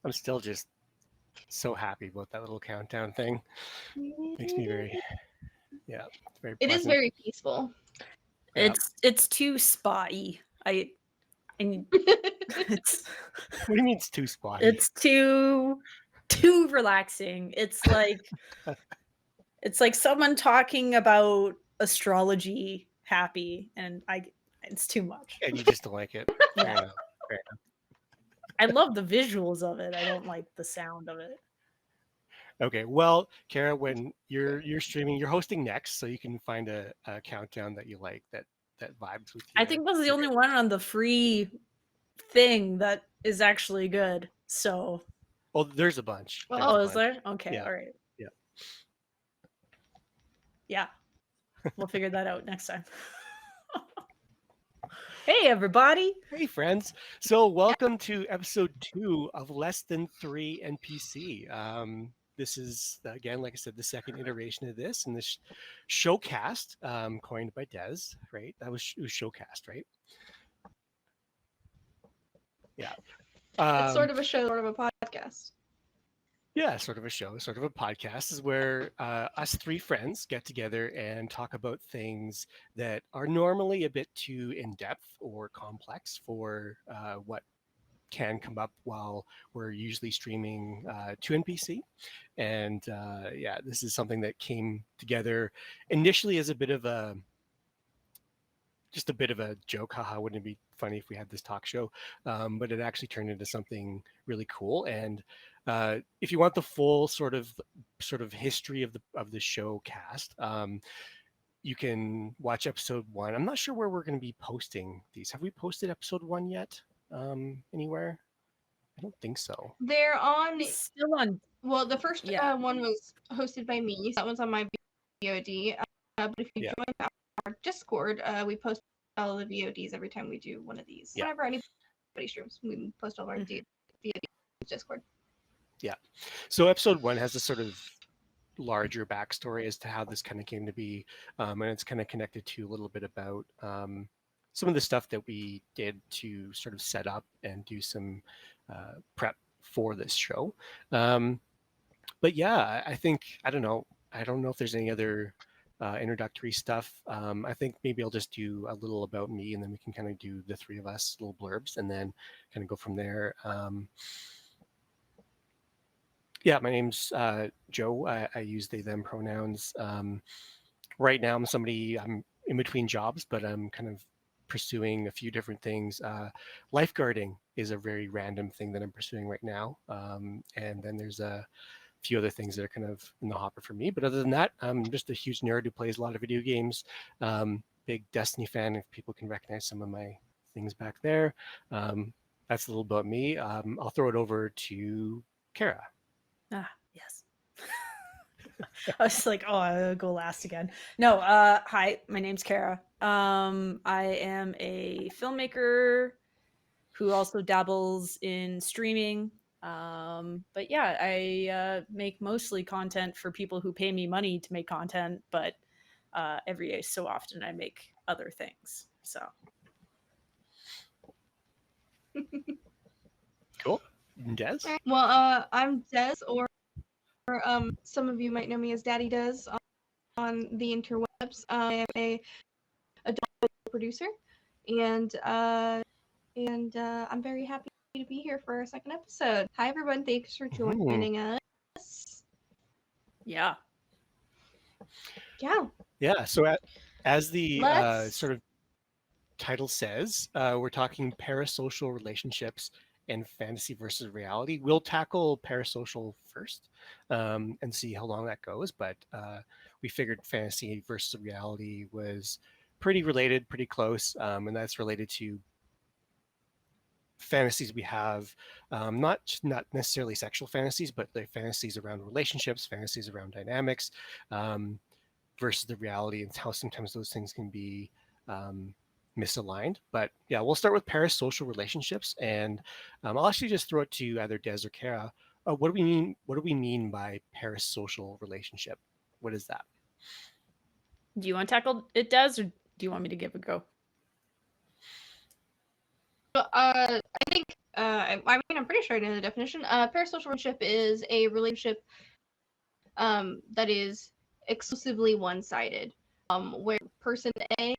I'm still just so happy about that little countdown thing. Makes me very, very It is pleasant. very peaceful. Yeah. It's too spotty. And it's What do you mean it's too spotty? it's too relaxing. It's like someone talking about astrology happy, and it's too much. And you just don't like it. Fair Yeah. enough. Fair enough. I love the visuals of it. I don't like the sound of it. Okay. Well, Kara, when you're streaming, you're hosting next, so you can find a countdown that you like that vibes with you. I think that's the only one on the free thing that is actually good. So, Oh, there's a bunch. There's oh, a is bunch. there? Okay, Yeah. all right. Yeah. Yeah. We'll figure that out next time. Hey, everybody. Hey, friends. So, welcome to episode 2 of Less Than 3 NPC. This is, again, like I said, the second iteration of this, and this showcast, coined by Des, right? It was showcast, right? Yeah. It's sort of a show, sort of a podcast. Yeah, sort of a show, sort of a podcast is where us three friends get together and talk about things that are normally a bit too in depth or complex for what can come up while we're usually streaming to NPC. And yeah, this is something that came together initially as a bit of a just a bit of a joke. Haha, wouldn't it be funny if we had this talk show? But it actually turned into something really cool. And if you want the full sort of history of the show cast, you can watch episode 1. I'm not sure where we're going to be posting these. Have we posted episode 1 yet? Anywhere? I don't think so. They're on. Still on. Well, the first one was hosted by me. So that one's on my VOD. But if you join our Discord, we post all the VODs every time we do one of these. Yeah. Whenever anybody streams, we post all of our VODs Discord. Yeah. So episode 1 has a sort of larger backstory as to how this kind of came to be, and it's kind of connected to a little bit about some of the stuff that we did to sort of set up and do some prep for this show. But yeah, I think I don't know if there's any other introductory stuff. I think maybe I'll just do a little about me, and then we can kind of do the three of us little blurbs, and then kind of go from there. Yeah, my name's Joe. I use they, them pronouns. Right now, I'm in between jobs, but I'm kind of pursuing a few different things. Lifeguarding is a very random thing that I'm pursuing right now. And then there's a few other things that are kind of in the hopper for me. But other than that, I'm just a huge nerd who plays a lot of video games. Big Destiny fan, if people can recognize some of my things back there. That's a little about me. I'll throw it over to Kara. Ah, yes. I was like, oh, I'll go last again. No, hi, my name's Kara. I am a filmmaker who also dabbles in streaming. But yeah, I make mostly content for people who pay me money to make content, but every so often I make other things. So Cool. Des? Well, I'm Des, or some of you might know me as Daddy Des on the interwebs. I am a producer, and I'm very happy to be here for our second episode. Hi everyone, thanks for joining us. yeah. Yeah. So as the sort of title says, we're talking parasocial relationships and fantasy versus reality. We'll tackle parasocial first and see how long that goes. But we figured fantasy versus reality was pretty related, pretty close, and that's related to fantasies we have, not necessarily sexual fantasies, but the fantasies around relationships, fantasies around dynamics, versus the reality, and how sometimes those things can be misaligned. But yeah, we'll start with parasocial relationships, and I'll actually just throw it to either Des or Kara. What do we mean? What do we mean by parasocial relationship? What is that? Do you want to tackle it, Des, or do you want me to give a go? I think I mean, I'm pretty sure I know the definition. Parasocial relationship is a relationship that is exclusively one-sided, where person A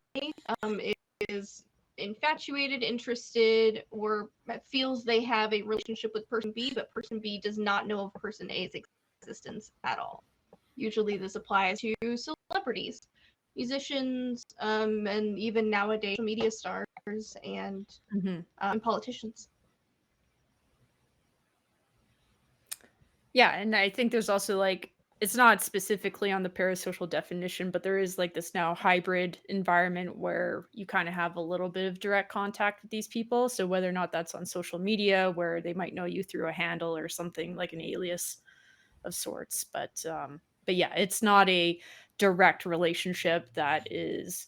is infatuated, interested, or feels they have a relationship with person B, but person B does not know of person A's existence at all. Usually this applies to celebrities, musicians, and even nowadays media stars and politicians. Yeah, and I think there's also like, it's not specifically on the parasocial definition, but there is like this now hybrid environment where you kind of have a little bit of direct contact with these people. So whether or not that's on social media where they might know you through a handle or something like an alias of sorts, but yeah, it's not a direct relationship that is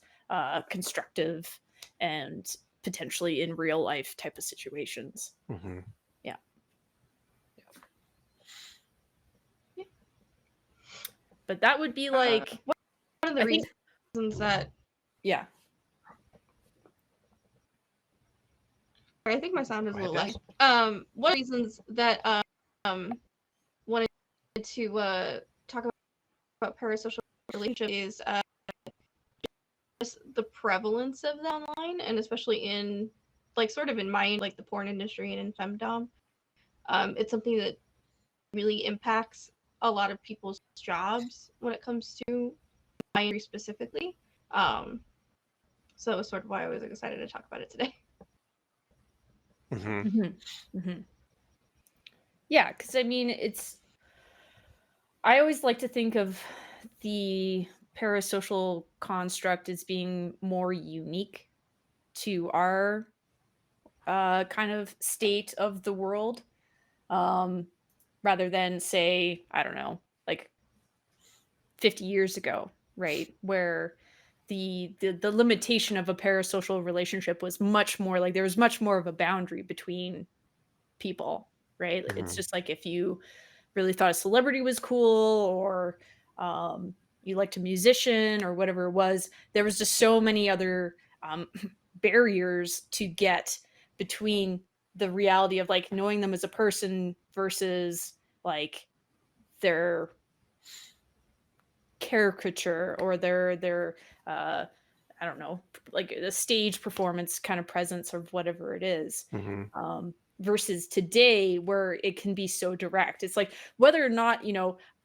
constructive and potentially in real life type of situations. Mm-hmm. Yeah. But that would be like one of the reasons that yeah. I think my sound is a little loud. One of the reasons that wanted to talk about parasocial relationship is just the prevalence of that online, and especially in like sort of in my like the porn industry and in femdom. It's something that really impacts a lot of people's jobs when it comes to my industry specifically. So that was sort of why I was excited to talk about it today. Mm-hmm. Mm-hmm. Mm-hmm. Yeah, because I mean, I always like to think of the parasocial construct as being more unique to our kind of state of the world, rather than say, I don't know, like 50 years ago, right? Where the limitation of a parasocial relationship was much more like there was much more of a boundary between people, right? Mm-hmm. It's just like if you really thought a celebrity was cool or you liked a musician or whatever it was, there was just so many other barriers to get between the reality of like knowing them as a person versus like their caricature or their I don't know, like a stage performance kind of presence or whatever it is. Mm-hmm. Versus today where it can be so direct. It's like whether or not,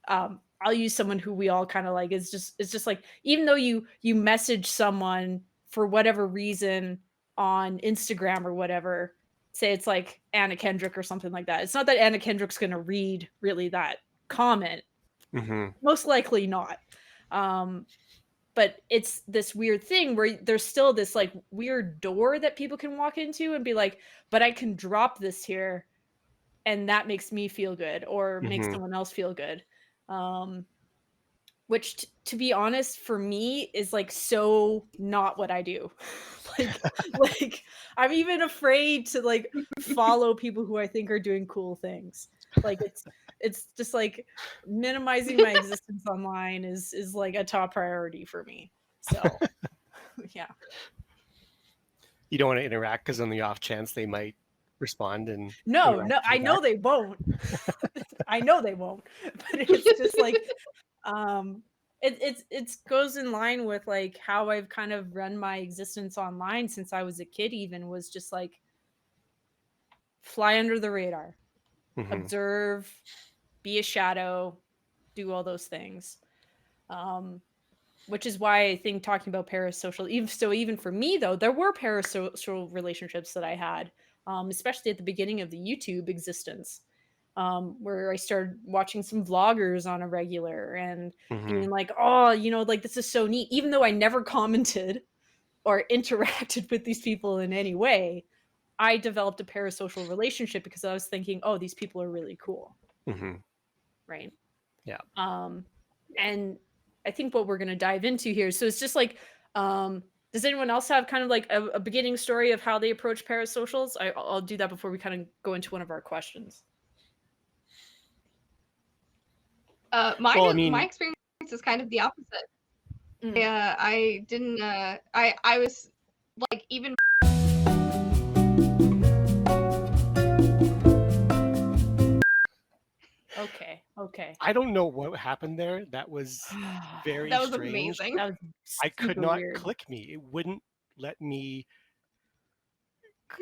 I'll use someone who we all kind of like, it's just like, even though you message someone for whatever reason on Instagram or whatever, say it's like Anna Kendrick or something like that. It's not that Anna Kendrick's going to read really that comment. Mm-hmm. Most likely not. But it's this weird thing where there's still this like weird door that people can walk into and be like, but I can drop this here and that makes me feel good or makes someone else feel good. Which to be honest, for me is like so not what I do. like I'm even afraid to like follow people who I think are doing cool things. Like it's just like minimizing my existence online is like a top priority for me. So yeah. You don't want to interact because on the off chance they might respond and no, I know they won't. I know they won't. But it's just like it goes in line with like how I've kind of run my existence online since I was a kid. Even was just like fly under the radar, observe, be a shadow, do all those things. Which is why I think talking about parasocial, even for me though, there were parasocial relationships that I had, especially at the beginning of the YouTube existence, where I started watching some vloggers on a regular and being like, oh, like this is so neat. Even though I never commented or interacted with these people in any way, I developed a parasocial relationship because I was thinking, oh, these people are really cool. Right. Yeah. And I think what we're going to dive into here. So it's just like, does anyone else have kind of like a beginning story of how they approach parasocials? I'll do that before we kind of go into one of our questions. My experience is kind of the opposite. Yeah, I didn't. I was like even Okay. Okay. I don't know what happened there. That was very That was strange. amazing. That was I could super not weird. click me. It wouldn't let me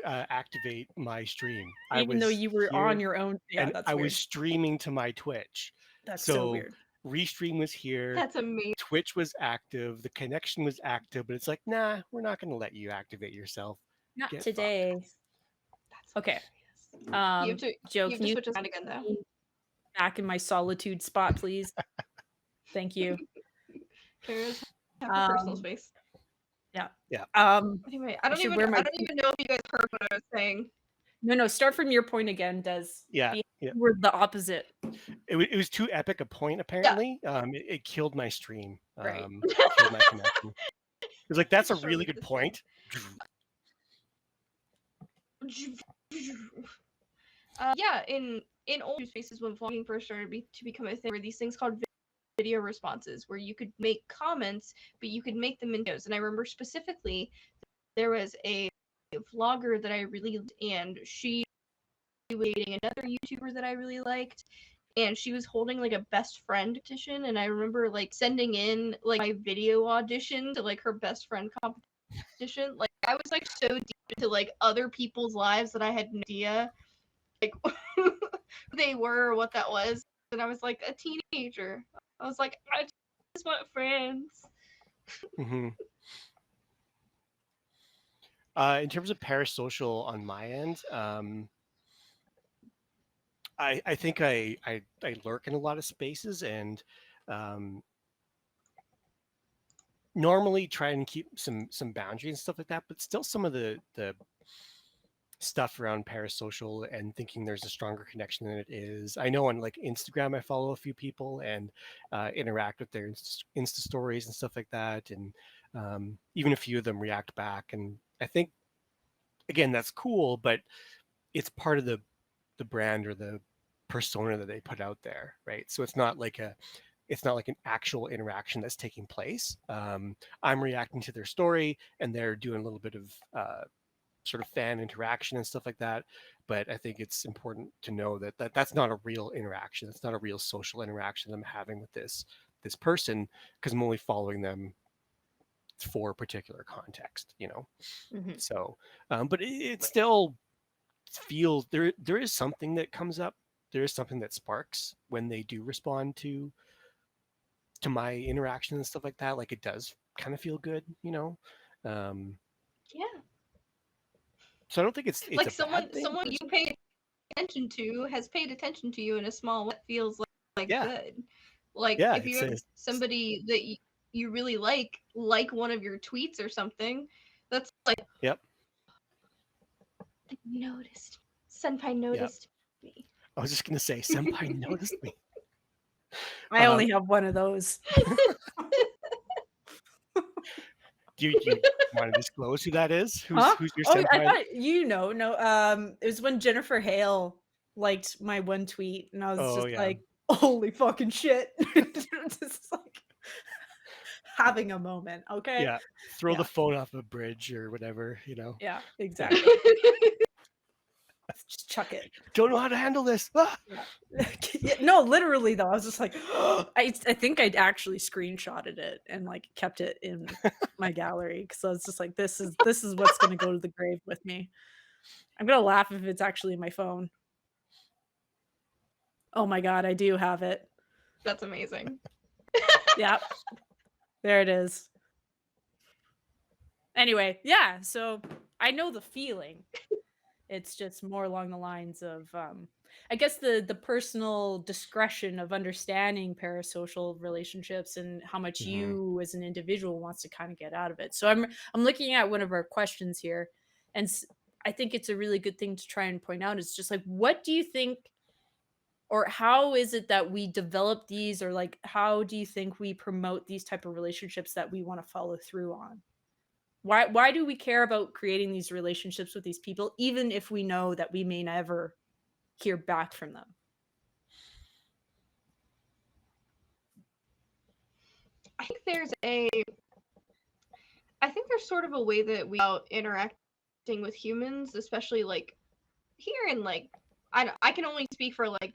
activate my stream. I Even though was you were on here your own. Yeah, and that's I was weird. streaming to my Twitch. That's so So weird. Restream was here. That's amazing. Twitch was active. The connection was active, but it's like, nah, we're not going to let you activate yourself. Not Get today. That's Okay. hilarious. Joe, You have can to you switch us around again though. me back in my solitude spot, please? Thank you. Kara's have her personal Um, space. yeah. Yeah. Anyway, I should wear my. I don't even know if you guys heard what I was saying. No. Start from your point again, Des. Yeah. Yeah. We're the opposite. It was too epic a point, apparently. It killed my stream. Right. Killed my connection. It was like, that's a Show really me good this point. Yeah, in old spaces when vlogging first started to become a thing, there were these things called video responses where you could make comments, but you could make them in videos. And I remember specifically there was a vlogger that I really liked, and she was dating another YouTuber that I really liked, and she was holding like a best friend competition, and I remember like sending in like my video audition to like her best friend competition. Like I was like so deep into like other people's lives that I had no idea like who they were or what that was. And I was like a teenager. I was like, I just want friends. Mm-hmm. In terms of Parasocial on my end, I think I lurk in a lot of spaces and normally try and keep some boundaries and stuff like that, but still some of the stuff around Parasocial and thinking there's a stronger connection than it is. I know on like Instagram, I follow a few people and interact with their Insta stories and stuff like that, and even a few of them react back. And I think again that's cool, but it's part of the brand or the persona that they put out there, right? So it's not like an actual interaction that's taking place. I'm reacting to their story and they're doing a little bit of sort of fan interaction and stuff like that. But I think it's important to know that, that's not a real interaction. It's not a real social interaction that I'm having with this person, because I'm only following them for a particular context, you know? Mhm. So, but it still feels there is something that comes up. There is something that sparks when they do respond to my interaction and stuff like that. Like it does kind of feel good, you know? Yeah. So I don't think it's Like a bad thing. someone you pay attention to has paid attention to you in a small way that feels like Yeah. good. Like Yeah, if you have somebody that you really like one of your tweets or something, that's like, yep. I noticed. Senpai noticed me. I was just gonna say, Senpai noticed me. I only have one of those. Do you want to disclose who that is? Who's Huh? your Oh, I senpai? thought no. It was when Jennifer Hale liked my one tweet, and I was Oh just yeah. like, "Holy fucking shit!" Just like having a moment. Okay. Yeah. Throw Yeah. the phone off a bridge or whatever, you know. Yeah. Exactly. Just chuck it. Don't know how to handle this. Ah! Yeah, no, literally though, I was just like, I think I'd actually screenshotted it and like kept it in my gallery because I was just like, this is what's gonna go to the grave with me. I'm gonna laugh if it's actually in my phone. Oh my god, I do have it. That's amazing. Yeah, there it is. Anyway, yeah, so I know the feeling. It's just more along the lines of, I guess the personal discretion of understanding parasocial relationships and how much you as an individual wants to kind of get out of it. So I'm looking at one of our questions here, and I think it's a really good thing to try and point out. It's just like, what do you think, or how is it that we develop these, or like how do you think we promote these type of relationships that we want to follow through on? Why do we care about creating these relationships with these people, even if we know that we may never hear back from them? I think there's sort of a way that we out interacting with humans, especially like here in like I can only speak for like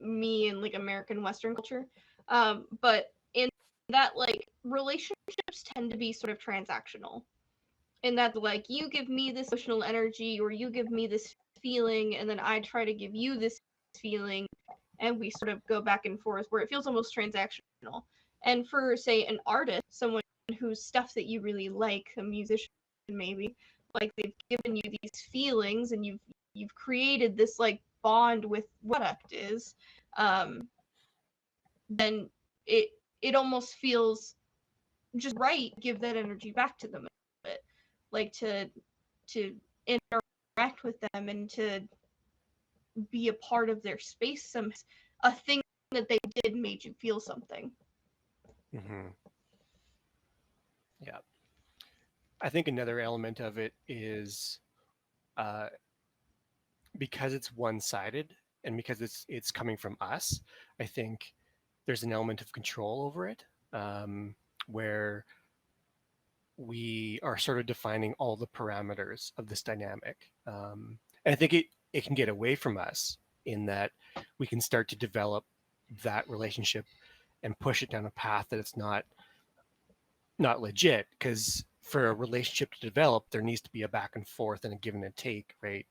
me and like American Western culture. But in that, like, relationships tend to be sort of transactional. In that, like, you give me this emotional energy or you give me this feeling, and then I try to give you this feeling, and we sort of go back and forth where it feels almost transactional. And for, say, an artist, someone whose stuff that you really like, a musician maybe, like they've given you these feelings and you've created this like bond with what product is, then it almost feels just right give that energy back to them a bit, like to interact with them and to be a part of their space. Some a thing that they did made you feel something. Mm-hmm. Yeah. I think another element of it is uh, because it's one-sided and because it's coming from us. I think there's an element of control over it, where we are sort of defining all the parameters of this dynamic. And I think it can get away from us in that we can start to develop that relationship and push it down a path that it's not legit, because for a relationship to develop there needs to be a back and forth and a give and a take, right,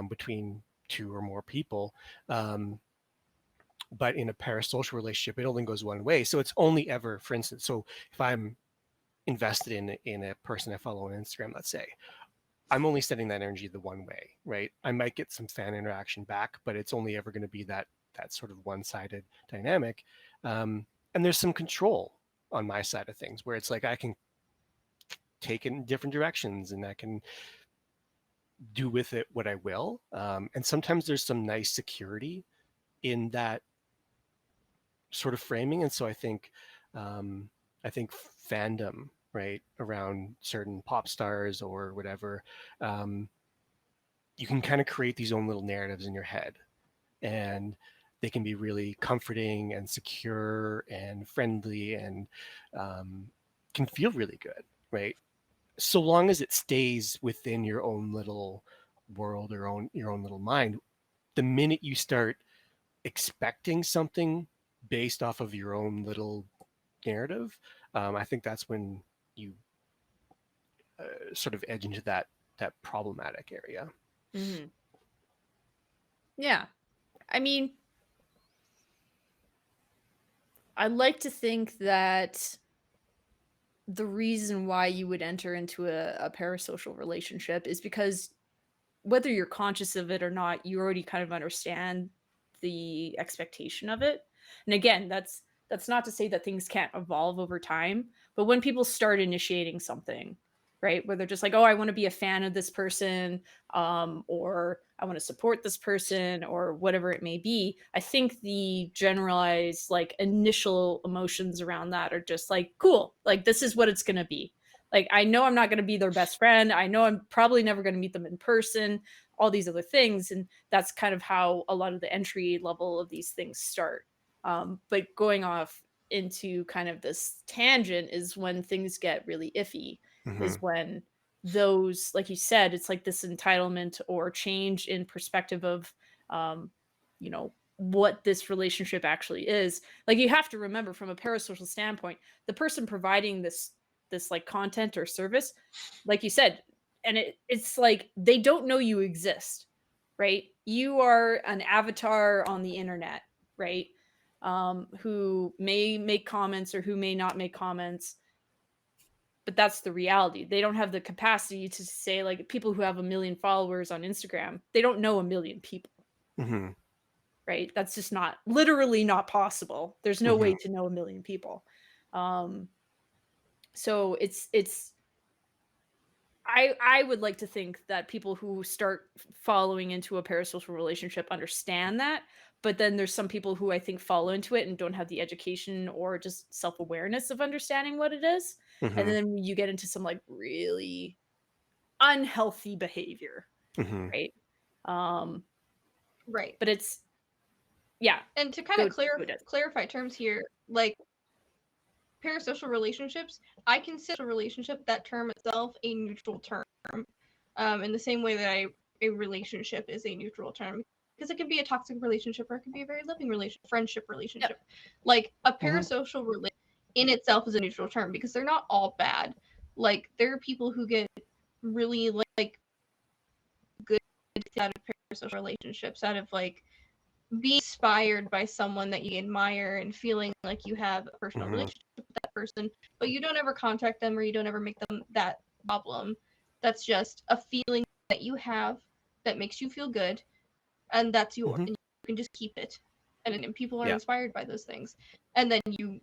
between two or more people. But in a parasocial relationship it only goes one way, so it's only ever, for instance, so if I'm invested in a person I follow on Instagram, let's say, I'm only sending that energy the one way, right? I might get some fan interaction back, but it's only ever going to be that sort of one-sided dynamic. And there's some control on my side of things where it's like I can take it in different directions and I can do with it what I will. And sometimes there's some nice security in that sort of framing. And so I think fandom, right, around certain pop stars or whatever, you can kind of create these own little narratives in your head, and they can be really comforting and secure and friendly and can feel really good, right? So long as it stays within your own little world or your own little mind. The minute you start expecting something based off of your own little narrative, I think that's when you sort of edge into that problematic area. Mm-hmm. Yeah. I mean, I like to think that the reason why you would enter into a parasocial relationship is because whether you're conscious of it or not, you already kind of understand the expectation of it. And again, that's not to say that things can't evolve over time, but when people start initiating something, right, where they're just like, oh, I want to be a fan of this person, or I want to support this person, or whatever it may be, I think the generalized like initial emotions around that are just like, cool, like this is what it's going to be. Like, I know I'm not going to be their best friend. I know I'm probably never going to meet them in person, all these other things. And that's kind of how a lot of the entry level of these things start. But going off into kind of this tangent is when things get really iffy, is when those, like you said, it's like this entitlement or change in perspective of, you know, what this relationship actually is. Like, you have to remember from a parasocial standpoint, the person providing this like content or service, like you said, and it's like they don't know you exist, right? You are an avatar on the internet, right? Who may make comments or who may not make comments, but that's the reality. They don't have the capacity to say, like, people who have 1 million followers on Instagram, they don't know 1 million people. Mm-hmm. Right? That's just not, literally not possible. There's no way to know 1 million people. So it's I would like to think that people who start following into a parasocial relationship understand that, but then there's some people who I think fall into it and don't have the education or just self-awareness of understanding what it is. Mm-hmm. And then you get into some like really unhealthy behavior, Mm-hmm. right? Right. But it's, yeah. And to kind of clarify terms here, like parasocial relationships, I consider relationship, that term itself, a neutral term. In the same way that a relationship is a neutral term. because it can be a toxic relationship or it can be a very loving relationship, friendship relationship. Like a Mhm. parasocial relationship in itself is a neutral term because they're not all bad. Like there are people who get really like good out of parasocial relationships, out of like being inspired by someone that you admire and feeling like you have a personal Mhm. relationship with that person, but you don't ever contact them or you don't ever make them that problem. That's just a feeling that you have that makes you feel good, and that's yours, Mhm. and you can just keep it. And people are Yeah. inspired by those things, and then you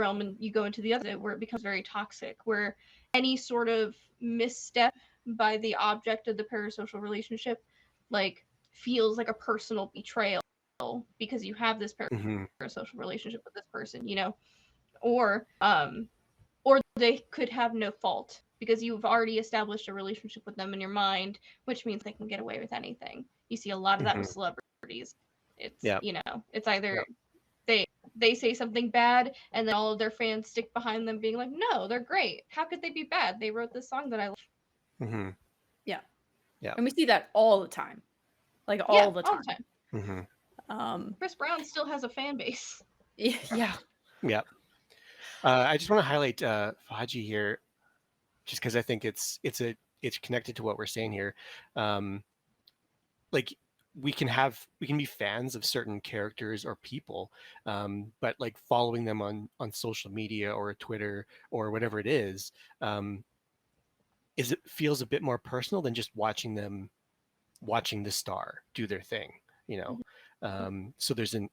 realm and you go into the other where it becomes very toxic, where any sort of misstep by the object of the parasocial relationship like feels like a personal betrayal because you have this Mhm. parasocial relationship with this person, or or they could have no fault because you've already established a relationship with them in your mind, which means they can get away with anything. You see a lot of that with Mhm. celebrities. It's Yeah. it's either Yeah. they they say something bad and then all of their fans stick behind them being like, no, they're great. How could they be bad? They wrote this song that I love. Mhm. Yeah. Yeah. And we see that all the time. Like Yeah, all the all the time. time. Mhm. Chris Brown still has a fan base. Yeah. Yeah. I just want to highlight Faji here, just because I think it's connected to what we're saying here. Um, like we can be fans of certain characters or people, but like following them on social media or Twitter or whatever it um, is it feels a bit more personal than just watching the star do their thing, you know. So there's an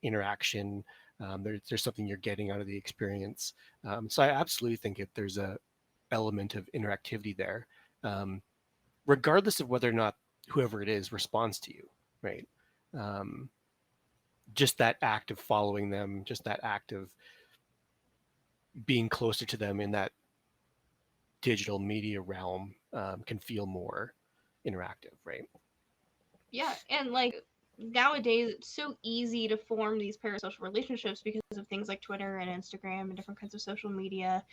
interaction. There's something you're getting out of the experience. So I absolutely think there's a element of interactivity there, um, regardless of whether or not whoever it is responds to you, right? Um, just that act of following them, just that act of being closer to them in that digital media realm, can feel more interactive, right? Yeah, and like nowadays it's so easy to form these parasocial relationships because of things like Twitter and Instagram and different kinds of social media,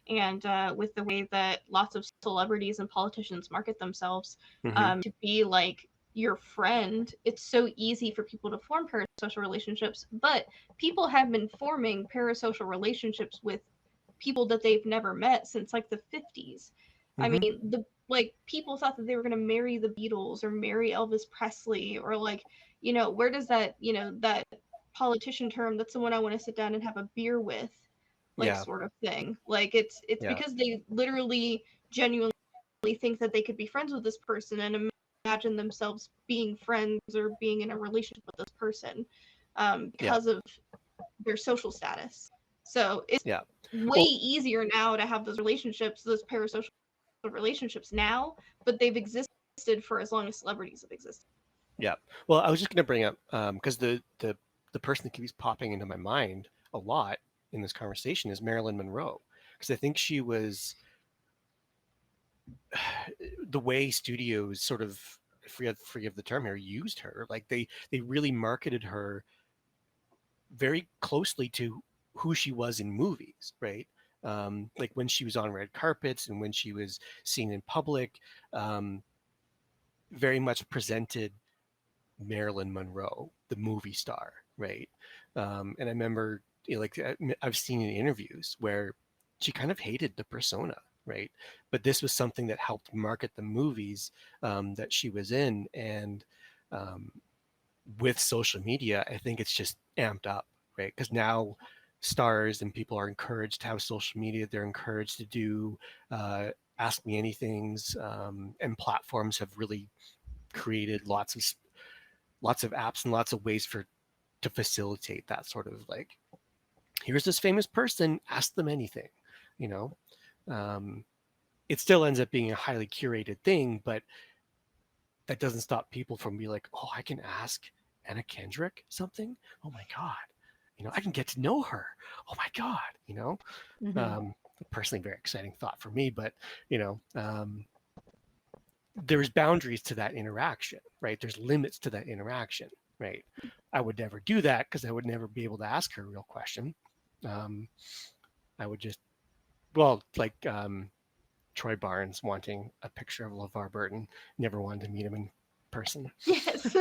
and with the way that lots of celebrities and politicians market themselves Hmm. to be like your friend, it's so easy for people to form parasocial relationships. But people have been forming parasocial relationships with people that they've never met since like the 50s. I Hmm. mean, the like people thought that they were going to marry the Beatles or marry Elvis Presley or like, where does that, that politician term, that's someone I want to sit down and have a beer with, like Yeah. sort of thing. Like it's Yeah. because they literally genuinely think that they could be friends with this person and imagine themselves being friends or being in a relationship with this person Yeah. because of their social status. So it's Yeah. way Well, easier now to have those relationships, those parasocial relationships now, but they've existed for as long as celebrities have existed. yeah. Well, I was just going to bring up, because the person that keeps popping into my mind a lot in this conversation is Marilyn Monroe, because I think she was the way studios sort of, forgive the term here, used her. Like they really marketed her very closely to who she was in movies, right? Like when she was on red carpets and when she was seen in public, um, very much presented Marilyn Monroe, the movie star, right? And I remember, like I've seen in interviews where she kind of hated the persona, right? But this was something that helped market the movies, that she was in, and um, with social media, I think it's just amped up, right? Because now stars and people are encouraged to have social media. They're encouraged to do ask me anythings, and platforms have really created lots of apps and lots of ways for to facilitate that sort of like, here's this famous person, ask them anything, you know. Um, it still ends up being a highly curated thing, but that doesn't stop people from being like, oh, I can ask Anna Kendrick something. Oh my God, I can get to know her. Oh my God, Hmm. um, personally, very exciting thought for me, but you know, um, there's boundaries to that interaction, right? There's limits to that interaction, right? I would never do that because I would never be able to ask her a real question. Um, I would just, well, like Troy Barnes wanting a picture of LeVar Burton, never wanted to meet him in person. Yes.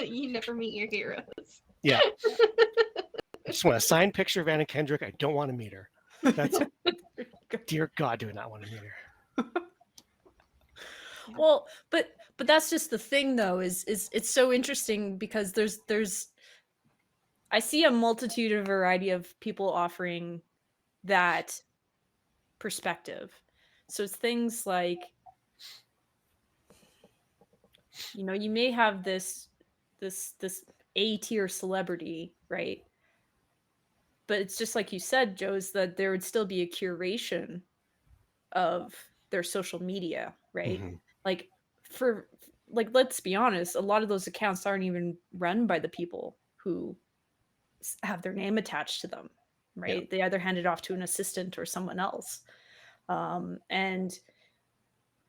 You never meet your heroes. Yeah. I just want a signed picture of Anna Kendrick. I don't want to meet her. That's it. Dear God, do I not want to meet her. Well, but that's just the thing though, is it's so interesting because there's I see a multitude of variety of people offering that perspective. So it's things like, you know, you may have this A tier celebrity, right? But it's just like you said, Joe, is that there would still be a curation of their social media, right? Mm-hmm. Like for like let's be honest, a lot of those accounts aren't even run by the people who have their name attached to them, right? Yeah. They either hand it off to an assistant or someone else. And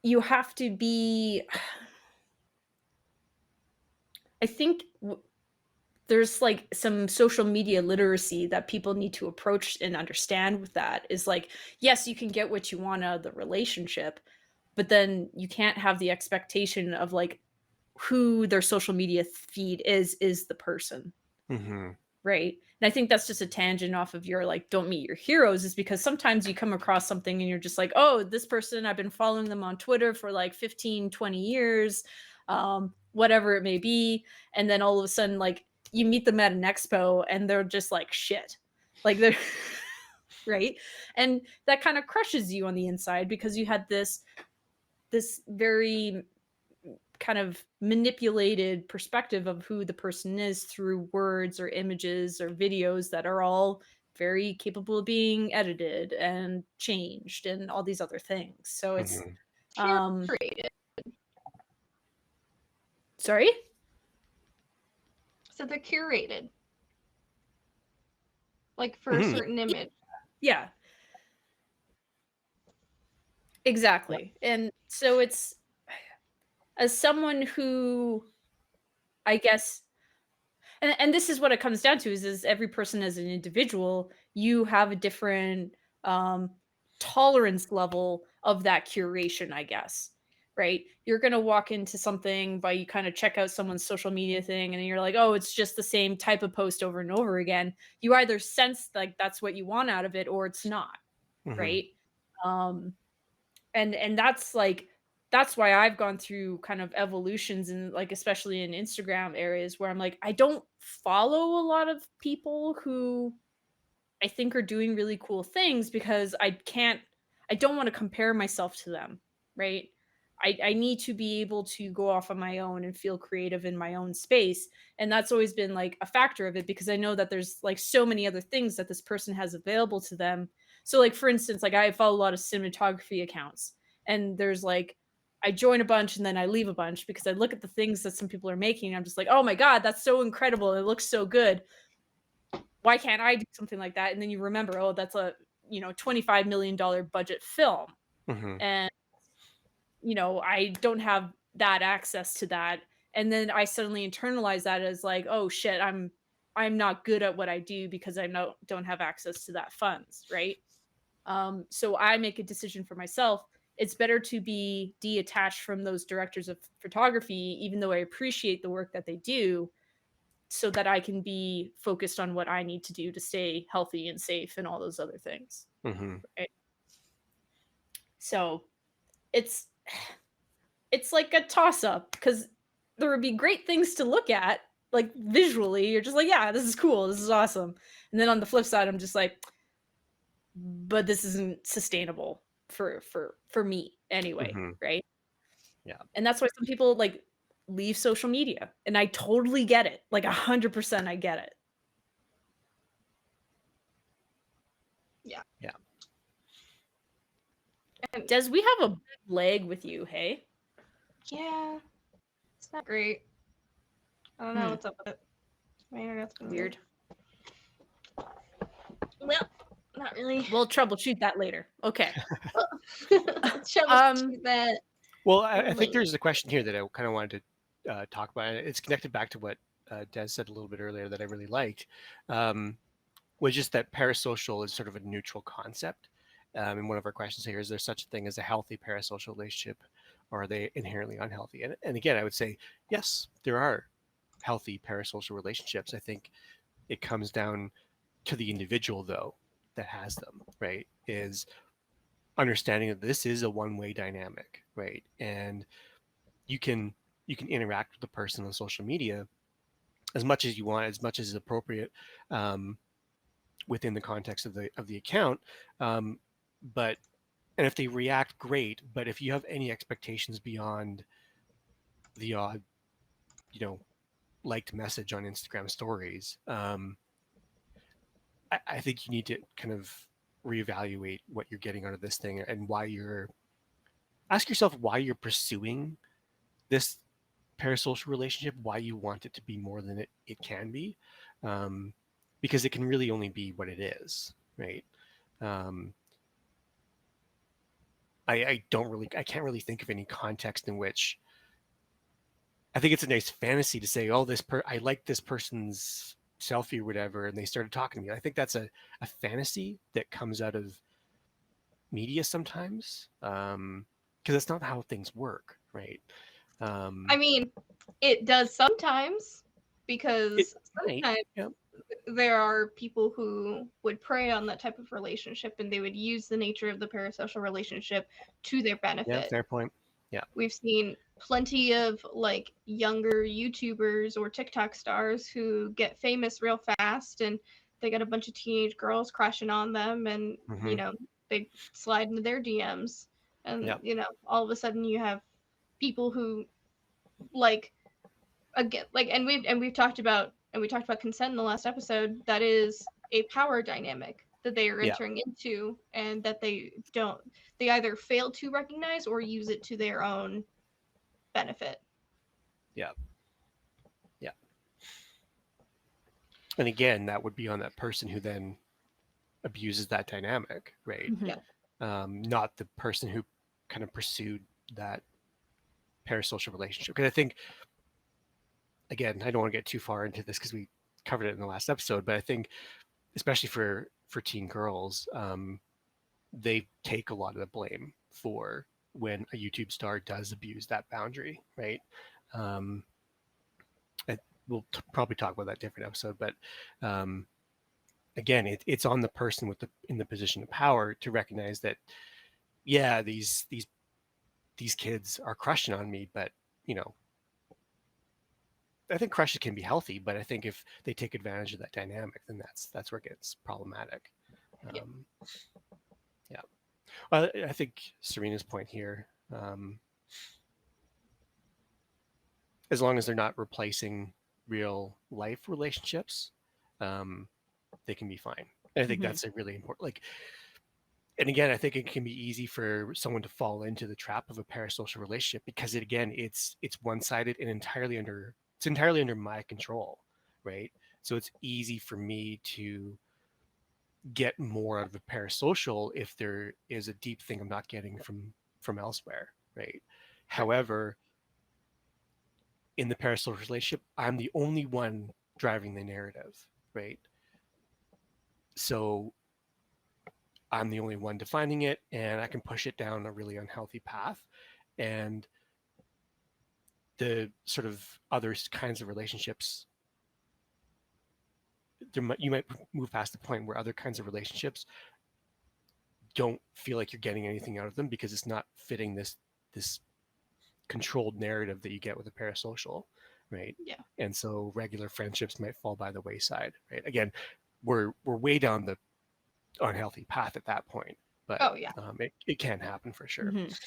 you have to be I think there's like some social media literacy that people need to approach and understand with that is like, yes, you can get what you want out of the relationship, but then you can't have the expectation of like who their social media feed is the person. Mm-hmm. Right. And I think that's just a tangent off of your like, don't meet your heroes, is because sometimes you come across something and you're just like, oh, this person, I've been following them on Twitter for like 15, 20 years, whatever it may be. And then all of a sudden, like, you meet them at an expo and they're just like shit. Like they're right. And that kind of crushes you on the inside because you had this very kind of manipulated perspective of who the person is through words or images or videos that are all very capable of being edited and changed and all these other things. So it's Curated. Sorry? So they're curated. Like for a Mm-hmm. certain image. Yeah. Exactly. And so it's, as someone who, I guess, and this is what it comes down to is every person as an individual, you have a different tolerance level of that curation, I guess. Right? You're going to walk into something by you kind of check out someone's social media thing and you're like, oh, it's just the same type of post over and over again. You either sense like that's what you want out of it or it's not. Mm-hmm. Right? And that's like, that's why I've gone through kind of evolutions and like especially in Instagram areas where I'm like, I don't follow a lot of people who I think are doing really cool things because I don't want to compare myself to them, right? I need to be able to go off on my own and feel creative in my own space. And that's always been like a factor of it because I know that there's like so many other things that this person has available to them. So like for instance, like I follow a lot of cinematography accounts and there's like I join a bunch and then I leave a bunch because I look at the things that some people are making and I'm just like, oh my God, that's so incredible. It looks so good. Why can't I do something like that? And then you remember, oh, that's a, $25 million budget film. Mm-hmm. And, I don't have that access to that. And then I suddenly internalize that as like, oh shit, I'm not good at what I do because I don't have access to that funds. Right. So I make a decision for myself. It's better to be detached from those directors of photography, even though I appreciate the work that they do, so that I can be focused on what I need to do to stay healthy and safe and all those other things. Mm-hmm. Right? So it's like a toss up because there would be great things to look at, like visually. You're just like, yeah, this is cool. This is awesome. And then on the flip side, I'm just like, but this isn't sustainable for me anyway. Mm-hmm. Right. Yeah. And that's why some people like leave social media. And I totally get it. Like 100% I get it. Yeah. Yeah. And Des, we have a big leg with you, hey? yeah, it's not great. I don't know what's up with it. My internet's been Weird. Well, not really. We'll troubleshoot that later. Okay. Troubleshoot that. Well, I think there's a question here that I kind of wanted to talk about. And it's connected back to what Des said a little bit earlier that I really liked, was just that parasocial is sort of a neutral concept. And one of our questions here is there such a thing as a healthy parasocial relationship, or are they inherently unhealthy? And again, I would say yes, there are healthy parasocial relationships. I think it comes down to the individual though that has them, right? Is understanding that this is a one-way dynamic, right? And you can interact with the person on social media as much as you want, as much as is appropriate, um, within the context of the account. Um, but and if they react, great. But if you have any expectations beyond the odd, you know, liked message on Instagram stories, I think you need to kind of reevaluate what you're getting out of this thing and why you're ask yourself why you're pursuing this parasocial relationship, why you want it to be more than it can be, um, because it can really only be what it is, right? um, I can't really think of any context in which I think it's a nice fantasy to say, oh, I like this person's selfie or whatever, and they started talking to me. I think that's a fantasy that comes out of media sometimes, because that's not how things work, right? I mean, it does sometimes, It because might, sometimes yeah, there are people who would prey on that type of relationship, and they would use the nature of the parasocial relationship to their yeah, benefit. fair point. Yeah, We've seen plenty of like younger YouTubers or TikTok stars who get famous real fast, and they get a bunch of teenage girls crashing on them, and hmm, they slide into their DMs, and yeah, all of a sudden you have people who like again like and we've talked about consent in the last episode. That is a power dynamic that they are yeah, entering into, and that they either fail to recognize or use it to their own benefit. yeah, yeah. And again, that would be on that person who then abuses that dynamic, right? Mhm. Yeah. Not the person who kind of pursued that parasocial relationship. Because I think, again, I don't want to get too far into this because we covered it in the last episode, but I think, especially for teen girls, they take a lot of the blame for when a YouTube star does abuse that boundary, right? Um, I, we'll probably talk about that different episode, but um, again, it's on the person in the position of power to recognize that, yeah, these kids are crushing on me, but you know, I think crushes can be healthy, but I think if they take advantage of that dynamic, then that's where it gets problematic. Yeah. Um, yeah, well, I think Serena's point here, as long as they're not replacing real life relationships, um, they can be fine. And I think Mhm. that's a really important. Like, and again, I think it can be easy for someone to fall into the trap of a parasocial relationship because it's one sided and entirely under my control, right? So it's easy for me to get more out of a parasocial if there is a deep thing I'm not getting from elsewhere, right? Right. However, in the parasocial relationship, I'm the only one driving the narrative, right? So I'm the only one defining it, and I can push it down a really unhealthy path. And the sort of other kinds of relationships, you might move past the point where other kinds of relationships don't feel like you're getting anything out of them because it's not fitting this controlled narrative that you get with a parasocial, right? Yeah. And so regular friendships might fall by the wayside, right? Again, we're way down the unhealthy path at that point, but Oh yeah. it can happen for sure. Mhm.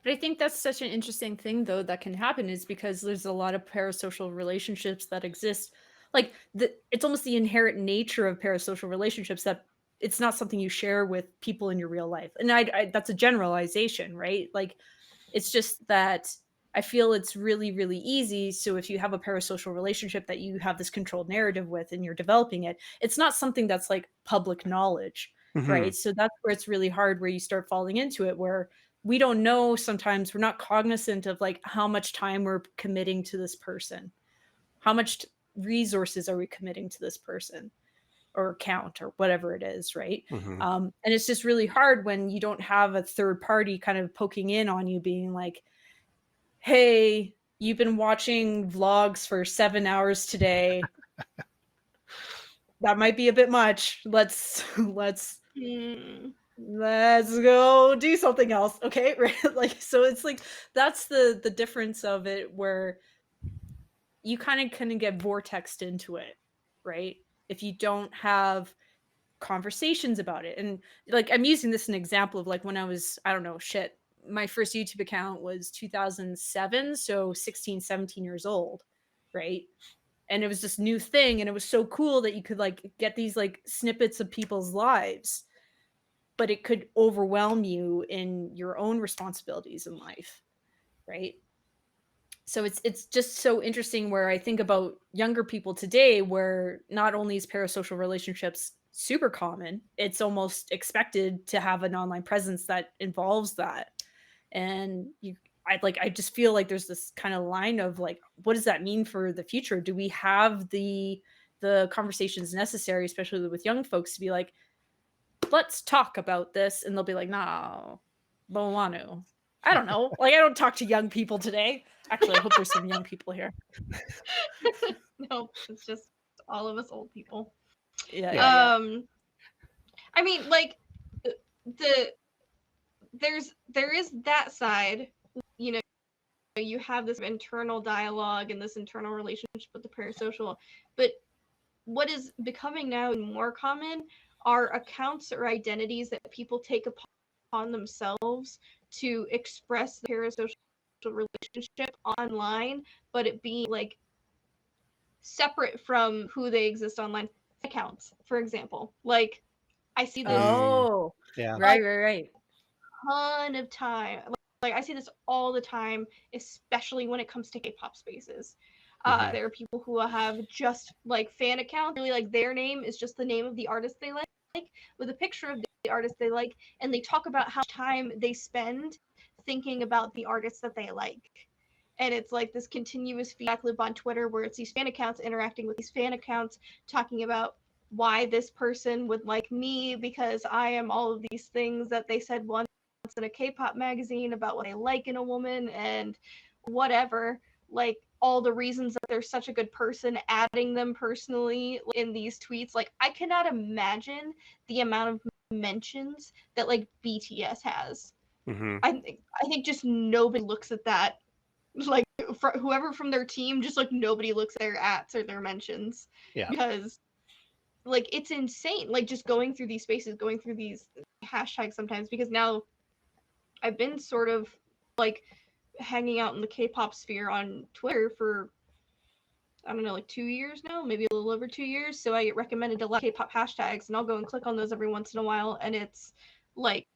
But I think that's such an interesting thing, though, that can happen is because there's a lot of parasocial relationships that exist. Like it's almost the inherent nature of parasocial relationships that it's not something you share with people in your real life. And that's a generalization, right? Like it's just that I feel it's really, really easy. So if you have a parasocial relationship that you have this controlled narrative with and you're developing it, it's not something that's like public knowledge, Mm-hmm. right? So that's where it's really hard where you start falling into it, where we don't know, sometimes we're not cognizant of like how much time we're committing to this person. How much resources are we committing to this person? or account or whatever it is, right? Mm-hmm. And it's just really hard when you don't have a third party kind of poking in on you, being like, hey, you've been watching vlogs for 7 hours today. That might be a bit much. Let's go do something else, okay? Right? Like, so it's like that's the difference of it, where you kind of get vortexed into it, right? If you don't have conversations about it. And like, I'm using this as an example of like when I was, I don't know, shit, my first YouTube account was 2007, so 16, 17 years old, right? And it was this new thing, and it was so cool that you could like get these like snippets of people's lives, but it could overwhelm you in your own responsibilities in life, right? So it's just so interesting, where I think about younger people today, where not only is parasocial relationships super common, it's almost expected to have an online presence that involves that. And I just feel like there's this kind of line of like, what does that mean for the future? Do we have the conversations necessary, especially with young folks, to be like, let's talk about this? And they'll be like, no, don't want to. I don't know. Like, I don't talk to young people today. Actually, I hope there's some young people here. No, it's just all of us old people. Yeah. I mean, like, there is that side, you know, you have this internal dialogue and this internal relationship with the parasocial, but what is becoming now more common are accounts or identities that people take upon themselves to express the parasocial relationship online, but it being like separate from who they exist online. Accounts, for example, like I see this Yeah. Right. ton of time. Like I see this all the time, especially when it comes to K-pop spaces. Mm-hmm. There are people who have just like fan accounts, really like their name is just the name of the artist they like, with a picture of the artist they like, and they talk about how much time they spend thinking about the artists that they like. And it's like this continuous feedback loop on Twitter, where it's these fan accounts interacting with these fan accounts, talking about why this person would like me because I am all of these things that they said once in a K-pop magazine about what they like in a woman, and whatever, like all the reasons that they're such a good person, adding them personally in these tweets. Like I cannot imagine the amount of mentions that like BTS has. Mm-hmm. I think just nobody looks at that, like whoever from their team, just like nobody looks at their ats or their mentions. Yeah. Because like it's insane, like just going through these spaces, going through these hashtags sometimes, because now I've been sort of like hanging out in the K-pop sphere on Twitter for, I don't know, like 2 years now, maybe a little over 2 years. So I get recommended a lot of K-pop hashtags, and I'll go and click on those every once in a while, and it's like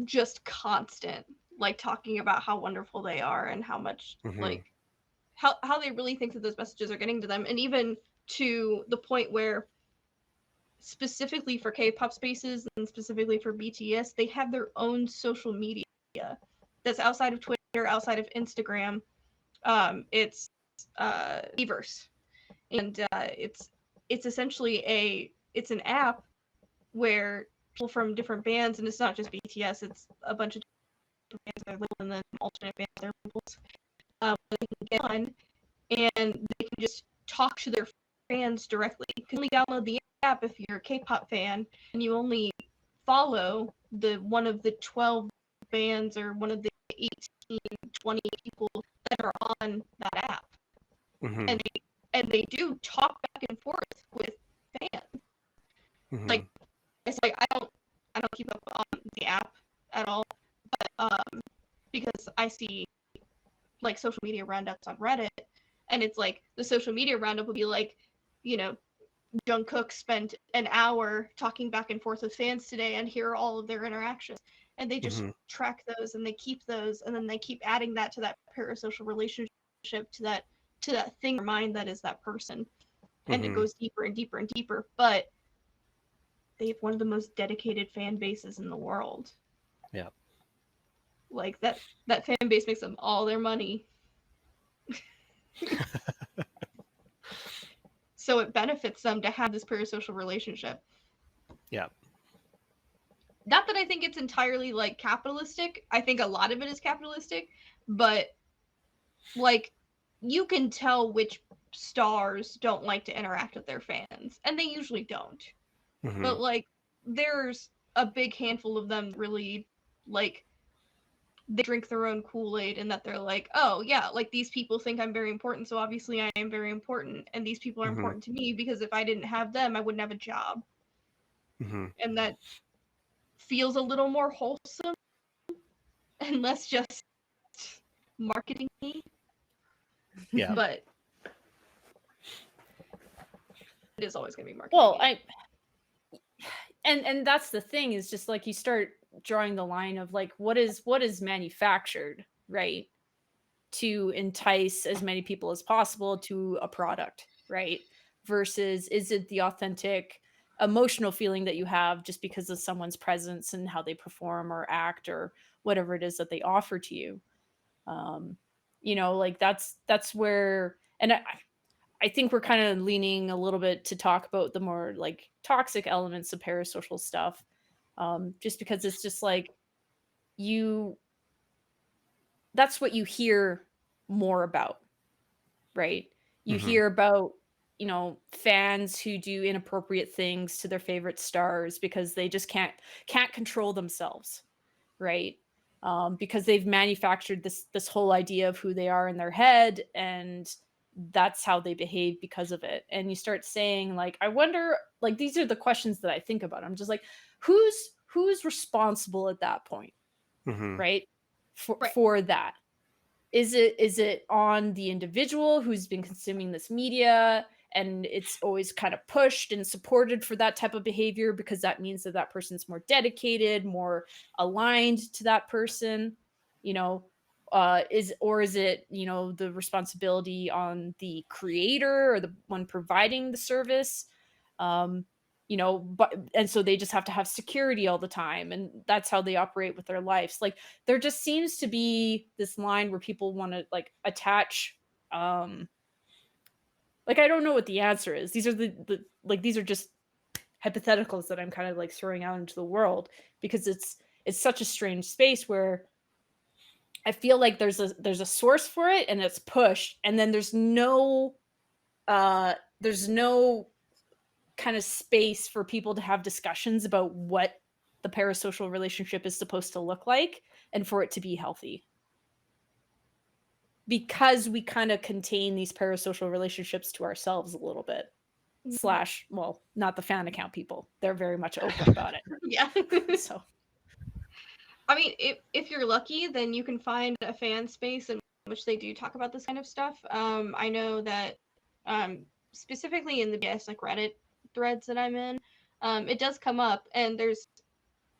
just constant, like talking about how wonderful they are and how much like how they really think that those messages are getting to them, and even to the point where specifically for K-pop spaces and specifically for BTS, they have their own social media that's outside of Twitter, outside of Instagram. It's Weverse, and it's essentially it's an app where people from different bands, and it's not just BTS, it's a bunch of different bands that are labeled, and then alternate bands that are labeled, they can get on and they can just talk to their fans directly. You can only download the app if you're a K-pop fan, and you only follow the one of the 12 bands or one of the 18, 20 people that are on that app. Mm-hmm. And they do talk back and forth with fans. Mm-hmm. Like it's like I don't keep up on the app at all, but because I see like social media roundups on Reddit, and it's like the social media roundup would be like, you know, Jungkook spent an hour talking back and forth with fans today, and here are all of their interactions. And they just track those, and they keep those, and then they keep adding that to that parasocial relationship, to that thing in your mind that is that person. And it goes deeper and deeper and deeper. But they have one of the most dedicated fan bases in the world. Yeah. Like that fan base makes them all their money. so it benefits them to have this parasocial relationship. Yeah. Not that I think it's entirely like capitalistic. I think a lot of it is capitalistic, but like you can tell which stars don't like to interact with their fans, and they usually don't. Mm-hmm. But like there's a big handful of them really like they drink their own Kool-Aid and that they're like, oh yeah, like these people think I'm very important, so obviously I am very important, and these people are Mm-hmm. important to me because if I didn't have them, I wouldn't have a job. Mm-hmm. And that feels a little more wholesome and less just marketing-y. Yeah. But it is always going to be marketing. Well, and that's the thing, is just like you start drawing the line of like what is manufactured, right, to entice as many people as possible to a product, right, versus is it the authentic emotional feeling that you have just because of someone's presence and how they perform or act or whatever it is that they offer to you. Like that's where, and I think we're kind of leaning a little bit to talk about the more like toxic elements of parasocial stuff, just because it's just like you that's what you hear more about, right? You Mm-hmm. hear about, fans who do inappropriate things to their favorite stars because they just can't control themselves, right? Because they've manufactured this whole idea of who they are in their head, and that's how they behave because of it. And you start saying like, I wonder, like these are the questions that I think about. I'm just like, who's responsible at that point, Mm-hmm. right? For Right. for that. Is it on the individual who's been consuming this media and it's always kind of pushed and supported for that type of behavior because that means that person's more dedicated, more aligned to that person, is it, the responsibility on the creator or the one providing the service? But and so they just have to have security all the time, and that's how they operate with their lives. Like there just seems to be this line where people want to like attach, like I don't know what the answer is. These are the like these are just hypotheticals that I'm kind of like throwing out into the world, because it's such a strange space where I feel like there's a source for it and it's pushed, and then there's no kind of space for people to have discussions about what the parasocial relationship is supposed to look like and for it to be healthy. Because we kind of contain these parasocial relationships to ourselves a little bit. Slash, well, not the fan account people. They're very much open about it. Yeah. So, I mean, if you're lucky, then you can find a fan space in which they do talk about this kind of stuff. I know that specifically in the BS like Reddit threads that I'm in, it does come up, and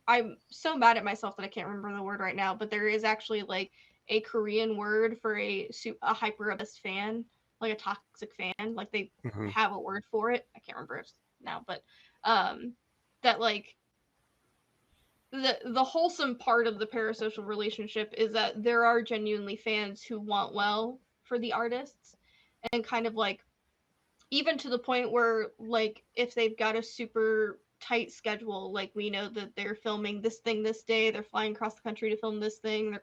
I'm so mad at myself that I can't remember the word right now, but there is actually like a Korean word for a hyper obsessed fan, like a toxic fan. Like they Mm-hmm. have a word for it. I can't remember it now, but that like the wholesome part of the parasocial relationship is that there are genuinely fans who want well for the artists, and kind of like even to the point where like if they've got a super tight schedule, like we know that they're filming this thing this day, they're flying across the country to film this thing,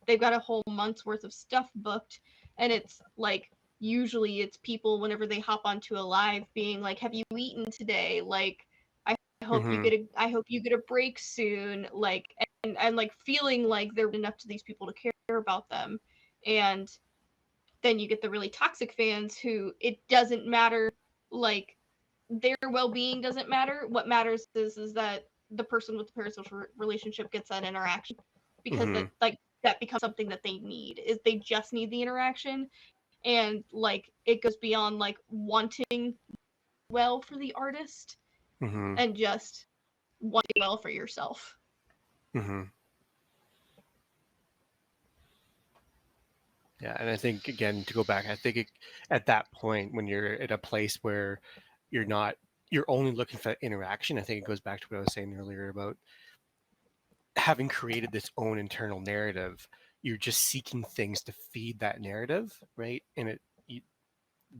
they've got a whole month's worth of stuff booked, and it's like usually it's people whenever they hop onto a live being like, have you eaten today, like Mm-hmm. I hope you get a break soon, like, and like feeling like they're enough to these people to care about them. And then you get the really toxic fans who it doesn't matter, like their well-being doesn't matter. What matters is that the person with the parasocial relationship gets that interaction, because Mm-hmm. that becomes something that they need, is they just need the interaction. And like it goes beyond like wanting well for the artist Mm-hmm. and just wanting well for yourself. Mm-hmm. Yeah, and I think again to go back, I think at that point when you're at a place where you're only looking for that interaction. I think it goes back to what I was saying earlier about having created this own internal narrative. You're just seeking things to feed that narrative, right? And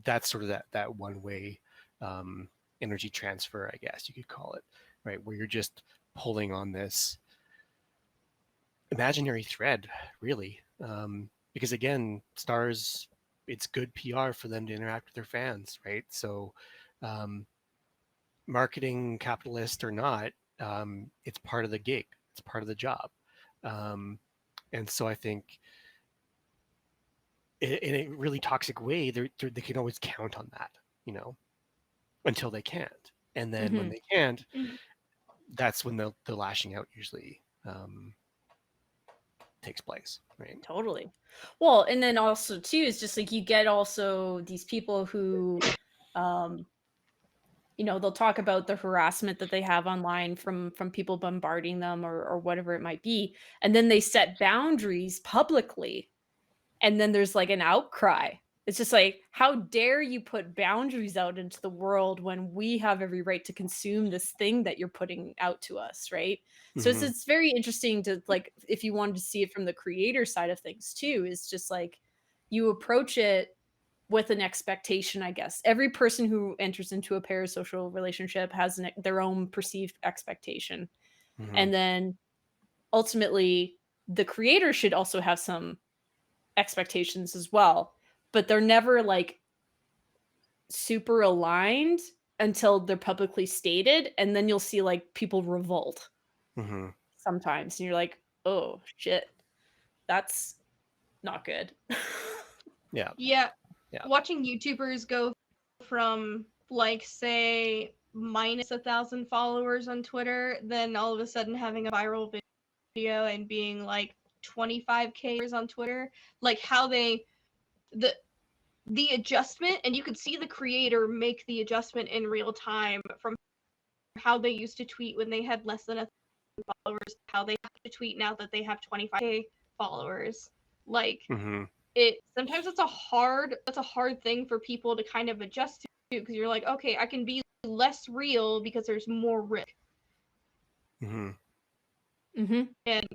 that's sort of that one way energy transfer, I guess you could call it, right? Where you're just pulling on this imaginary thread, really, because again, stars, it's good PR for them to interact with their fans, right? So, um, marketing capitalist or not, it's part of the gig, it's part of the job, um, and so I think in a really toxic way, they can always count on that, you know, until they can't, and then when Hmm. they can't, Mhm. that's when the lashing out usually takes place, right? Totally. Well, and then also too is just like you get also these people who, um, they'll talk about the harassment that they have online from people bombarding them or whatever it might be, and then they set boundaries publicly, and then there's like an outcry. It's just like, how dare you put boundaries out into the world when we have every right to consume this thing that you're putting out to us, right? So it's Mm-hmm. it's very interesting to, like, if you wanted to see it from the creator side of things too, is just like you approach it with an expectation, I guess. Every person who enters into a parasocial relationship has their own perceived expectation. Mm-hmm. And then ultimately the creator should also have some expectations as well, but they're never like super aligned until they're publicly stated, and then you'll see like people revolt Mm-hmm. sometimes and you're like, oh shit, that's not good. Yeah. Yeah, Yeah. watching YouTubers go from like say -1,000 followers on Twitter, then all of a sudden having a viral video and being like 25K on Twitter, like how the the adjustment, and you could see the creator make the adjustment in real time from how they used to tweet when they had less than 1,000 followers, how they have to tweet now that they have 25K followers. Like Mm-hmm. it sometimes that's a hard thing for people to kind of adjust to, because you're like, okay, I can be less real because there's more risk. Mm-hmm. Hmm. And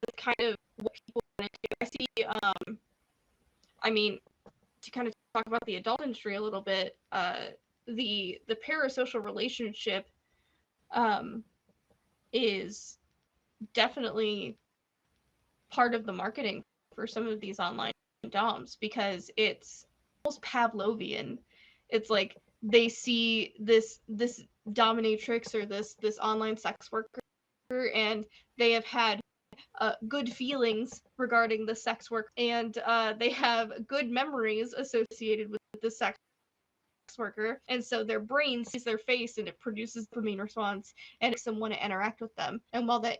that's kind of what people want to do. I see I mean, to kind of talk about the adult industry a little bit, the parasocial relationship um, is definitely part of the marketing for some of these online doms, because it's almost Pavlovian. It's like they see this dominatrix or this online sex worker, and they have had good feelings regarding the sex work, and they have good memories associated with the sex worker, and so their brain sees their face and it produces the dopamine response and makes them want to interact with them. And while that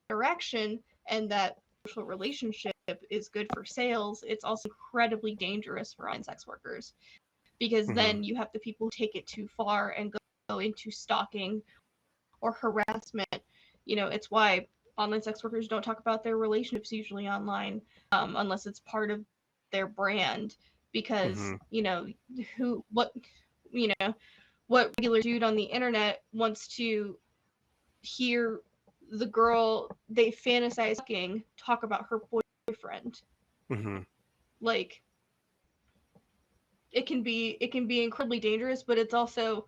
interaction and that social relationship is good for sales, it's also incredibly dangerous for online sex workers, because Mm-hmm. then you have the people who take it too far and go into stalking or harassment. It's why online sex workers don't talk about their relationships usually online, unless it's part of their brand, because Mm-hmm. who you know what regular dude on the internet wants to hear the girl they fantasize fucking talk about her boyfriend. Mm-hmm. Like it can be incredibly dangerous, but it's also,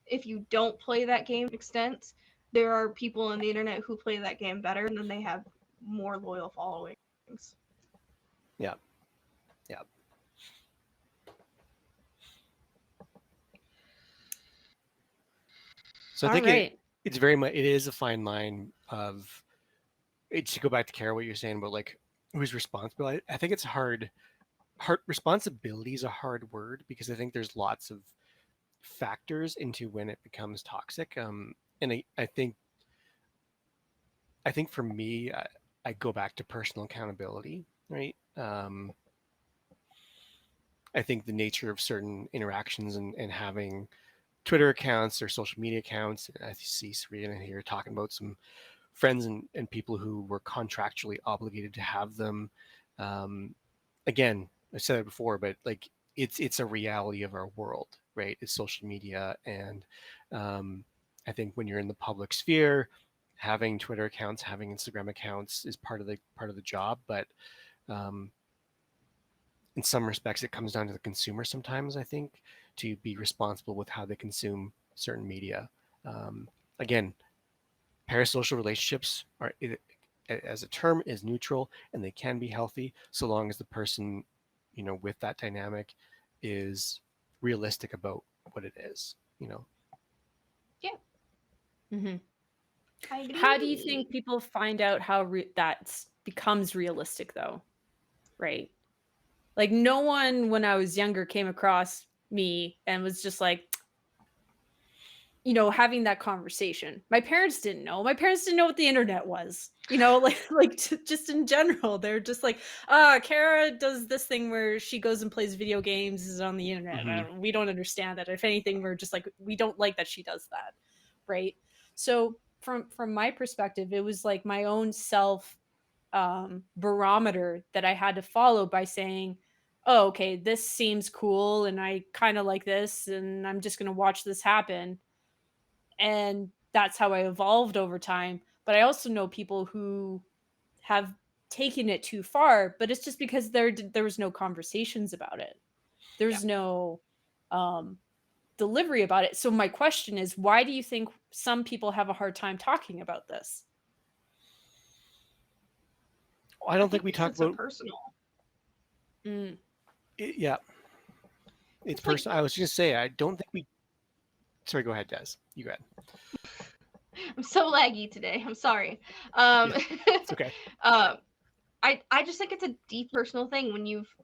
if you don't play that game to an extent, there are people on the internet who play that game better, and then they have more loyal followings. Yeah. Yeah. So I All think right. it's very much, it is a fine line of, to go back to Kara, what you're saying about like who's responsible. I think it's hard, responsibility is a hard word, because I think there's lots of factors into when it becomes toxic. And I think for me, I go back to personal accountability, right? I think the nature of certain interactions and having Twitter accounts or social media accounts. I see Serena here talking about some friends and people who were contractually obligated to have them. Um, Again, I said it before, but like it's a reality of our world, right? It's social media, and um, I think when you're in the public sphere, having Twitter accounts, having Instagram accounts is part of the job. But um, in some respects, it comes down to the consumer sometimes, I think, to be responsible with how they consume certain media. Again, parasocial relationships are, as a term, is neutral, and they can be healthy so long as the person, with that dynamic is realistic about what it is. Yeah, Mm-hmm. I How do you agree. think people find out how that becomes realistic, though? Right? Like, no one when I was younger came across me and was just like, having that conversation. My parents didn't know. My parents didn't know what the internet was. Just in general, they're just like, Kara does this thing where she goes and plays video games is on the internet. Mm-hmm. We don't understand that. If anything, we're just like, we don't like that she does that, right? So from my perspective, it was like my own self barometer that I had to follow by saying, oh, okay, this seems cool, and I kind of like this, and I'm just gonna watch this happen, and that's how I evolved over time. But I also know people who have taken it too far, but it's just because there was no conversations about it. Yeah. There's no um delivery about it. So my question is, why do you think some people have a hard time talking about this? I I don't think think we it's talk sense of about personal. Mm. it. Yeah, it's It's like personal. I was just say I don't think we. Sorry, go ahead, Des. You go ahead. I'm so laggy today. I'm sorry. Um, Yeah, it's okay. uh, I just think it's a deep personal thing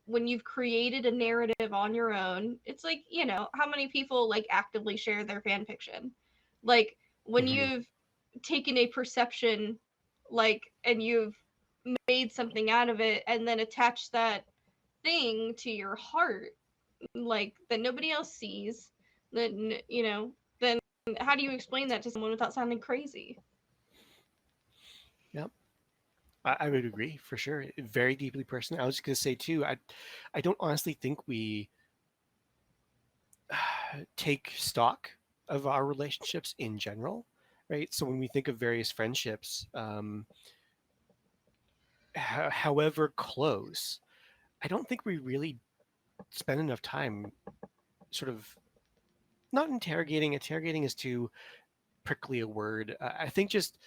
when you've created a narrative on your own. It's like, how many people like actively share their fan fiction? Like when Mm-hmm. you've taken a perception and you've made something out of it and then attached that thing to your heart that nobody else sees, then then how do you explain that to someone without sounding crazy? Yeah, I would agree for sure. Very deeply personal. I was just gonna say too. I don't honestly think we take stock of our relationships in general, right? So when we think of various friendships, however close, I don't think we really spend enough time sort of not interrogating. Interrogating is too prickly a word. I think just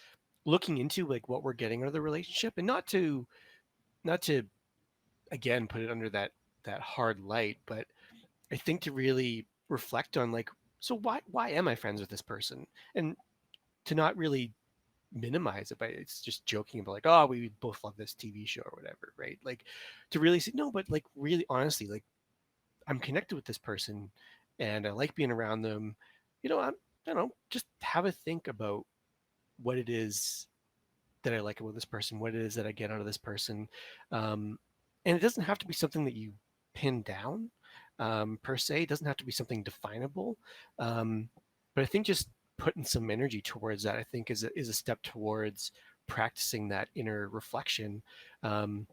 looking into like what we're getting out of the relationship, and not to again put it under that hard light, but I think to really reflect on like, so why am I friends with this person, and to not really minimize it, but it's just joking about like, oh, we both love this TV show or whatever, right? Like to really say no, but like really honestly, like I'm connected with this person and I like being around them. I don't know, just have a think about what it is that I like about this person, what it is that I get out of this person. Um, and it doesn't have to be something that you pin down per se. It doesn't have to be something definable. Um, but I think just putting some energy towards that, I think, is a step towards practicing that inner reflection, um,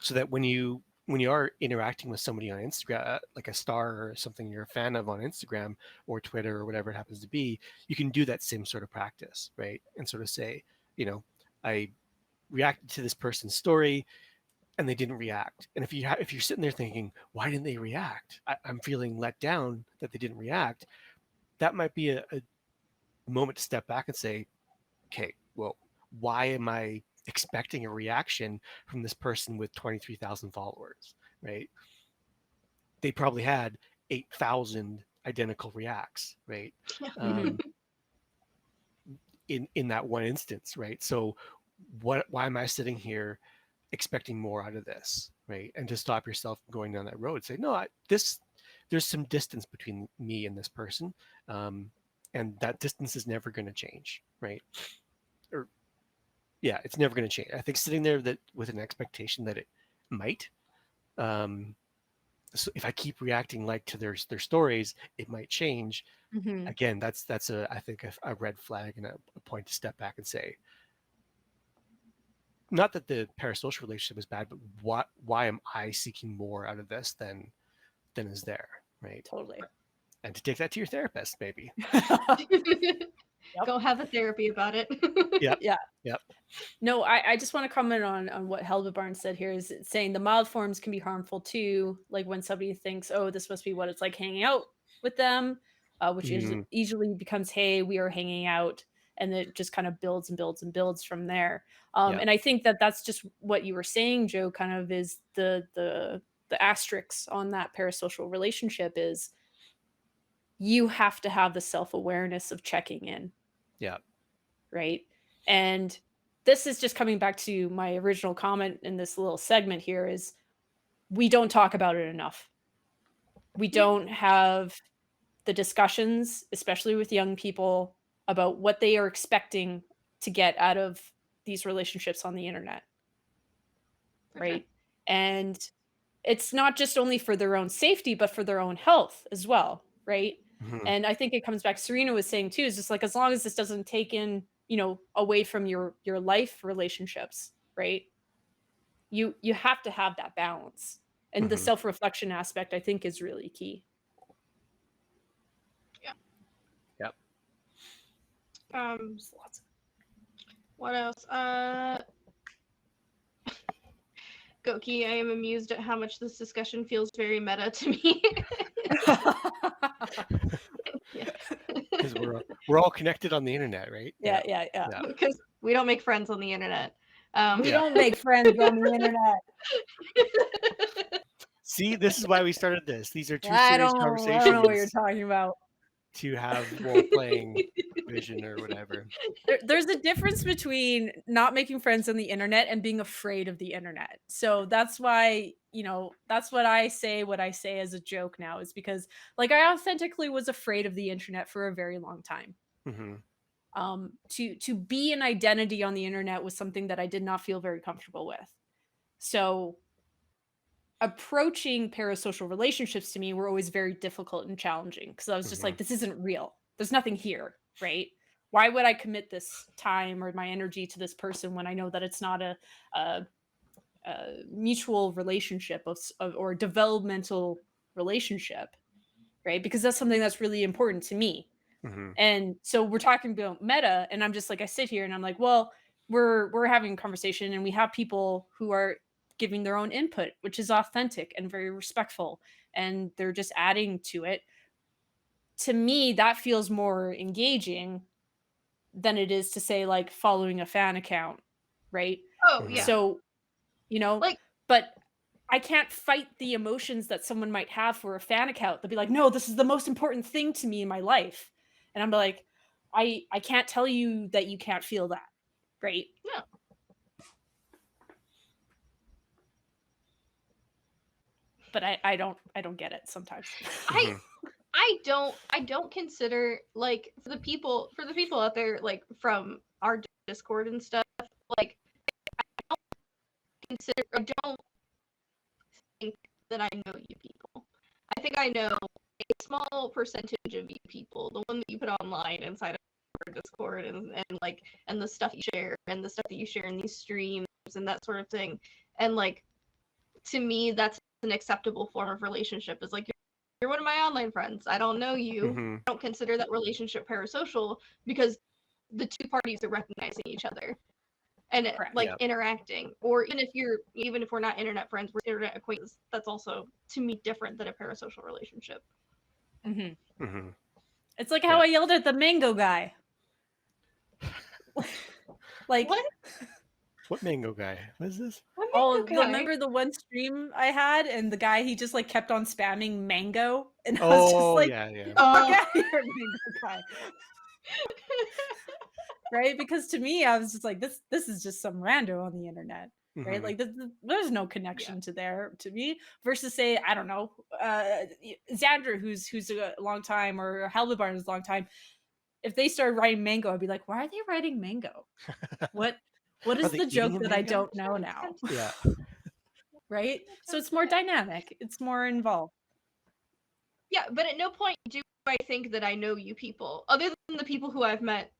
so that when you are interacting with somebody on Instagram, like a star or something you're a fan of on Instagram or Twitter or whatever it happens to be, you can do that same sort of practice, right? And sort of say, I reacted to this person's story and they didn't react. And if you're sitting there thinking, why didn't they react? I'm feeling let down that they didn't react. That might be a moment to step back and say, okay, well, why am I expecting a reaction from this person with 23,000 followers, right? They probably had 8,000 identical reacts, right? Mm-hmm. Um, in that one instance, right? So why am I sitting here expecting more out of this, right? And to stop yourself from going down that road, say, no, there's some distance between me and this person, and that distance is never going to change, right? Or yeah, it's never going to change. I think sitting there that with an expectation that it might, um, so if I keep reacting like to their stories, it might change. Mm-hmm. Again, that's I think a red flag and a point to step back and say, not that the parasocial relationship is bad, but why am I seeking more out of this than is there, right? Totally. And to take that to your therapist, maybe. Yep. Go have a therapy about it. Yep. Yeah. Yep. No, I just want to comment on what Helva Barnes said here, is saying the mild forms can be harmful too. Like when somebody thinks, oh, this must be what it's like hanging out with them, which is Mhm. easily becomes, hey, we are hanging out. And it just kind of builds and builds and builds from there. Yep. And I think that that's just what you were saying, Joe, kind of is the asterisk on that parasocial relationship is you have to have the self-awareness of checking in, Yep. right? And this is just coming back to my original comment in this little segment here is we don't talk about it enough. We don't have the discussions, especially with young people, about what they are expecting to get out of these relationships on the internet, For right? sure. And it's not just only for their own safety, but for their own health as well, right? Mhm. And I think it comes back, Serena was saying too, is just like, as long as this doesn't take in, away from your life relationships, right? You have to have that balance. And the Mhm. self-reflection aspect, I think, is really key. Yeah. Yep. There's lots What else? Goki, I am amused at how much this discussion feels very meta to me. Because we're all connected on the internet, right? yeah. Because we don't make friends on the internet. We Yeah. don't make friends on the internet. See, this is why we started this. These are two I serious don't know what you're conversations talking about. to have role-playing vision or whatever. There's a difference between not making friends on the internet and being afraid of the internet. So that's why, that's what I say as a joke now, is because like I authentically was afraid of the internet for a very long time. Mhm. To be an identity on the internet was something that I did not feel very comfortable with. So approaching parasocial relationships to me were always very difficult and challenging because I was just Mhm. like, this isn't real. There's nothing here, right? Why would I commit this time or my energy to this person when I know that it's not a mutual relationship or developmental relationship, right? Because that's something that's really important to me. Mhm. And so we're talking about meta, and I'm just like, I sit here and I'm like, well, we're having a conversation and we have people who are giving their own input, which is authentic and very respectful, and they're just adding to it. To me, that feels more engaging than it is to say like following a fan account, right? Oh Mhm. yeah. So, Like but I can't fight the emotions that someone might have for a fan account. They'll be like, no, this is the most important thing to me in my life. And I'm like, I can't tell you that you can't feel that. Right. no. But I don't get it sometimes. I Mhm. I don't consider, like, for the people out there, like, from our Discord and stuff, like, I don't think that I know you people. I think I know a small percentage of you people, the one that you put online inside of our Discord, and the stuff you share and the stuff that you share in these streams and that sort of thing. And like, to me, that's an acceptable form of relationship. Is like, you're one of my online friends. I don't know you. Mhm. I don't consider that relationship parasocial because the two parties are recognizing each other and Correct. like Yep. interacting. Or even if we're not internet friends, we're internet acquaintances. That's also, to me, different than a parasocial relationship. Mm-hmm. Mhm. It's like how Yeah. I yelled at the mango guy. Like, What? What mango guy? What is this? What oh, mango guy? remember the one stream I had and the guy, he just like kept on spamming mango, and I was just Oh, like, yeah, yeah. fuck out of here, mango guy. Right? Because to me, I was just like, this is just some rando on the internet, right? Mhm. Like there's no connection to there to me. Versus say, I don't know, Xandra, who's a long time, or Halbebarn is a long time. If they started writing mango, I'd be like, why are they writing mango? What Are is they the eating joke a that I mango? don't know now? Yeah. Right? So it's more dynamic. It's more involved. Yeah, but at no point do I think that I know you people, other than the people who I've met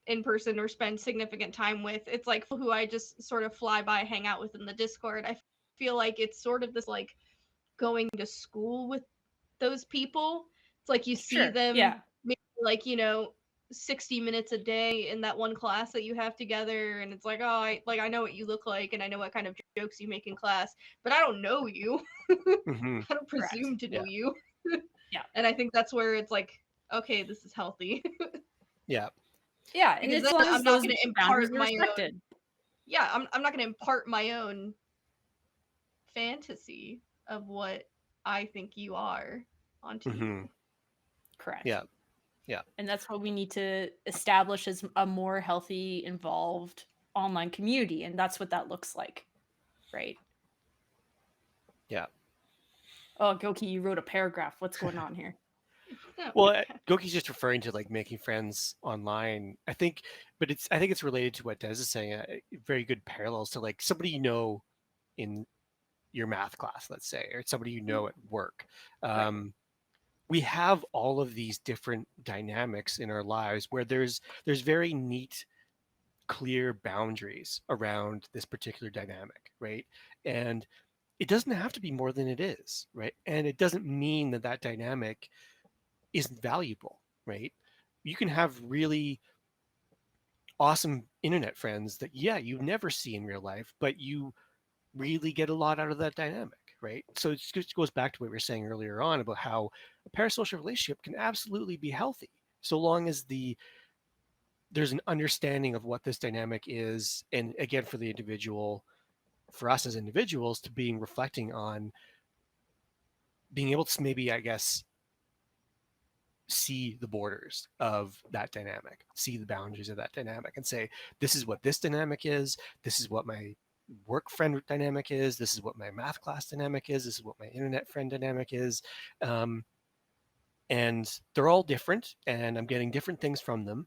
in person or spend significant time with. It's like who I just sort of fly by, hang out with in the Discord. I feel like it's sort of this like going to school with those people. It's like you see Sure. them, Yeah. maybe like, 60 minutes a day in that one class that you have together, and it's like, oh, I know what you look like and I know what kind of jokes you make in class, but I don't know you. Hmm. I don't Correct. presume to know Yeah. you. Yeah. And I think that's where it's like, okay, this is healthy. Yeah. Yeah, and Because as then long as I'm not those going to boundaries impart are my own, respected. yeah, I'm not going to impart my own fantasy of what I think you are onto you. Hmm. Correct. Yeah. Yeah. And that's what we need to establish as a more healthy, involved online community. And that's what that looks like, right? Yeah. Oh, Goki, you wrote a paragraph. What's going on here? No. Well, Goki's just referring to like making friends online. I think, but I think it's related to what Des is saying. Very good parallels to like somebody you know in your math class, let's say, or somebody you know at work. Right. We have all of these different dynamics in our lives where there's very neat, clear boundaries around this particular dynamic, right? And it doesn't have to be more than it is, right? And it doesn't mean that that dynamic isn't valuable, right? You can have really awesome internet friends that, yeah, you never see in real life, but you really get a lot out of that dynamic, right? So it just goes back to what we were saying earlier on about how a parasocial relationship can absolutely be healthy so long as there's an understanding of what this dynamic is, and again, for the individual, for us as individuals, to being reflecting on being able to maybe, I guess, see the borders of that dynamic, see the boundaries of that dynamic, and say, this is what this dynamic is, this is what my work friend dynamic is, this is what my math class dynamic is, this is what my internet friend dynamic is. And they're all different, and I'm getting different things from them.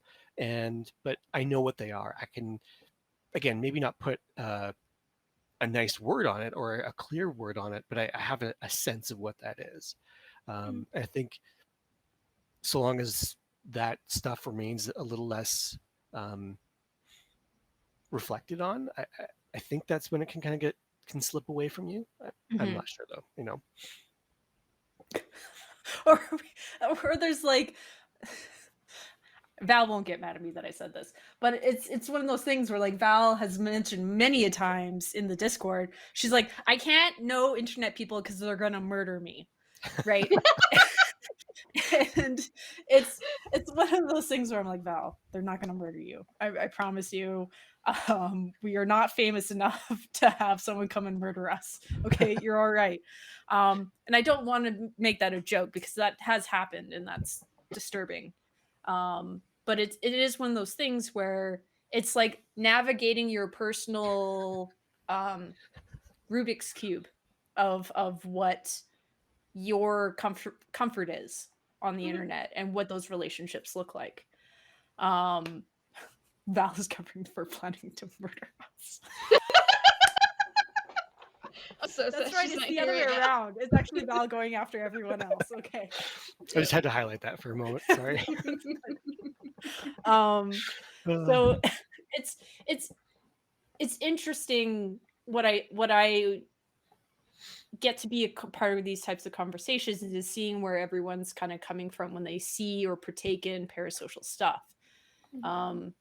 But I know what they are. I can, again, maybe not put a nice word on it or a clear word on it, but I have a sense of what that is. I think so long as that stuff remains a little less um, reflected on, I think that's when it can kind of can slip away from you. I'm Mhm. not sure though, you know. or, or there's like, Val won't get mad at me that I said this, but it's one of those things where like Val has mentioned many a times in the Discord. She's like, I can't know internet people because they're gonna murder me, right? And it's one of those things where I'm like, Val, they're not gonna murder you. I promise you. We are not famous enough to have someone come and murder us. Okay, you're all right. And I don't want to make that a joke because that has happened and that's disturbing. But it is one of those things where it's like navigating your personal Rubik's cube of what your comfort is on the Mhm. internet and what those relationships look like. Um, Val is covering for planning to murder us. I'm so That's sad right. she's It's not the here other way right now. around. It's actually Val going after everyone else. Okay. I just had to highlight that for a moment. Sorry. Um, Uh, so it's it's it's interesting what I get to be a part of these types of conversations is seeing where everyone's kind of coming from when they see or partake in parasocial stuff. Um,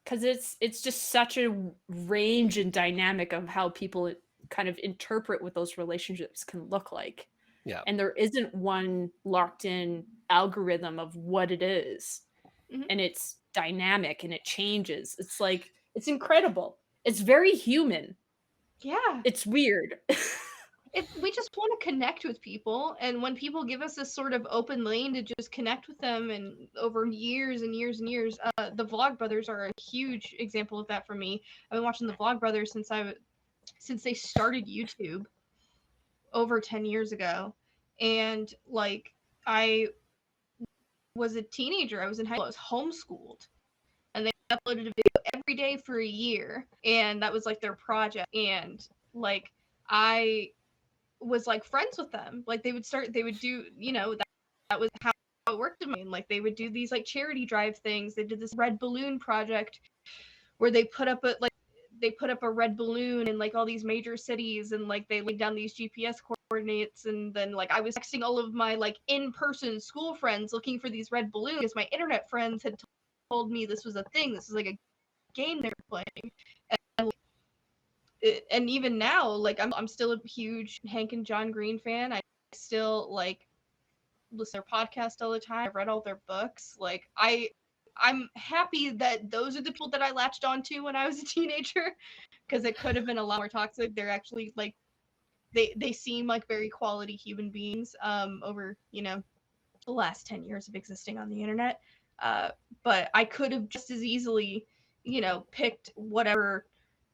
because it's just such a range and dynamic of how people kind of interpret what those relationships can look like, yeah. and there isn't one locked in algorithm of what it is, Mhm. and it's dynamic and it changes. It's like it's incredible. It's very human. Yeah. It's weird. We just want to connect with people, and when people give us this sort of open lane to just connect with them, and over years and years and years, the Vlog Brothers are a huge example of that for me. I've been watching the Vlog Brothers since they started YouTube over 10 years ago, and like I was a teenager, I was in high school, I was homeschooled, and they uploaded a video every day for a year, and that was like their project, and like I was like friends with them. Like they would do, that was how it worked in my, like they would do these like charity drive things. They did this red balloon project where they put up a red balloon in like all these major cities, and like they laid down these GPS coordinates, and then like I was texting all of my like in-person school friends looking for these red balloons because my internet friends had told me this was a thing. This is like a game they were playing, and even now, like I'm still a huge Hank and John Green fan. I still like listen to their podcast all the time. I've read all their books. Like I'm happy that those are the people that I latched onto when I was a teenager, because it could have been a lot more toxic. They're actually like they seem like very quality human beings over, you know, the last 10 years of existing on the internet. But I could have just as easily, you know, picked whatever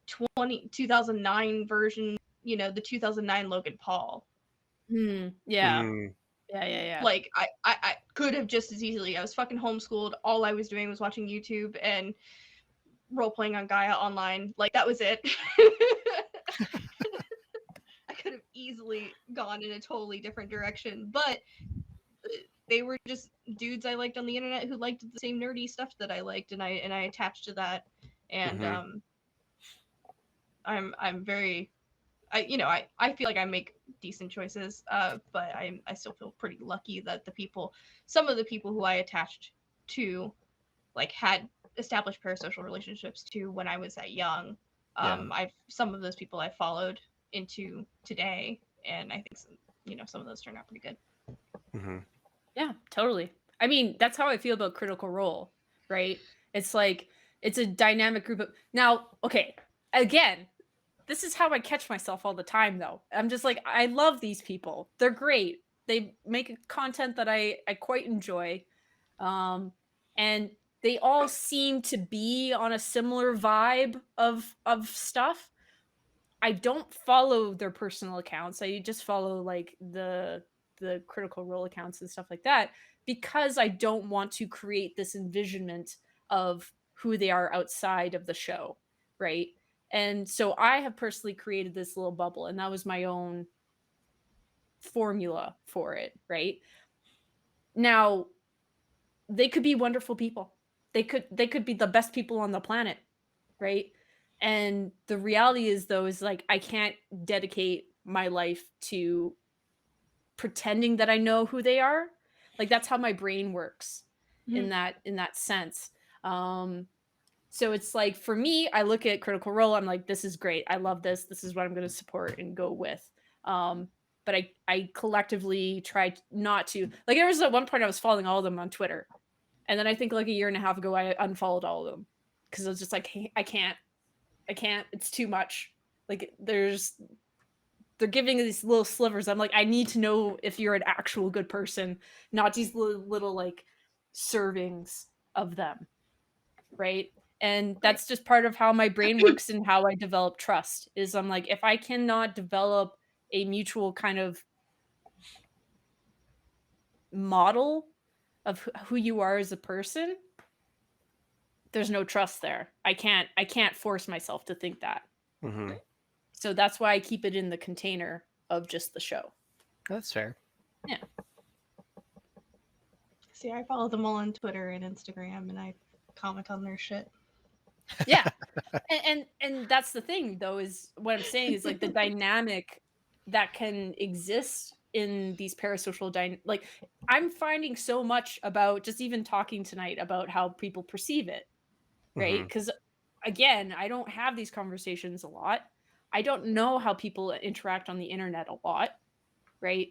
2009 version, you know, the 2009 Logan Paul. Yeah. Yeah. Like I could have just as easily. I was fucking homeschooled. All I was doing was watching YouTube and role playing on Gaia online. Like that was it. I could have easily gone in a totally different direction, but they were just dudes I liked on the internet who liked the same nerdy stuff that I liked, and I attached to that. And I'm very, I feel like I make decent choices, but I still feel pretty lucky that some of the people who I attached to, like, had established parasocial relationships to when I was that young. Some of those people I followed into today, and I think some of those turned out pretty good. Yeah, totally. I mean, that's how I feel about Critical Role, right? It's like it's a dynamic group of now. Okay, again, this is how I catch myself all the time, though. I'm just like, I love these people. They're great. They make content that I quite enjoy, and they all seem to be on a similar vibe of stuff. I don't follow their personal accounts. I just follow like the Critical Role accounts and stuff like that, because I don't want to create this envisionment of who they are outside of the show, right? And so I have personally created this little bubble, and that was my own formula for it, right? Now, they could be wonderful people. They could be the best people on the planet, right? And the reality is, though, is like I can't dedicate my life to pretending that I know who they are. Like that's how my brain works in that sense. So it's like for me, I look at Critical Role, I'm like, this is great. I love this. This is what I'm going to support and go with. But I collectively tried not to. Like there was at one point I was following all of them on Twitter. And then I think like a year and a half ago, I unfollowed all of them because I was just like, hey, I can't. It's too much. Like they're giving these little slivers. I'm like, I need to know if you're an actual good person, not these little like servings of them, right? And that's just part of how my brain works and how I develop trust. Is I'm like, if I cannot develop a mutual kind of model of who you are as a person, there's no trust there. I can't force myself to think that. So that's why I keep it in the container of just the show. That's fair. Yeah. See, I follow them all on Twitter and Instagram, and I comment on their shit. Yeah. and that's the thing, though, is what I'm saying is like the dynamic that can exist in these parasocial like I'm finding so much about just even talking tonight about how people perceive it, right? Because again, I don't have these conversations a lot. I don't know how people interact on the internet a lot, right?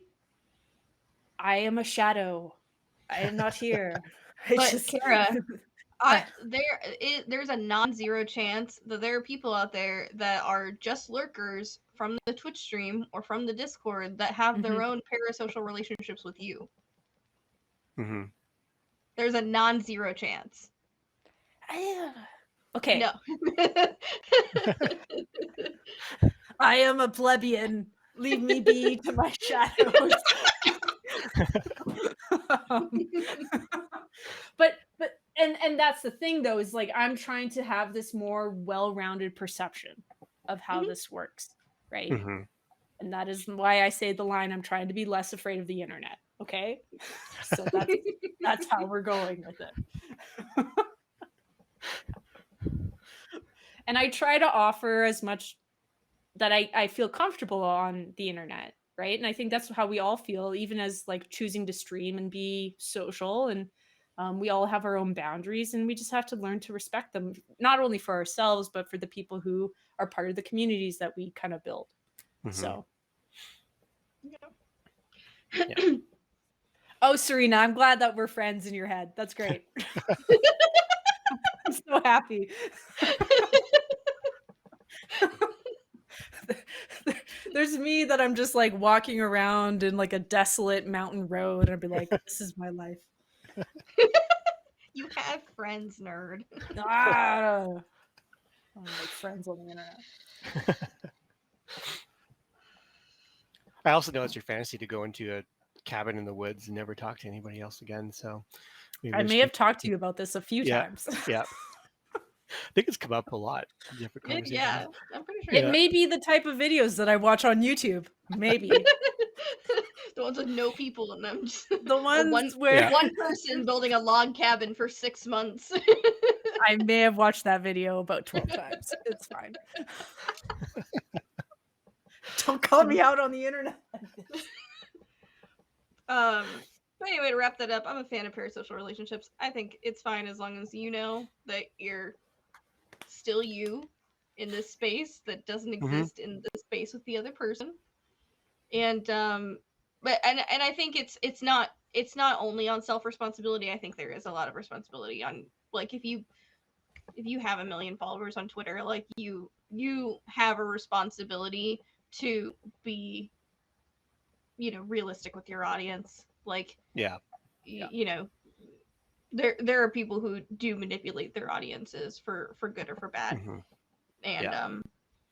I am a shadow. I am not here. But Kara, there's a non-zero chance that there are people out there that are just lurkers from the Twitch stream or from the Discord that have their own parasocial relationships with you. There's a non-zero chance. Okay. No. I am a plebeian. Leave me be to my shadows. But that's the thing, though, is like I'm trying to have this more well-rounded perception of how this works, right? And that is why I say the line, I'm trying to be less afraid of the internet. Okay, so that's how we're going with it. And I try to offer as much that I feel comfortable on the internet, right? And I think that's how we all feel, even as like choosing to stream and be social. And we all have our own boundaries, and we just have to learn to respect them, not only for ourselves, but for the people who are part of the communities that we kind of build. So, Yeah. oh, Serena, I'm glad that we're friends in your head. That's great. I'm so happy. There's me that I'm just like walking around in like a desolate mountain road, and I'd be like, this is my life. You have friends, nerd. Ah, I don't make friends on the internet. I also know it's your fantasy to go into a cabin in the woods and never talk to anybody else again. So maybe I there's may have talked to you about this a few yeah, times. yeah. I think it's come up a lot in different conversations. Yeah, I'm pretty sure. It may be the type of videos that I watch on YouTube. Maybe. The ones with no people in them. The ones one, where one person building a log cabin for 6 months. I may have watched that video about 12 times. It's fine. Don't call me out on the internet. But anyway, to wrap that up, I'm a fan of parasocial relationships. I think it's fine as long as you know that you're still you in this space that doesn't exist in the space with the other person. And but I think it's not only on self responsibility. I think there is a lot of responsibility on, like, if you have 1 million followers on Twitter, like you have a responsibility to be, realistic with your audience. Like, you know, there are people who do manipulate their audiences for good or for bad. And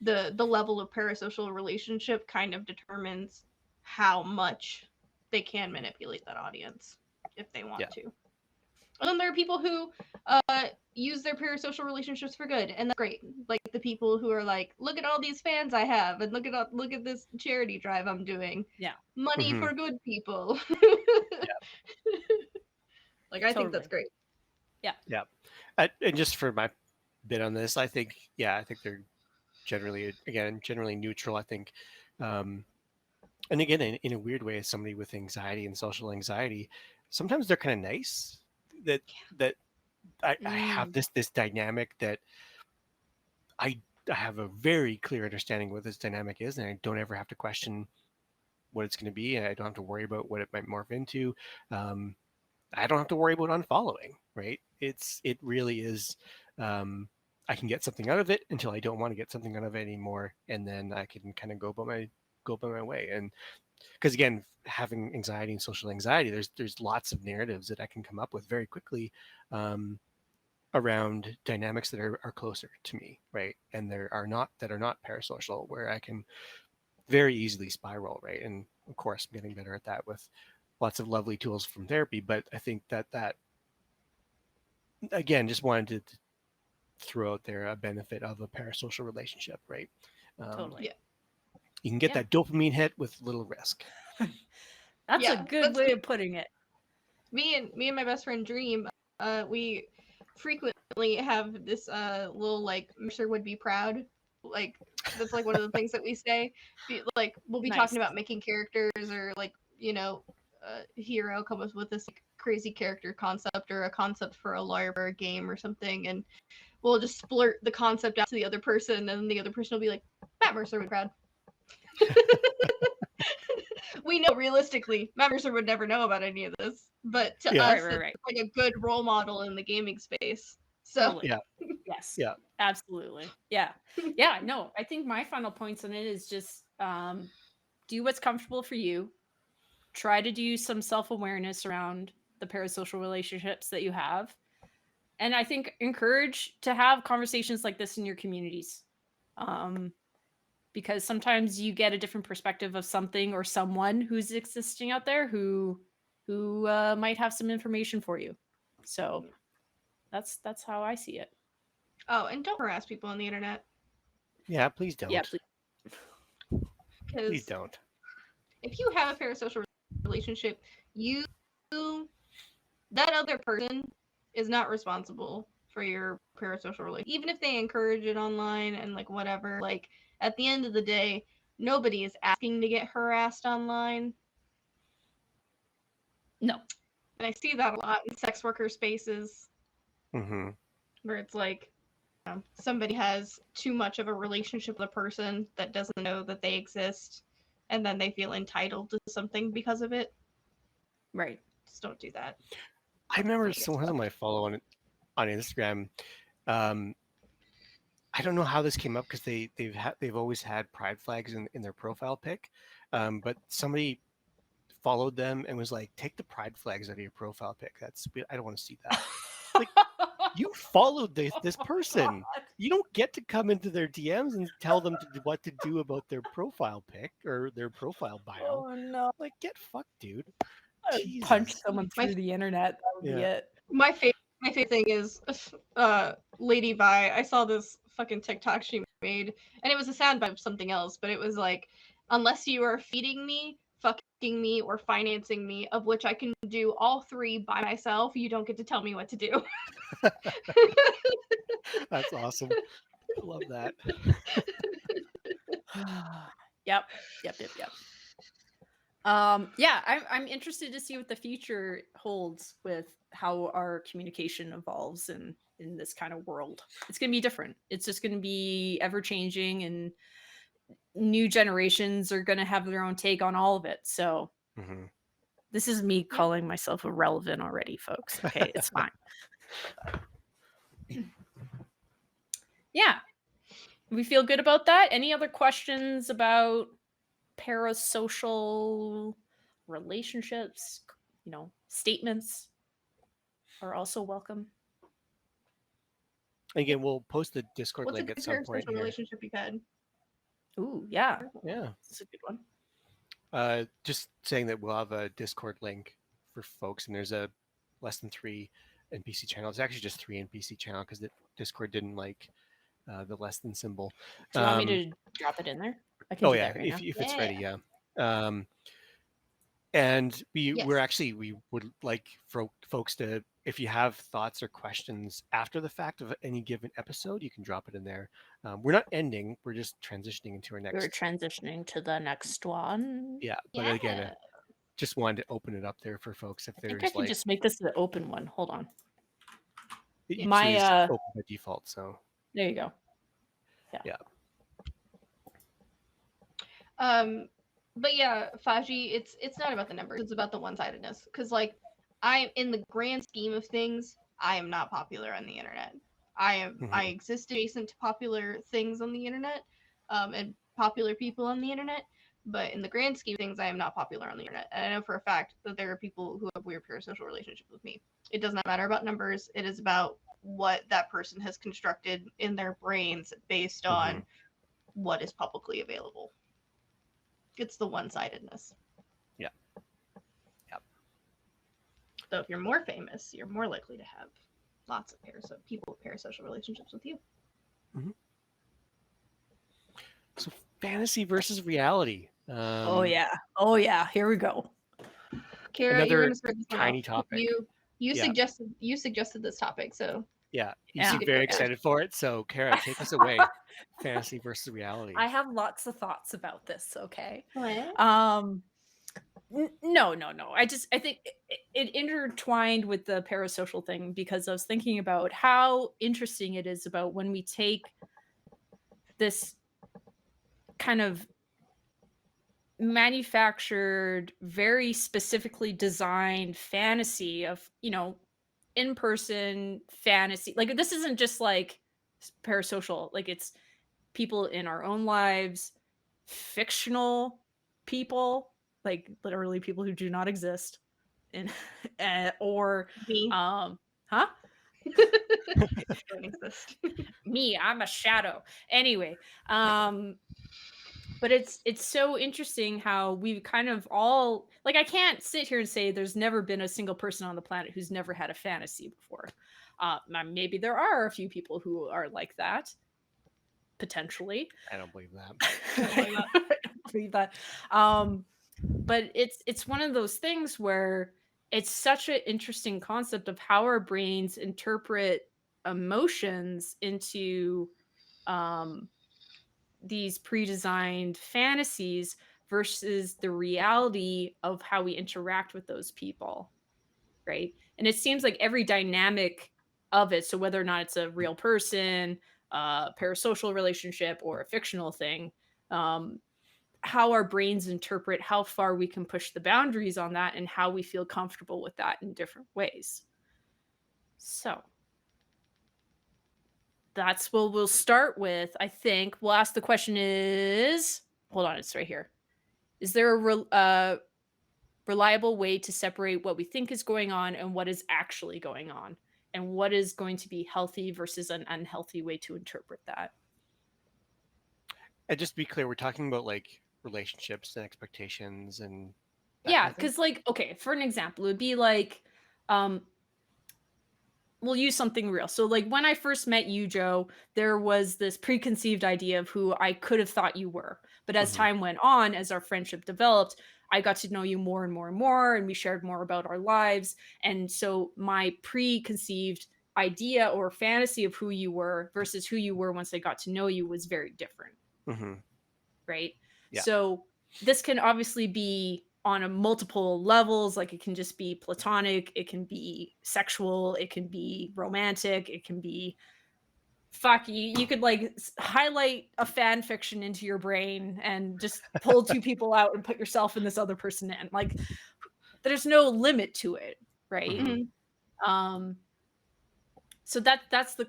the level of parasocial relationship kind of determines how much they can manipulate that audience if they want to. And then there are people who use their parasocial relationships for good, and that's great. Like the people who are like, look at all these fans I have, and look at this charity drive I'm doing. Yeah. Money for good people. Like, I think that's great. Yeah. And just for my bit on this, I think they're generally neutral. I think, and again, in a weird way, as somebody with anxiety and social anxiety, sometimes they're kind of nice. That I have this dynamic that I have a very clear understanding what this dynamic is, and I don't ever have to question what it's going to be, and I don't have to worry about what it might morph into. I don't have to worry about unfollowing, right? It really is. I can get something out of it until I don't want to get something out of it anymore, and then I can kind of go by my way. And because again, having anxiety and social anxiety, there's lots of narratives that I can come up with very quickly around dynamics that are closer to me, right? And that are not parasocial, where I can very easily spiral, right? And of course, I'm getting better at that with lots of lovely tools from therapy. But I think that again, just wanted to throw out there a benefit of a parasocial relationship, right? Totally. Yeah. You can get that dopamine hit with little risk. That's a good way of putting it. Me and my best friend Dream, we frequently have this little, like, Mercer would be proud. Like, that's like one of the things that we say. Like, we'll be talking about making characters, or like, hero come up with this crazy character concept, or a concept for a lawyer or a game or something, and we'll just splurt the concept out to the other person, and then the other person will be like, Matt Mercer would be proud. We know realistically, Matt Mercer would never know about any of this, but to us, it's like a good role model in the gaming space. So totally. Yes. Yeah. Absolutely. Yeah. No, I think my final points on it is just do what's comfortable for you. Try to do some self-awareness around the parasocial relationships that you have. And I think encourage to have conversations like this in your communities. Because sometimes you get a different perspective of something or someone who's existing out there who might have some information for you. So that's how I see it. Oh, and don't harass people on the internet. Yeah, please don't. Yeah, please don't. If you have a parasocial relationship, that other person is not responsible for your parasocial relationship. Even if they encourage it online and like whatever, like at the end of the day, nobody is asking to get harassed online. No. And I see that a lot in sex worker spaces Mm-hmm. where it's like somebody has too much of a relationship with a person that doesn't know that they exist, and then they feel entitled to something because of it. Right. Just don't do that. I remember someone on my follow on Instagram. Um, I don't know how this came up because they've always had pride flags in their profile pic, but somebody followed them and was like, "Take the pride flags out of your profile pic. I don't want to see that." Like, you followed this person. You don't get to come into their DMs and tell them what to do about their profile pic or their profile bio. Oh no! Like, get fucked, dude. Punch Jesus. someone through the internet. That would be Yeah. it. My favorite thing is Lady Vi. I saw this fucking TikTok she made, and it was a soundbite of something else, but it was like, unless you are feeding me, fucking me, or financing me, of which I can do all three by myself, you don't get to tell me what to do. That's awesome. I love that. Yep. Yeah, I'm interested to see what the future holds with how our communication evolves in this kind of world. It's going to be different. It's just going to be ever changing, and new generations are going to have their own take on all of it. So Mm-hmm. this is me calling myself irrelevant already, folks. Okay, it's fine. Yeah, we feel good about that. Any other questions about parasocial relationships? Statements are also welcome. Again, we'll post the Discord What's a link good at some point parasocial here. relationship you've had? Ooh, yeah. Yeah. That's a good one. Just saying that we'll have a Discord link for folks, and there's a less than 3 NPC channel. It's actually just 3 NPC channel because the Discord didn't like the less than symbol. Do you want me to drop it in there? I can do that right now. If it's ready, yeah. And we would like for folks to, if you have thoughts or questions after the fact of any given episode, you can drop it in there. We're not ending; we're just transitioning into our next. We're transitioning to the next one. Yeah, but again, just wanted to open it up there for folks if I think there's I can like. just make this the open one. Hold on. It usually is open by default, so. There you go. Yeah. But yeah, Faji, it's not about the numbers, it's about the one-sidedness. Because like, in the grand scheme of things, I am not popular on the internet. I exist adjacent to popular things on the internet, and popular people on the internet. But in the grand scheme of things, I am not popular on the internet. And I know for a fact that there are people who have weird parasocial relationships with me. It does not matter about numbers. It is about what that person has constructed in their brains based on what is publicly available. It's the one-sidedness. Yeah. So if you're more famous, you're more likely to have lots of people with parasocial relationships with you. Mm-hmm. So fantasy versus reality. Oh yeah. Here we go. Kara, another you're gonna start this tiny topic. You suggested this topic, so yeah, you seem very excited for it. So Kara, take us away. Fantasy versus reality. I have lots of thoughts about this. Okay. what? No. I think it intertwined with the parasocial thing because I was thinking about how interesting it is about when we take this kind of manufactured, very specifically designed fantasy of, in-person fantasy. Like, this isn't just like parasocial, like it's people in our own lives, fictional people, like literally people who do not exist, and or Me. Huh? Don't exist. Me, I'm a shadow. Anyway, but it's so interesting how we kind of all, like, I can't sit here and say there's never been a single person on the planet who's never had a fantasy before. Maybe there are a few people who are like that, potentially. I don't believe that. I don't believe that. But it's one of those things where it's such an interesting concept of how our brains interpret emotions into these pre-designed fantasies versus the reality of how we interact with those people, right? And it seems like every dynamic of it, so whether or not it's a real person, a parasocial relationship, or a fictional thing, um, how our brains interpret how far we can push the boundaries on that and how we feel comfortable with that in different ways. So that's what we'll start with. I think we'll ask the question is, hold on, it's right here. Is there a reliable way to separate what we think is going on and what is actually going on? And what is going to be healthy versus an unhealthy way to interpret that? And just to be clear, we're talking about like relationships and expectations and that kind Yeah, of thing. because like, okay, for an example, it would be like, um, we'll use something real. So like when I first met you, Joe, there was this preconceived idea of who I could have thought you were. But as Mm-hmm. time went on, as our friendship developed, I got to know you more and more and more, and we shared more about our lives. And so my preconceived idea or fantasy of who you were versus who you were once I got to know you was very different, Mm-hmm. right? Yeah. So this can obviously be on a multiple levels. Like it can just be platonic, it can be sexual, it can be romantic, it can be fuck you could like highlight a fan fiction into your brain and just pull two people out and put yourself and this other person in. Like there's no limit to it, right? Mm-hmm. um so that's the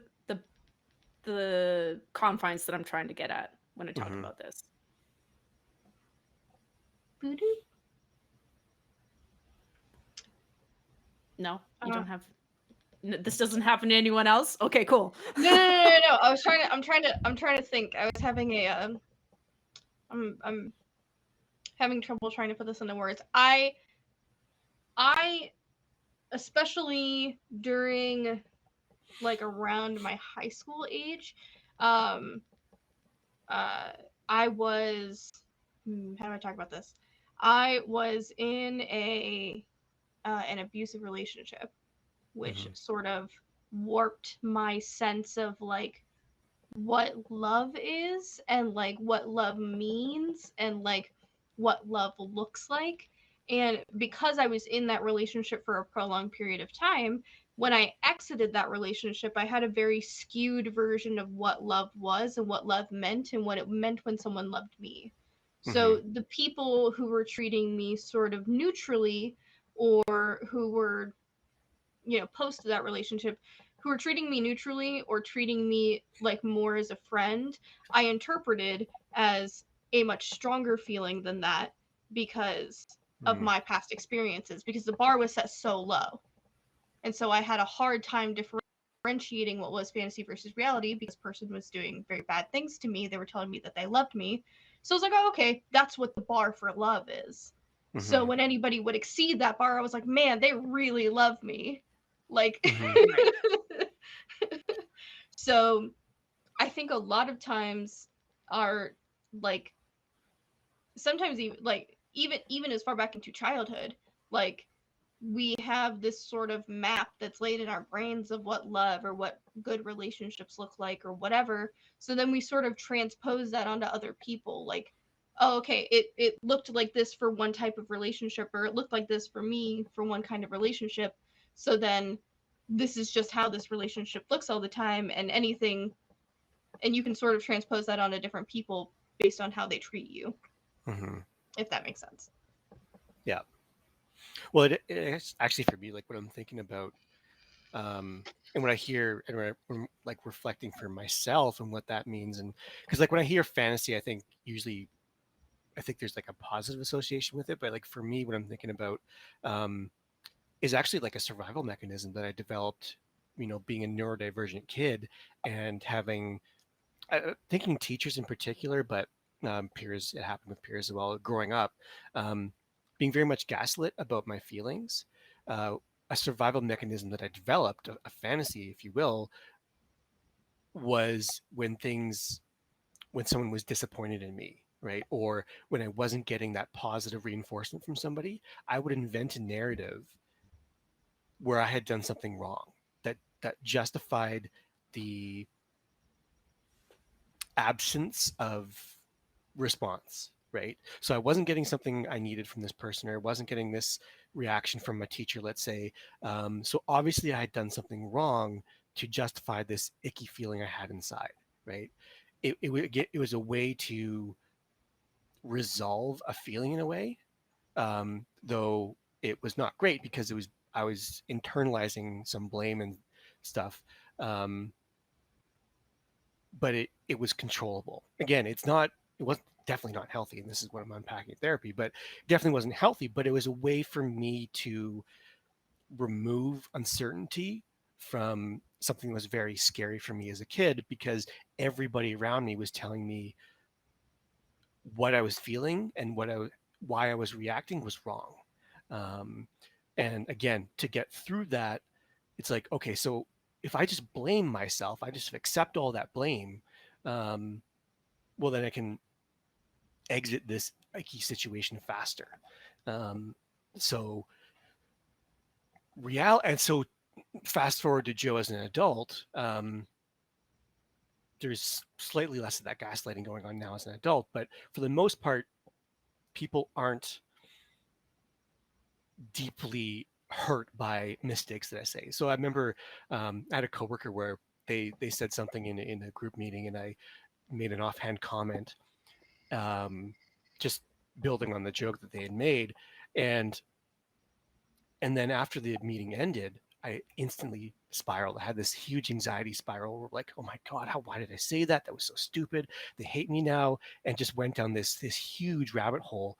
the confines that I'm trying to get at when I talk Mm-hmm. about this. No, you don't have this doesn't happen to anyone else. Okay, cool. No. I'm trying to think. I was having a I'm having trouble trying to put this into words. I especially during like around my high school age, um I was how do I talk about this? I was in a an abusive relationship, which Mm-hmm. sort of warped my sense of like what love is and like what love means and like what love looks like. And because I was in that relationship for a prolonged period of time, when I exited that relationship, I had a very skewed version of what love was and what love meant and what it meant when someone loved me. Mm-hmm. So the people who were treating me sort of neutrally or who were, you know, post that relationship, who were treating me neutrally or treating me like more as a friend, I interpreted as a much stronger feeling than that because of Mm-hmm. my past experiences, because the bar was set so low. And so I had a hard time differentiating what was fantasy versus reality because this person was doing very bad things to me. They were telling me that they loved me. So I was like, oh, okay, that's what the bar for love is. So Mm-hmm. when anybody would exceed that bar, I was like, man, they really love me. Like, Mm-hmm. Right. so I think a lot of times are like sometimes even like even as far back into childhood, like we have this sort of map that's laid in our brains of what love or what good relationships look like or whatever. So then we sort of transpose that onto other people. Like, oh, okay, it looked like this for one type of relationship, or it looked like this for me for one kind of relationship. So then this is just how this relationship looks all the time, and anything, and you can sort of transpose that onto different people based on how they treat you, Mm-hmm. if that makes sense. Yeah. Well, it's actually for me like what I'm thinking about, and when I hear and when I'm like reflecting for myself and what that means, and because like when I hear fantasy, I think usually I think there's like a positive association with it, but like for me, what I'm thinking about um, is actually like a survival mechanism that I developed, you know, being a neurodivergent kid and having thinking teachers in particular, but peers, it happened with peers as well growing up, um, being very much gaslit about my feelings. Uh, a survival mechanism that I developed, a fantasy, if you will, was when someone was disappointed in me, right? Or when I wasn't getting that positive reinforcement from somebody, I would invent a narrative where I had done something wrong that justified the absence of response, right? So I wasn't getting something I needed from this person, or I wasn't getting this reaction from my teacher, let's say. So obviously I had done something wrong to justify this icky feeling I had inside, right? It was a way to resolve a feeling in a way, though it was not great because I was internalizing some blame and stuff. Um, but it was controllable. Again, it was definitely not healthy, and this is what I'm unpacking in therapy, but definitely wasn't healthy. But it was a way for me to remove uncertainty from something that was very scary for me as a kid, because everybody around me was telling me what I was feeling and why I was reacting was wrong. Um, and again, to get through that, it's like, okay, so if I just blame myself, I just accept all that blame, um, well, then I can exit this icky situation faster. Um, so and so fast forward to Joe as an adult. There's slightly less of that gaslighting going on now as an adult, but for the most part, people aren't deeply hurt by mistakes that I say. So I remember I had a coworker where they said something in a group meeting, and I made an offhand comment, um, just building on the joke that they had made, and then after the meeting ended, I instantly spiraled. I had this huge anxiety spiral where, like, oh my god, why did I say that? That was so stupid. They hate me now, and just went down this huge rabbit hole,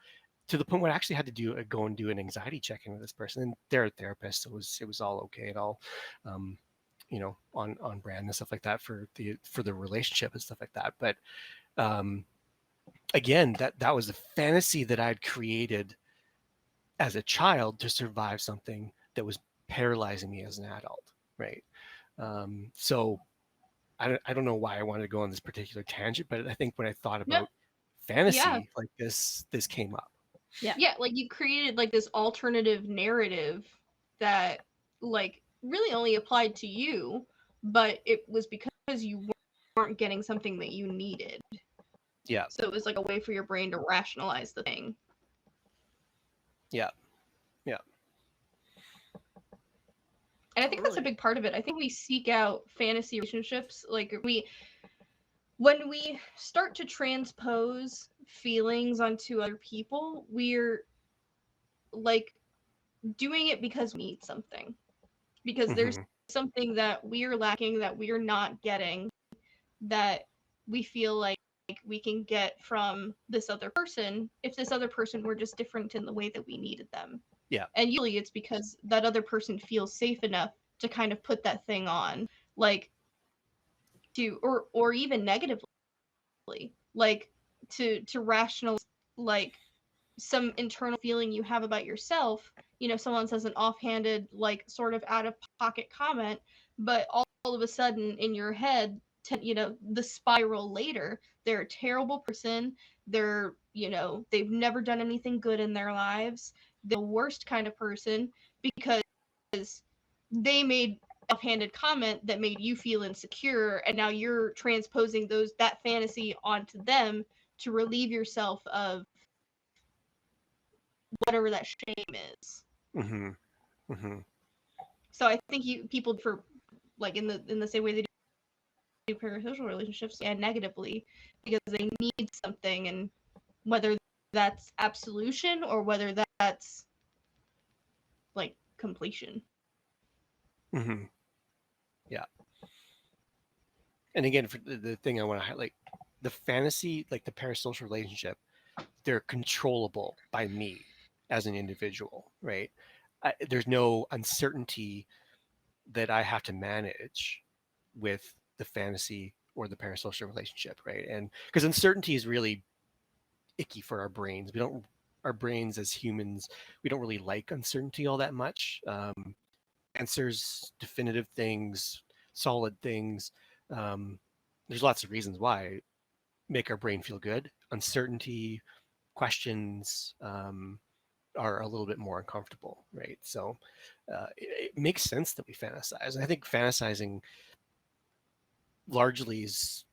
to the point where I actually had to go and do an anxiety check-in with this person. And they're a therapist, so it was all okay and all, um, on brand and stuff like that for the relationship and stuff like that. But um, again, that was a fantasy that I'd created as a child to survive something that was paralyzing me as an adult, right? So I don't know why I wanted to go on this particular tangent, but I think when I thought No, about yeah, fantasy, like this came up. Yeah. yeah, like you created like this alternative narrative that like really only applied to you, but it was because you weren't getting something that you needed. Yeah, So it was like a way for your brain to rationalize the thing. yeah, yeah. And I think that's a Totally. big part of it. I think we seek out fantasy relationships. Like when we start to transpose feelings onto other people, we're like doing it because we need something. Because there's Mm-hmm. something that we're lacking, that we're not getting, that we feel like we can get from this other person if this other person were just different in the way that we needed them. Yeah. And usually it's because that other person feels safe enough to kind of put that thing on, like to or even negatively, like to rationalize like some internal feeling you have about yourself. Someone says an offhanded, like sort of out of pocket comment, but all of a sudden in your head, the spiral later, they're a terrible person. They've never done anything good in their lives. They're the worst kind of person because they made offhanded comment that made you feel insecure, and now you're transposing that fantasy onto them to relieve yourself of whatever that shame is. Mm-hmm. Mm-hmm. So I think people for like in the same way they do parasocial relationships and negatively because they need something, and whether that's absolution or whether that's like completion. Mm-hmm. Yeah. And again, for the thing I want to highlight, the fantasy, like the parasocial relationship, they're controllable by me as an individual, right? There's no uncertainty that I have to manage with the fantasy or the parasocial relationship, right? And because uncertainty is really icky for our brains. Our brains as humans, we don't really like uncertainty all that much. Answers, definitive things, solid things. Um, there's lots of reasons why make our brain feel good. Uncertainty, questions, are a little bit more uncomfortable, right? So it makes sense that we fantasize. I think fantasizing largely is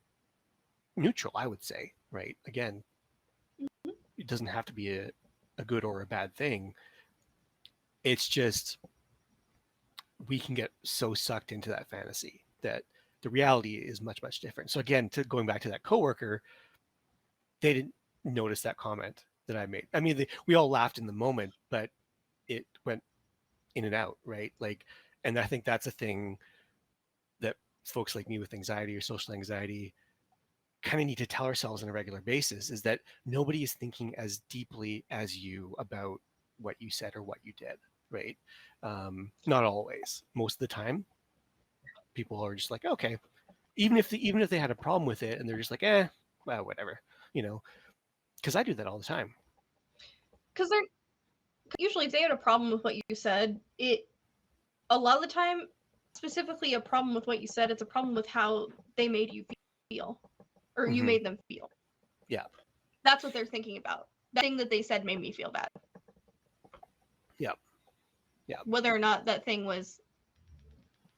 neutral, I would say, right? Again, it doesn't have to be a good or a bad thing. It's just we can get so sucked into that fantasy that the reality is much, much different. So again, going back to that coworker, they didn't notice that comment that I made. I mean, we all laughed in the moment, but it went in and out, right? Like, and I think that's a thing that folks like me with anxiety or social anxiety kind of need to tell ourselves on a regular basis, is that nobody is thinking as deeply as you about what you said or what you did, right? Not always. Most of the time, people are just like, okay, even if they had a problem with it, and they're just like, well, whatever, you know, because I do that all the time. Because they're usually, if they had a problem with what you said, a lot of the time, specifically a problem with what you said, it's a problem with how they made you feel, or you made them feel. Yeah. That's what they're thinking about. That thing that they said made me feel bad. Yeah. Yeah. Whether or not that thing was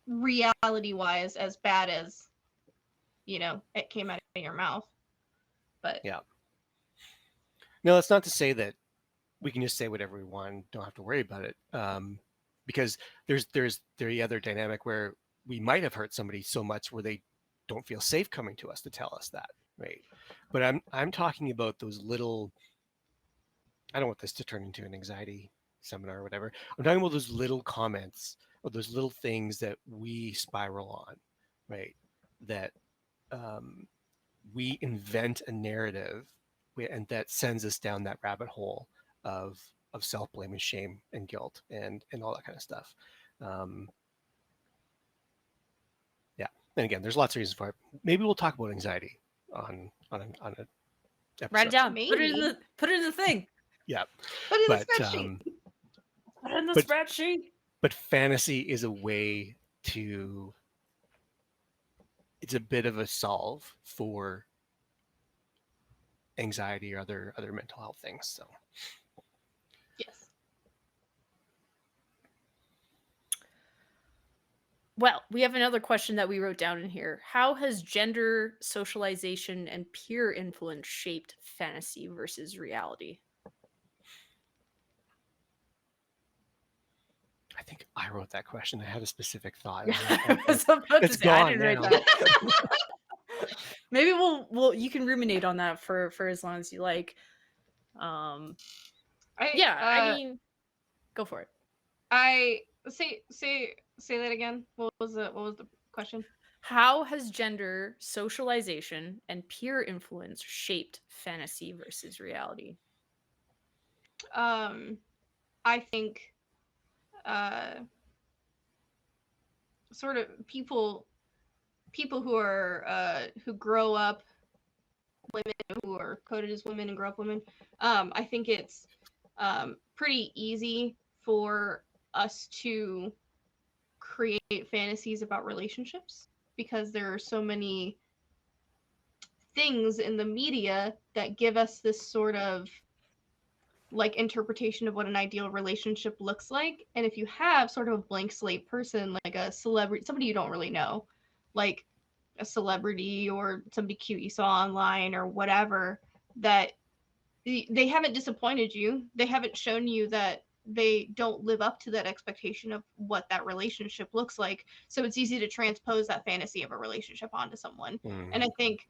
reality-wise as bad as, it came out of your mouth. But yeah. No, that's not to say that we can just say whatever we want, don't have to worry about it. Because there's the other dynamic where we might have hurt somebody so much where they don't feel safe coming to us to tell us that, right? But I'm talking about those little, I don't want this to turn into an anxiety seminar or whatever. I'm talking about those little comments or those little things that we spiral on, right? That we invent a narrative and that sends us down that rabbit hole of self-blame and shame and guilt and all that kind of stuff. Yeah. And again, there's lots of reasons for it. Maybe we'll talk about anxiety on a episode. Write it down. Maybe. Put it in the thing. Yeah. Put it in the spreadsheet. Put it in the spreadsheet. But fantasy is a way to, it's a bit of a solve for anxiety or other mental health things. So Yes. Well, we have another question that we wrote down in here. How has gender, socialization, and peer influence shaped fantasy versus reality? I think I wrote that question. I had a specific thought. I was about to say, I didn't write now. that. Maybe we'll you can ruminate on that for as long as you like. I mean, go for it. I say that again. What was the question? How has gender, socialization, and peer influence shaped fantasy versus reality? I think sort of people who are who grow up women, who are coded as women and grow up women, I think it's pretty easy for us to create fantasies about relationships because there are so many things in the media that give us this sort of like interpretation of what an ideal relationship looks like. And if you have sort of a blank slate person, like a celebrity, somebody you don't really know, like a celebrity or somebody cute you saw online or whatever, that they haven't disappointed you. They haven't shown you that they don't live up to that expectation of what that relationship looks like. So it's easy to transpose that fantasy of a relationship onto someone. And I think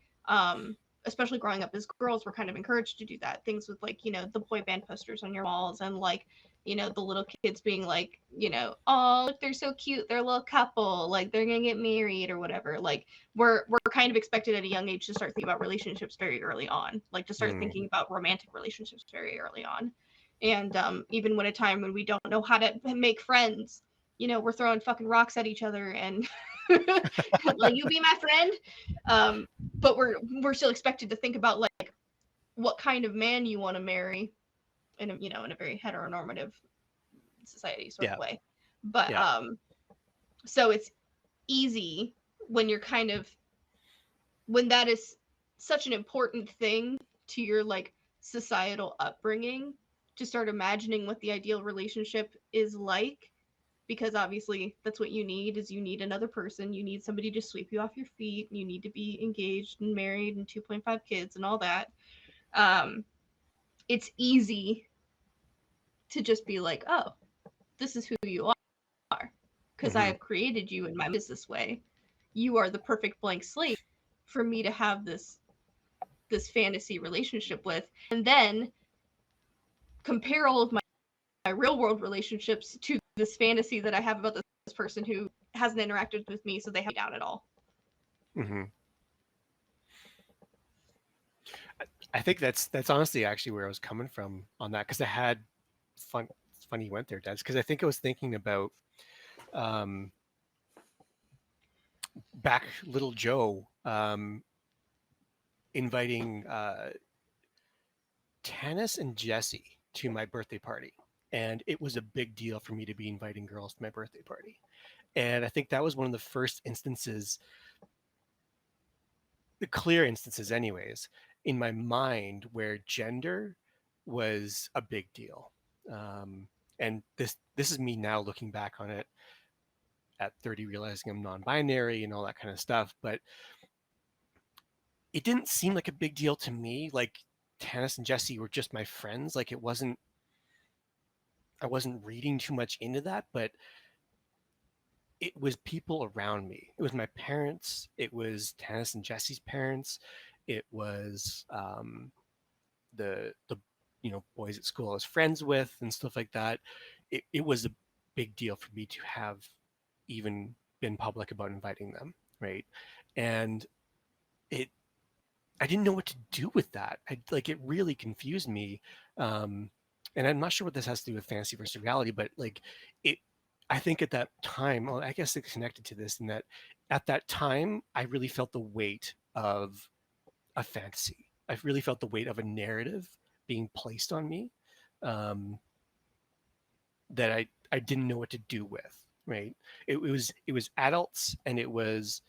especially growing up as girls, we're kind of encouraged to do that. Things with like, the boy band posters on your walls and like, the little kids being like, oh, look, they're so cute. They're a little couple, like they're going to get married or whatever. Like we're kind of expected at a young age to start thinking about relationships very early on, like to start thinking about romantic relationships very early on. And even when a time when we don't know how to make friends, we're throwing fucking rocks at each other and like, you be my friend. But we're still expected to think about like what kind of man you want to marry in a very heteronormative society sort of way. But so it's easy when you're when that is such an important thing to your like societal upbringing to start imagining what the ideal relationship is like, because obviously that's what you need. Is you need another person, you need somebody to sweep you off your feet, you need to be engaged and married and 2.5 kids and all that. It's easy to just be like, oh, this is who you are because I have created you and my mind is this way. You are the perfect blank slate for me to have this fantasy relationship with, and then compare all of my real world relationships to this fantasy that I have about this person who hasn't interacted with me, so they haven't down at all. I think that's honestly actually where I was coming from on that, because I had fun. It's funny you went there, Des, because I think I was thinking about back little Joe inviting Tanis and Jesse to my birthday party. And it was a big deal for me to be inviting girls to my birthday party. And I think that was one of the first instances, the clear instances anyways, in my mind where gender was a big deal. And this is me now looking back on it at 30, realizing I'm non-binary and all that kind of stuff. But it didn't seem like a big deal to me. Like Tanis and Jesse were just my friends. Like I wasn't reading too much into that, but it was people around me. It was my parents. It was Tanis and Jesse's parents. It was the boys at school I was friends with and stuff like that. It was a big deal for me to have even been public about inviting them, right? And I didn't know what to do with that. It really confused me. And I'm not sure what this has to do with fantasy versus reality, but I think at that time, well, I guess it's connected to this, in that at that time, I really felt the weight of a fantasy. I really felt the weight of a narrative being placed on me that I didn't know what to do with, right? It was adults and it was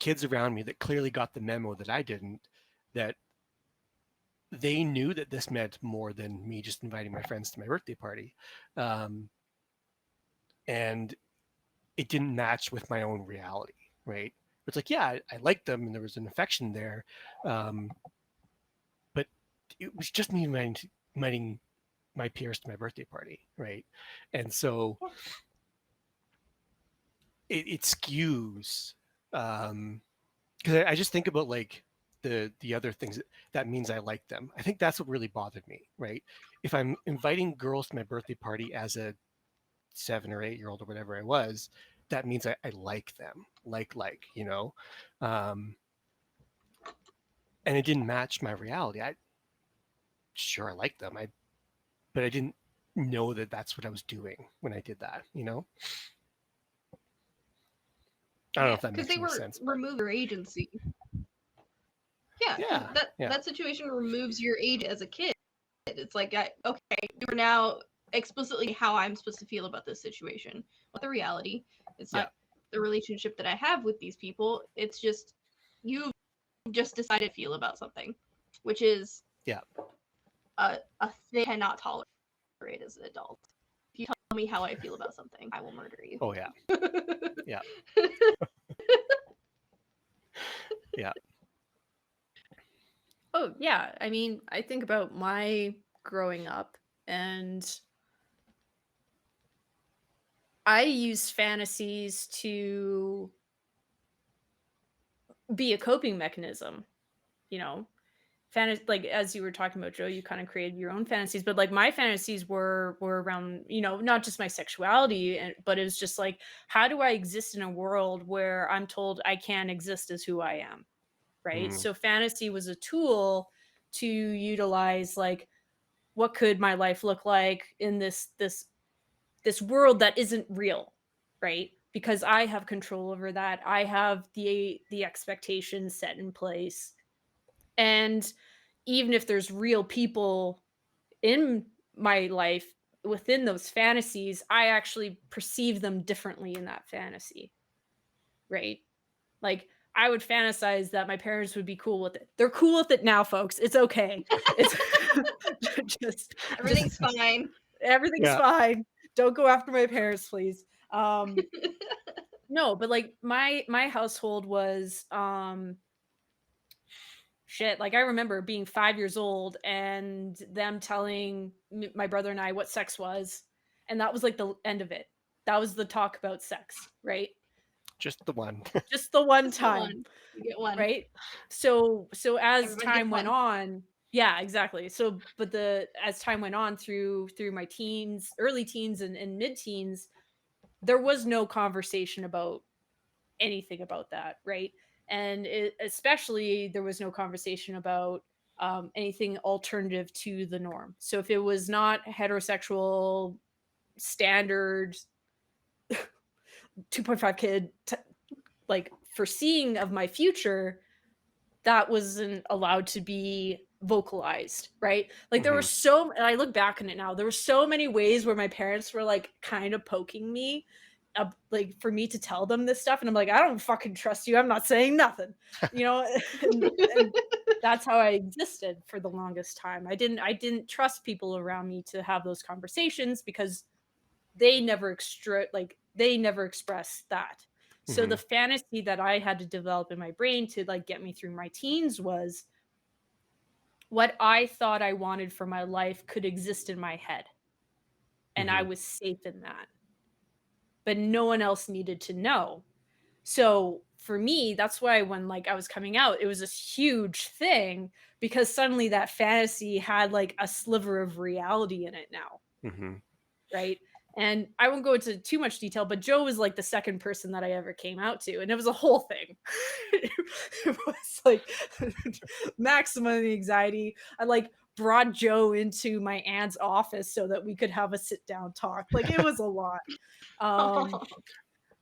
kids around me that clearly got the memo that I didn't, that they knew that this meant more than me just inviting my friends to my birthday party. And it didn't match with my own reality, right? It's like, yeah, I liked them and there was an affection there. But it was just me inviting my peers to my birthday party, right? And so it skews, because I just think about like the other things that means I like them. I think that's what really bothered me, right? If I'm inviting girls to my birthday party as a 7 or 8 year old or whatever I was, that means I like them, and it didn't match my reality. I liked them, but I didn't know that that's what I was doing when I did that, I don't know if that makes any sense. Because they remove your agency. Yeah, that situation removes your age as a kid. It's like, okay, you're now explicitly how I'm supposed to feel about this situation. What the reality? It's not the relationship that I have with these people. It's just you just decided to feel about something, which is a thing I cannot tolerate as an adult. If you tell me how I feel about something, I will murder you. Oh yeah, yeah, yeah. Oh yeah, I mean, I think about my growing up, and I use fantasies to be a coping mechanism, like as you were talking about, Joe, you kind of created your own fantasies, but like my fantasies were around, not just my sexuality, but it was just like, how do I exist in a world where I'm told I can't exist as who I am, right? So fantasy was a tool to utilize, like, what could my life look like in this world that isn't real, right? Because I have control over that. I have the expectations set in place. And even if there's real people in my life within those fantasies, I actually perceive them differently in that fantasy, right? Like, I would fantasize that my parents would be cool with it. They're cool with it now, folks. It's okay. It's Everything's fine. Everything's fine. Don't go after my parents, please. No, but like my household was shit. Like I remember being 5 years old and them telling my brother and I what sex was, and that was like the end of it. That was the talk about sex, right? Just the one. Just the one Just the time, one. You get one. right? So as Everybody gets time went one. on, yeah, exactly. So but the as time went on through my teens, early teens and mid-teens, there was no conversation about anything about that, right? And especially there was no conversation about anything alternative to the norm. So if it was not heterosexual standard 2.5 kid like foreseeing of my future, that wasn't allowed to be vocalized, right? Like there were and I look back on it now, there were so many ways where my parents were like kind of poking me, like for me to tell them this stuff, and I'm like, I don't fucking trust you, I'm not saying nothing, you know. And that's how I existed for the longest time. I didn't trust people around me to have those conversations because they never express that. So the fantasy that I had to develop in my brain to like get me through my teens was what I thought I wanted for my life could exist in my head. And I was safe in that. But no one else needed to know. So for me, that's why when like I was coming out, it was this huge thing because suddenly that fantasy had like a sliver of reality in it now. Right. And I won't go into too much detail, but Joe was like the second person that I ever came out to. And it was a whole thing. It was like maximum anxiety. I like brought Joe into my aunt's office so that we could have a sit down talk. Like it was a lot. Oh,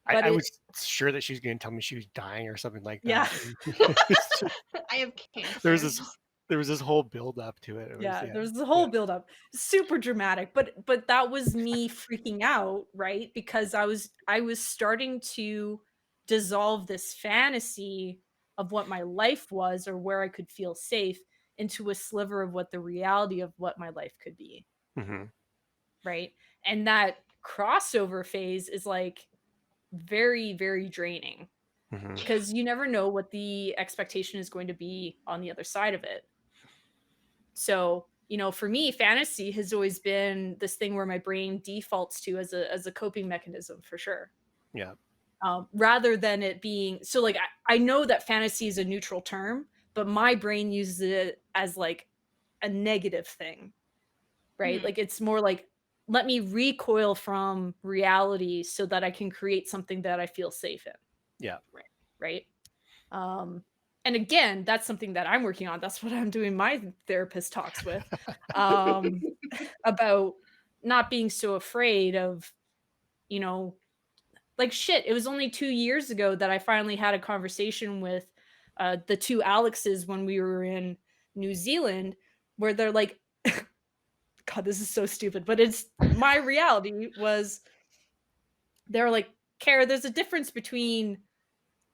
I was sure that she was going to tell me she was dying or something like yeah. that. I have cancer. There was this whole build up to it. Yeah, there was the whole build up. Super dramatic, but that was me freaking out, right? Because I was starting to dissolve this fantasy of what my life was or where I could feel safe into a sliver of what the reality of what my life could be. Right? And that crossover phase is like very, very draining because you never know what the expectation is going to be on the other side of it. So, you know, for me, fantasy has always been this thing where my brain defaults to as a coping mechanism for sure. Yeah. Rather than it being so like I know that fantasy is a neutral term, but my brain uses it as like a negative thing, right? Like it's more like let me recoil from reality so that I can create something that I feel safe in. Yeah. Right. And again, that's something that I'm working on. That's what I'm doing my therapist talks with about not being so afraid of, you know, like shit. It was only 2 years ago that I finally had a conversation with the two Alexes when we were in New Zealand, where they're like, God, this is so stupid, but it's my reality was they're like, Kara, there's a difference between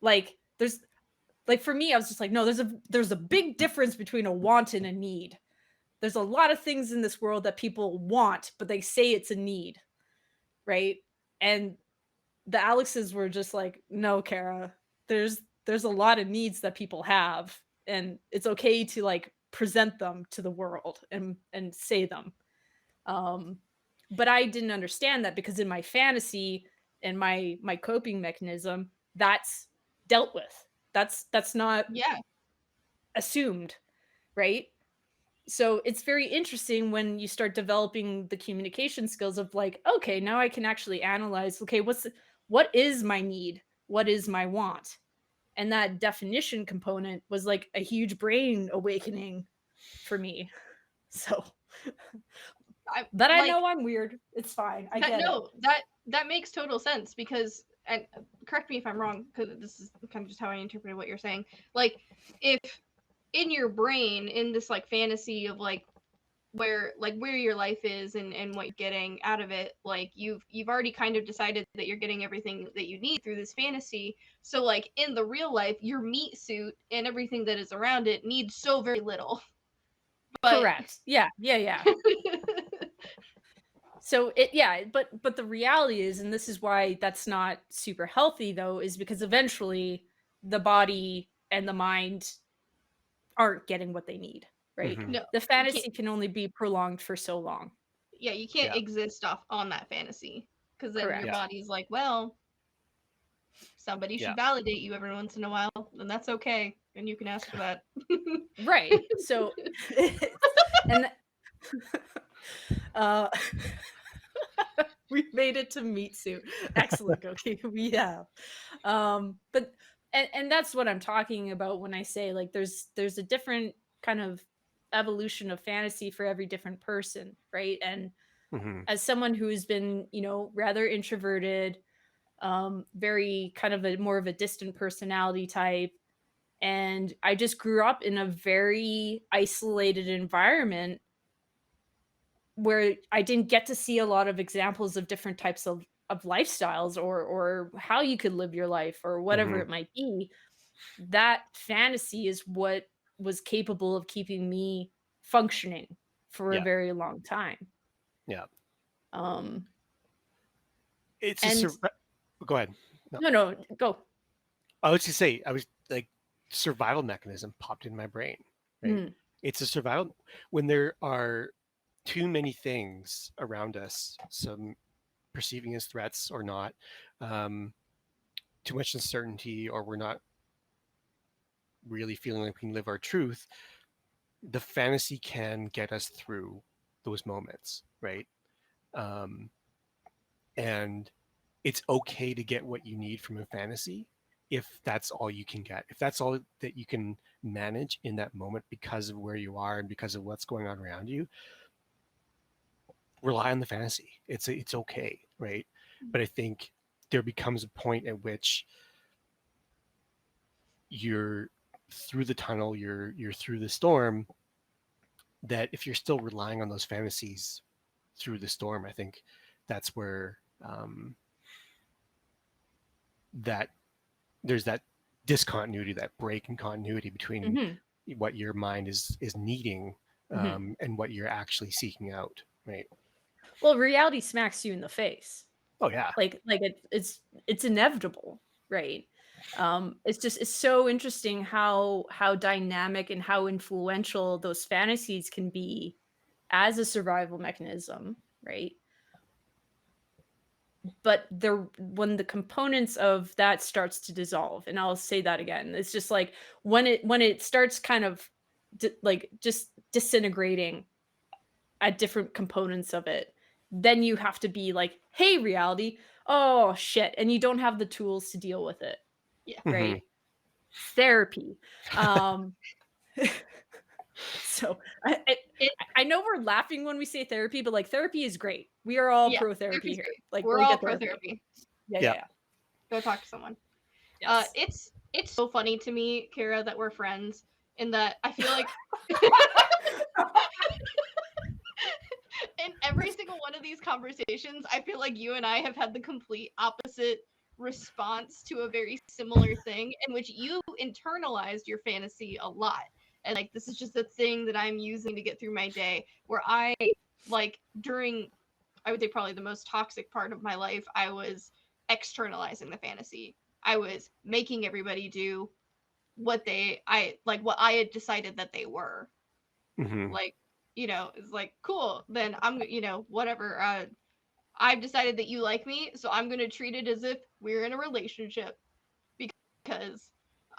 like, there's like for me, I was just like, no, there's a big difference between a want and a need. There's a lot of things in this world that people want, but they say it's a need, right? And the Alexes were just like, no, Kara, there's a lot of needs that people have, and it's okay to like present them to the world and say them. But I didn't understand that because in my fantasy and my coping mechanism, that's dealt with. That's not assumed, right? So it's very interesting when you start developing the communication skills of like, okay, now I can actually analyze, okay, what is my need? What is my want? And that definition component was like a huge brain awakening for me. So I know I'm weird. It's fine. I get it. That makes total sense because, and correct me if I'm wrong, because this is kind of just how I interpreted what you're saying. Like, if in your brain, in this like fantasy of like where your life is and what you're getting out of it, like you've already kind of decided that you're getting everything that you need through this fantasy. So like in the real life, your meat suit and everything that is around it needs so very little. But correct. Yeah. So but the reality is, and this is why that's not super healthy though, is because eventually the body and the mind aren't getting what they need, right? Mhm. No, The you can't. fantasy can only be prolonged for so long. Yeah, you can't Yeah. exist off on that fantasy because then your Correct. body's like, well, somebody Yeah. should validate you every once in a while, and that's okay, and you can ask for that. Right. So and uh we made it to meat suit. Excellent, okay. We have. But and that's what I'm talking about when I say like there's a different kind of evolution of fantasy for every different person, right? And Mhm. as someone who's been, rather introverted, very kind of a more of a distant personality type, and I just grew up in a very isolated environment where I didn't get to see a lot of examples of different types of lifestyles or how you could live your life or whatever Mhm. it might be. That fantasy is what was capable of keeping me functioning for a Yeah. very long time. Yeah. Um It's a and go ahead. No. no, go. I was to say, I was like, survival mechanism popped in my brain, right? Mm, It's a survival when there are too many things around us, some perceiving as threats or not, um, too much uncertainty, or we're not really feeling like we can live our truth. The fantasy can get us through those moments, right? Um, and it's okay to get what you need from a fantasy if that's all you can get, if that's all that you can manage in that moment because of where you are and because of what's going on around you. Rely on the fantasy. It's okay, right? But I think there becomes a point at which you're through the tunnel, you're through the storm, that if you're still relying on those fantasies through the storm, I think that's where that there's that discontinuity, that break in continuity between mhm, what your mind is needing, mhm. and what you're actually seeking out, right? Well, reality smacks you in the face. Oh yeah. It's inevitable, right? It's so interesting how dynamic and how influential those fantasies can be as a survival mechanism, right? But there when the components of that starts to dissolve, and I'll say that again, it's just like when it starts kind of just disintegrating at different components of it, then you have to be like, hey reality, oh shit, and you don't have the tools to deal with it, Yeah. Hmm. right? Therapy. um so It, I know we're laughing when we say therapy, but like therapy is great. We are all yeah, pro therapy therapy's here. great. Like We're go all get pro therapy. therapy. Yeah, yeah, Yeah. yeah. Go talk to someone. Yes. It's so funny to me, Kara, that we're friends, in that I feel like in every single one of these conversations, I feel like you and I have had the complete opposite response to a very similar thing, in which you internalized your fantasy a lot. And like, this is just a thing that I'm using to get through my day. Where I, like, during, I would say, probably the most toxic part of my life, I was externalizing the fantasy. I was making everybody do what what I had decided that they were. Hmm. Like, it's like, cool, then I'm, whatever. I've decided that you like me, so I'm gonna treat it as if we're in a relationship, because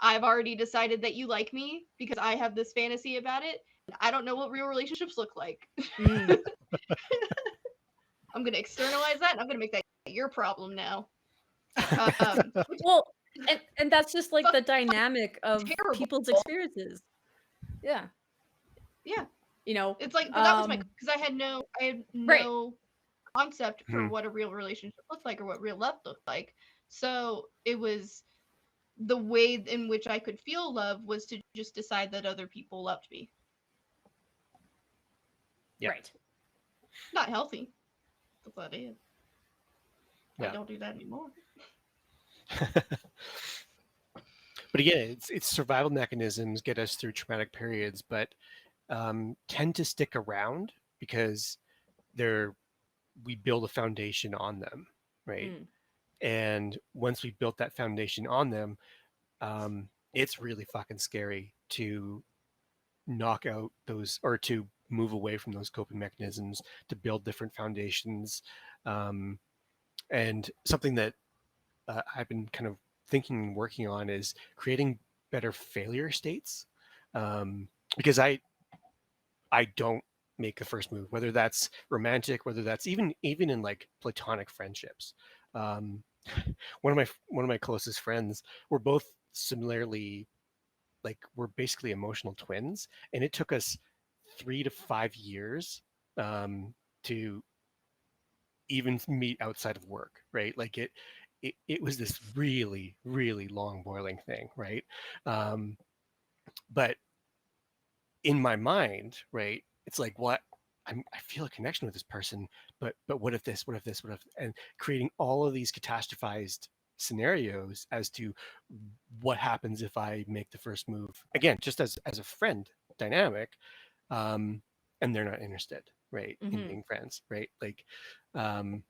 I've already decided that you like me because I have this fantasy about it. I don't know what real relationships look like. Mm. I'm gonna externalize that, and I'm gonna make that your problem now. Which Well, and that's just like is the dynamic of terrible. people's experiences. Yeah. Yeah, You know, it's like, but that was my, um because I had right. no concept for Hmm. what a real relationship looked like or what real love looked like. So it was, the way in which I could feel love was to just decide that other people loved me. Yeah. Right. Not healthy. That's what it is. I Yeah. don't do that anymore. But again, it's survival mechanisms get us through traumatic periods, but tend to stick around because they're we build a foundation on them, right? Mm. And once we built that foundation on them, it's really fucking scary to knock out those, or to move away from those coping mechanisms, to build different foundations. Um, and something that I've been kind of thinking and working on is creating better failure states. Because I don't make the first move, whether that's romantic, whether that's even in like platonic friendships. Um, one of my closest friends, we're both similarly, like, we're basically emotional twins, and it took us 3 to 5 years to even meet outside of work, right? Like it was this really really long boiling thing, right? Um, but in my mind, right, it's like, what, I feel a connection with this person, but what if this, what if this, what if, and creating all of these catastrophized scenarios as to what happens if I make the first move, again, just as a friend dynamic, um, and they're not interested, right, in Mm-hmm. being friends, right? Like, um,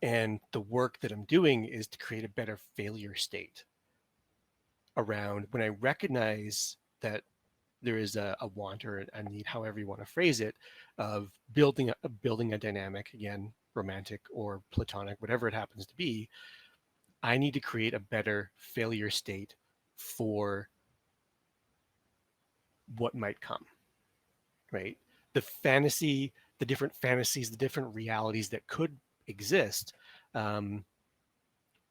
and the work that I'm doing is to create a better failure state around when I recognize that there is a want or a need, however you want to phrase it, of building a dynamic, again, romantic or platonic, whatever it happens to be. I need to create a better failure state for what might come, right? The fantasy, the different fantasies, the different realities that could exist, um,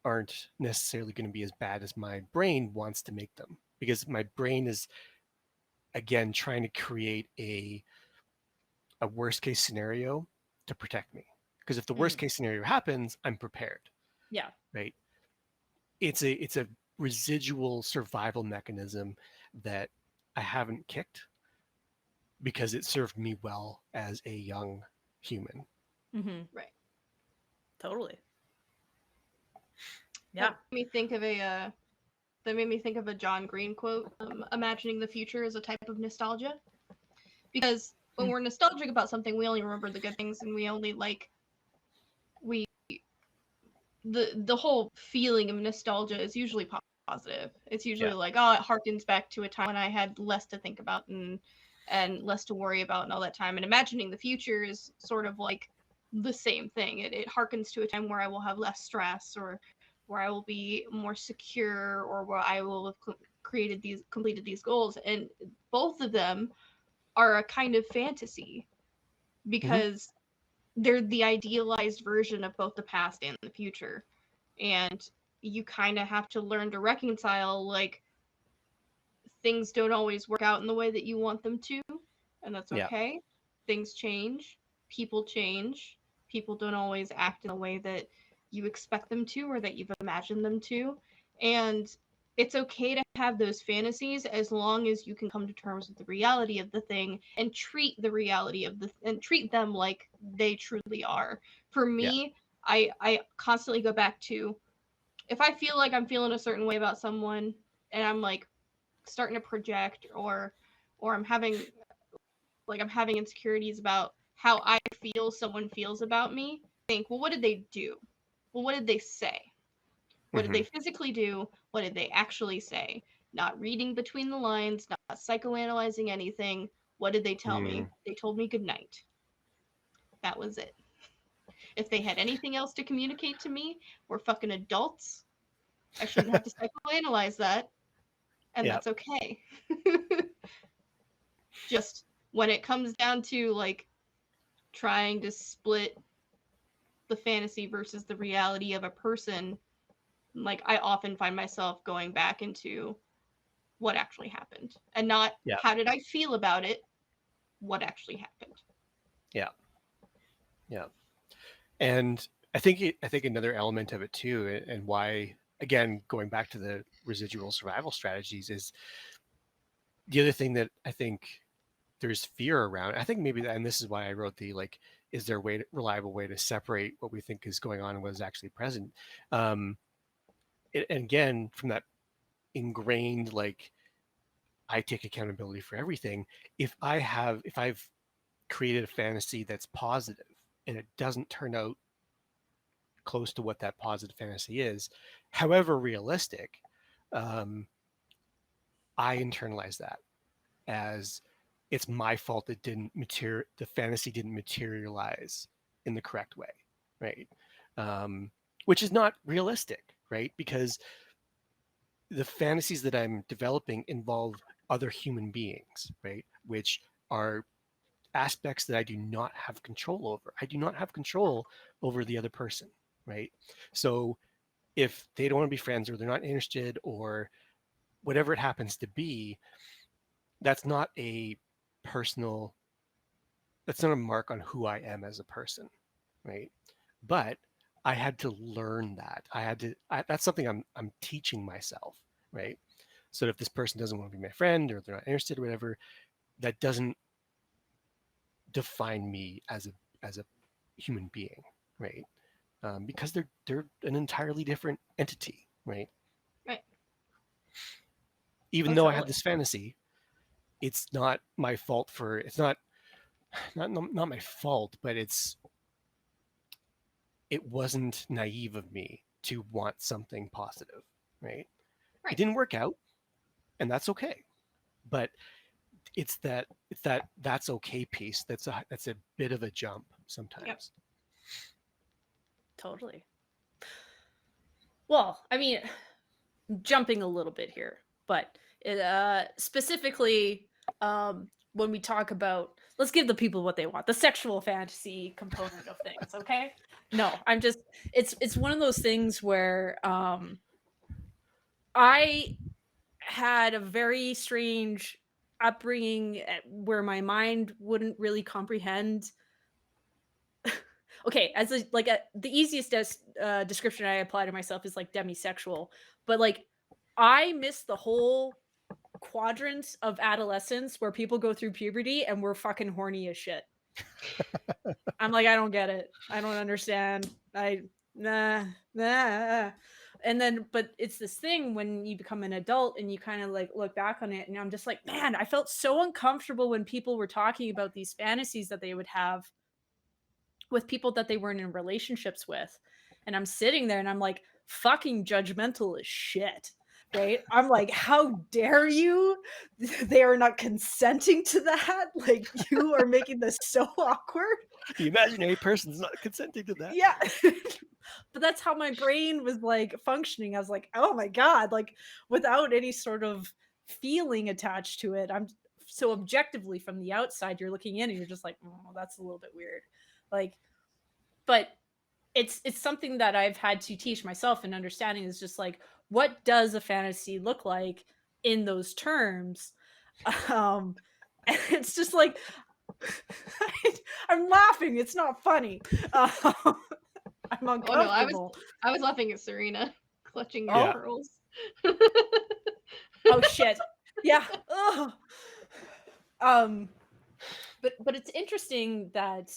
aren't necessarily going to be as bad as my brain wants to make them, because my brain is, again, trying to create a worst case scenario to protect me. Because if the worst Mm. case scenario happens, I'm prepared, Yeah. right? It's a residual survival mechanism that I haven't kicked because it served me well as a young human. Mm-hmm. Right. Totally. That Yeah. made me think of a John Green quote. Imagining the future is a type of nostalgia, because when Mm. we're nostalgic about something, we only remember the good things, and we only like we the whole feeling of nostalgia is usually positive. It's usually Yeah. like, oh, it harkens back to a time when I had less to think about and less to worry about and all that time. And imagining the future is sort of like the same thing. It harkens to a time where I will have less stress, or where I will be more secure, or where I will have completed these goals. And both of them are a kind of fantasy, Hmm. because they're the idealized version of both the past and the future. And you kind of have to learn to reconcile, like, things don't always work out in the way that you want them to, and that's Yeah. okay. Things change, people don't always act in the way that you expect them to, or that you've imagined them to. And it's okay to have those fantasies, as long as you can come to terms with the reality of the thing, and treat them like they truly are. For Yeah. me, I constantly go back to, if I feel like I'm feeling a certain way about someone, and I'm like starting to project, or I'm having insecurities about how I feel someone feels about me, think, well, what did they do? Well, what did they say? What did Hmm. they physically do? What did they actually say? Not reading between the lines, not psychoanalyzing anything. What did they tell me? Mm. They told me good night. That was it. If they had anything else to communicate to me, we're fucking adults. I shouldn't have to psychoanalyze that, and Yeah. that's okay. Just when it comes down to, like, trying to split the fantasy versus the reality of a person, like, I often find myself going back into what actually happened, and not Yeah. how did I feel about it, what actually happened. Yeah. Yeah. And I think another element of it too, and why, again, going back to the residual survival strategies, is the other thing that I think there's fear around. I think maybe, and this is why I wrote the, like, is there a reliable way to separate what we think is going on and what is actually present? Um, and again, from that ingrained, like, I take accountability for everything. If I've created a fantasy that's positive and it doesn't turn out close to what that positive fantasy is, however realistic, um, I internalize that as it's my fault that the fantasy didn't materialize in the correct way, right? Um, which is not realistic, right? Because the fantasies that I'm developing involve other human beings, right? Which are aspects that I do not have control over. I do not have control over the other person, right? So if they don't want to be friends or they're not interested or whatever it happens to be, that's not a personal, that's not a mark on who I am as a person, right? But I had to learn that. That's something I'm teaching myself, right? So if this person doesn't want to be my friend or they're not interested or whatever, that doesn't define me as a human being, right? Because they're an entirely different entity, right? Right. Even Oh, though I had totally. this fantasy, it's not my fault for it's not my fault, but it wasn't naive of me to want something positive, right? It Right. didn't work out, and that's okay. But it's that that's okay piece that's a bit of a jump sometimes. Yep. Totally. Well, I mean, jumping a little bit here, but specifically when we talk about, let's give the people what they want, the sexual fantasy component of things, okay? No, I'm just, it's one of those things where I had a very strange upbringing where my mind wouldn't really comprehend. Okay, as a, like the easiest description I apply to myself is like demisexual, but like I miss the whole quadrant of adolescence where people go through puberty and we're fucking horny as shit. I'm like, I don't get it. I don't understand. Nah. And then, but it's this thing when you become an adult and you kind of like look back on it, and I'm just like, man, I felt so uncomfortable when people were talking about these fantasies that they would have with people that they weren't in relationships with. And I'm sitting there and I'm like, fucking judgmental as shit. Right? I'm like, how dare you? They are not consenting to that. Like, you are making this so awkward. The imaginary person's not consenting to that. Yeah. But that's how my brain was like functioning. I was like, oh my God, like without any sort of feeling attached to it. I'm so objectively from the outside, you're looking in and you're just like, oh, that's a little bit weird. Like, but it's something that I've had to teach myself, and understanding is just like, what does a fantasy look like in those terms? And it's just like I'm laughing. It's not funny. I'm Oh no, uncomfortable. I was laughing at Serena clutching your Yeah. pearls. Oh shit. Yeah. Ugh. But it's interesting that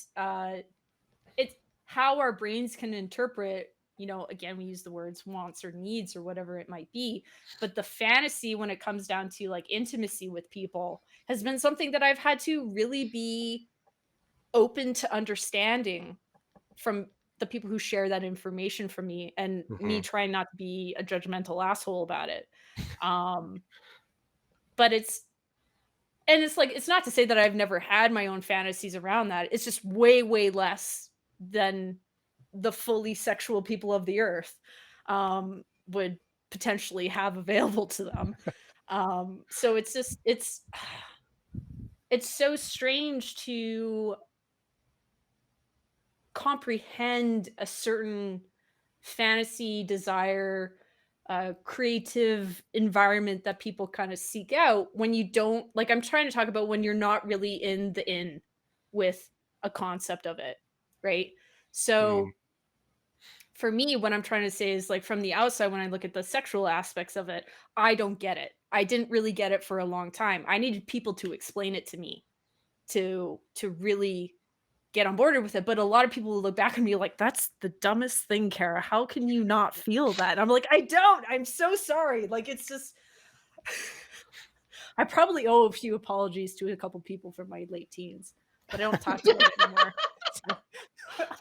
it's how our brains can interpret, you know, again, we use the words wants or needs or whatever it might be, but the fantasy when it comes down to like intimacy with people has been something that I've had to really be open to understanding from the people who share that information from me, and me trying not to be a judgmental asshole about it. But it's like, it's not to say that I've never had my own fantasies around that. It's just way less than the fully sexual people of the earth would potentially have available to them. So it's just it's so strange to comprehend a certain fantasy desire, creative environment that people kind of seek out when you don't, like, I'm trying to talk about when you're not really in with a concept of it, right? So for me, what I'm trying to say is, like, from the outside, when I look at the sexual aspects of it, I don't get it. I didn't really get it for a long time. I needed people to explain it to me to really get on board with it. But a lot of people will look back at me like, that's the dumbest thing, Kara. How can you not feel that? And I'm like, I don't. I'm so sorry. Like, it's just I probably owe a few apologies to a couple people from my late teens. but I don't talk about it anymore. So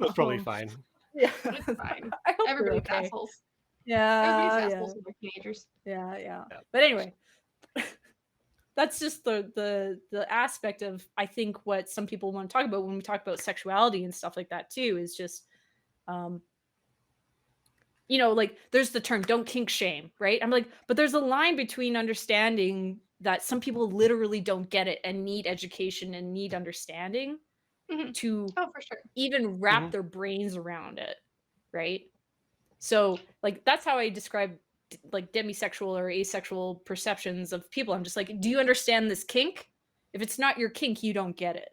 it's probably Um, fine. yeah, It's fine. I hope they're Everybody's okay. assholes. Everybody's Yeah, assholes when they're teenagers. yeah. Yeah. But anyway, that's just the aspect of, I think, what some people want to talk about when we talk about sexuality and stuff like that too, is just um like there's the term don't kink shame, right? I'm like, but there's a line between understanding that some people literally don't get it and need education and need understanding Mhm. to Oh, for sure. even wrap Mhm. their brains around it, right? So like that's how I describe like demisexual or asexual perceptions of people. I'm just like, do you understand this kink? If it's not your kink, you don't get it,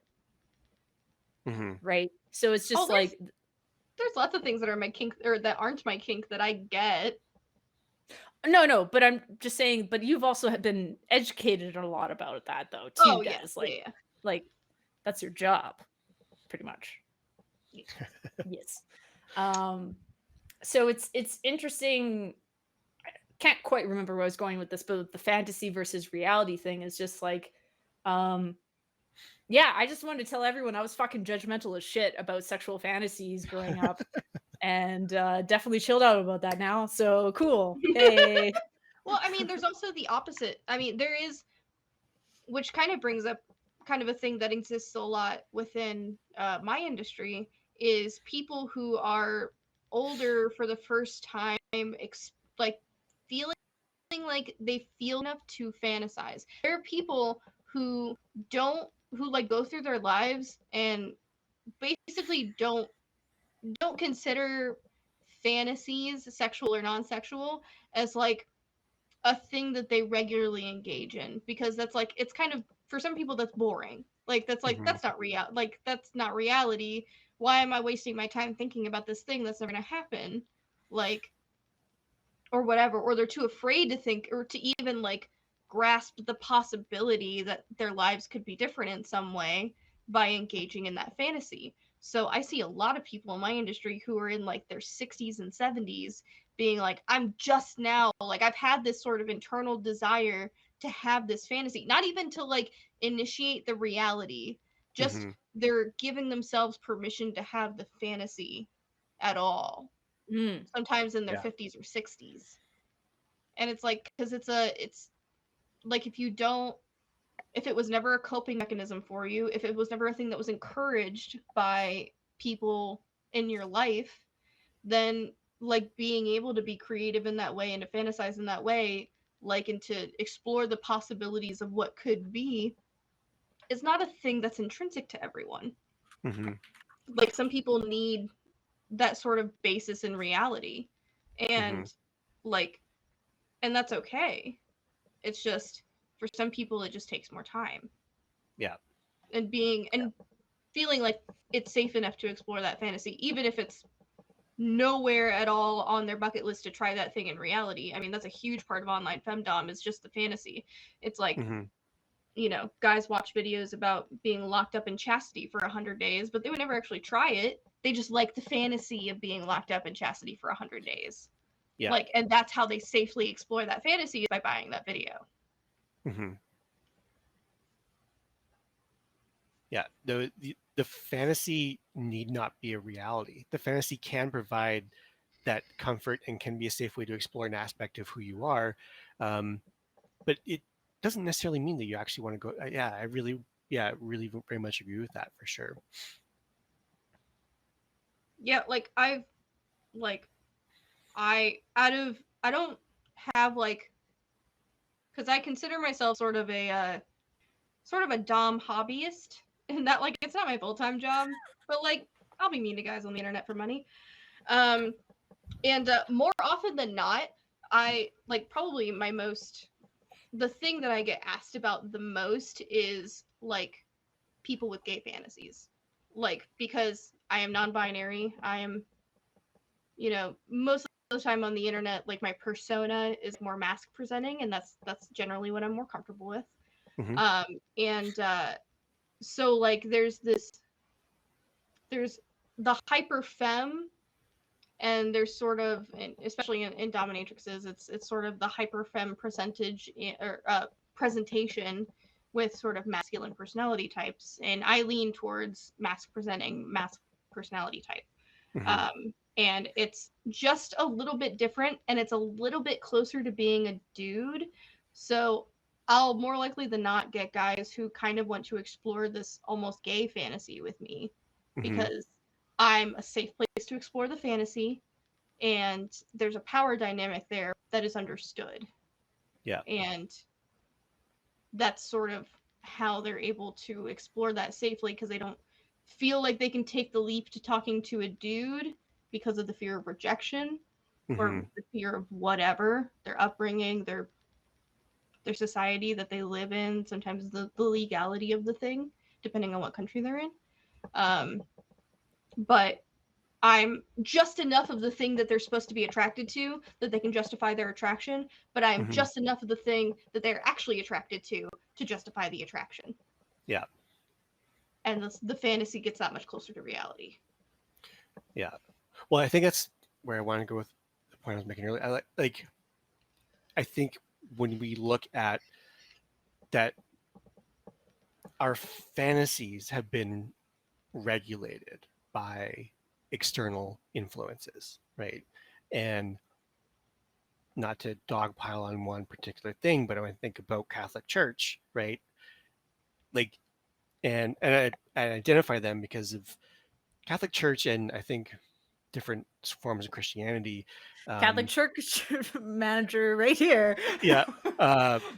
Mhm. right? So it's Oh, just like, there's lots of things that are my kink or that aren't my kink that I get. no, but I'm just saying, but you've also been educated a lot about that though too, Oh yeah, Des. yeah. Like that's your job, pretty much. Yeah. Yes. Um so it's interesting. I can't quite remember where I was going with this, but the fantasy versus reality thing is just like um yeah, I just wanted to tell everyone I was fucking judgmental as shit about sexual fantasies growing up, and definitely chilled out about that now. So cool. Hey. Well, I mean, there's also the opposite. I mean, there is, which kind of brings up kind of a thing that exists a lot within my industry, is people who are older for the first time, like feeling like they feel enough to fantasize. There are people who who like go through their lives and basically don't consider fantasies, sexual or non-sexual, as like a thing that they regularly engage in, because that's like, it's kind of, for some people that's boring. Like Mhm. that's not real, like that's not reality. Why am I wasting my time thinking about this thing that's never gonna happen? Like, or whatever, or they're too afraid to think or to even like grasp the possibility that their lives could be different in some way by engaging in that fantasy. So I see a lot of people in my industry who are in like their 60s and 70s being like, I'm just now, like, I've had this sort of internal desire to have this fantasy, not even to like initiate the reality, just Mhm. they're giving themselves permission to have the fantasy at all, Mm. sometimes in their Yeah. 50s or 60s. And it's like, because it's like, if it was never a coping mechanism for you, if it was never a thing that was encouraged by people in your life, then like being able to be creative in that way and to fantasize in that way, like, and to explore the possibilities of what could be, is not a thing that's intrinsic to everyone. Mhm. Like, some people need that sort of basis in reality, Mhm. and like, and that's okay. It's just, for some people it just takes more time, Yeah. and being and feeling like it's safe enough to explore that fantasy, even if it's nowhere at all on their bucket list to try that thing in reality. I mean, that's a huge part of online femdom, is just the fantasy. It's like, Mhm. guys watch videos about being locked up in chastity for 100 days, but they would never actually try it. They just like the fantasy of being locked up in chastity for 100 days. Yeah. Like, and that's how they safely explore that fantasy, by buying that video. Mhm. Yeah. The fantasy need not be a reality. The fantasy can provide that comfort and can be a safe way to explore an aspect of who you are. But it doesn't necessarily mean that you actually want to go. Yeah, really very much agree with that for sure. Yeah, like, like I don't have like, because I consider myself sort of a dom hobbyist, and that, like, it's not my full-time job, but like, I'll be mean to guys on the internet for money. Um, and more often than not, I like, probably the thing that I get asked about the most is like people with gay fantasies, like, because I am non-binary. I am, most of the time on the internet, like, my persona is more mask presenting, and that's generally what I'm more comfortable with. Hmm. Um, and so like, there's the hyper femme, and there's sort of, especially in dominatrixes, it's sort of the hyper femme percentage, or presentation with sort of masculine personality types, and I lean towards presenting mask personality type. And it's just a little bit different, and it's a little bit closer to being a dude. So I'll more likely than not get guys who kind of want to explore this almost gay fantasy with me, because I'm a safe place to explore the fantasy, and there's a power dynamic there that is understood. Yeah. And that's sort of how they're able to explore that safely, because they don't feel like they can take the leap to talking to a dude because of the fear of rejection or the fear of whatever, their upbringing, their society that they live in, sometimes the legality of the thing, depending on what country they're in. But I'm just enough of the thing that they're supposed to be attracted to that they can justify their attraction, but I'm just enough of the thing that they're actually attracted to justify the attraction. Yeah. And the fantasy gets that much closer to reality. Yeah. Well, I think that's where I want to go with the point I was making earlier. I think when we look at that, our fantasies have been regulated by external influences, right? And not to dogpile on one particular thing, but when I think about Catholic Church, right? Like, and I identify them because of Catholic Church, and I think different forms of Christianity. Catholic Church manager right here. Yeah,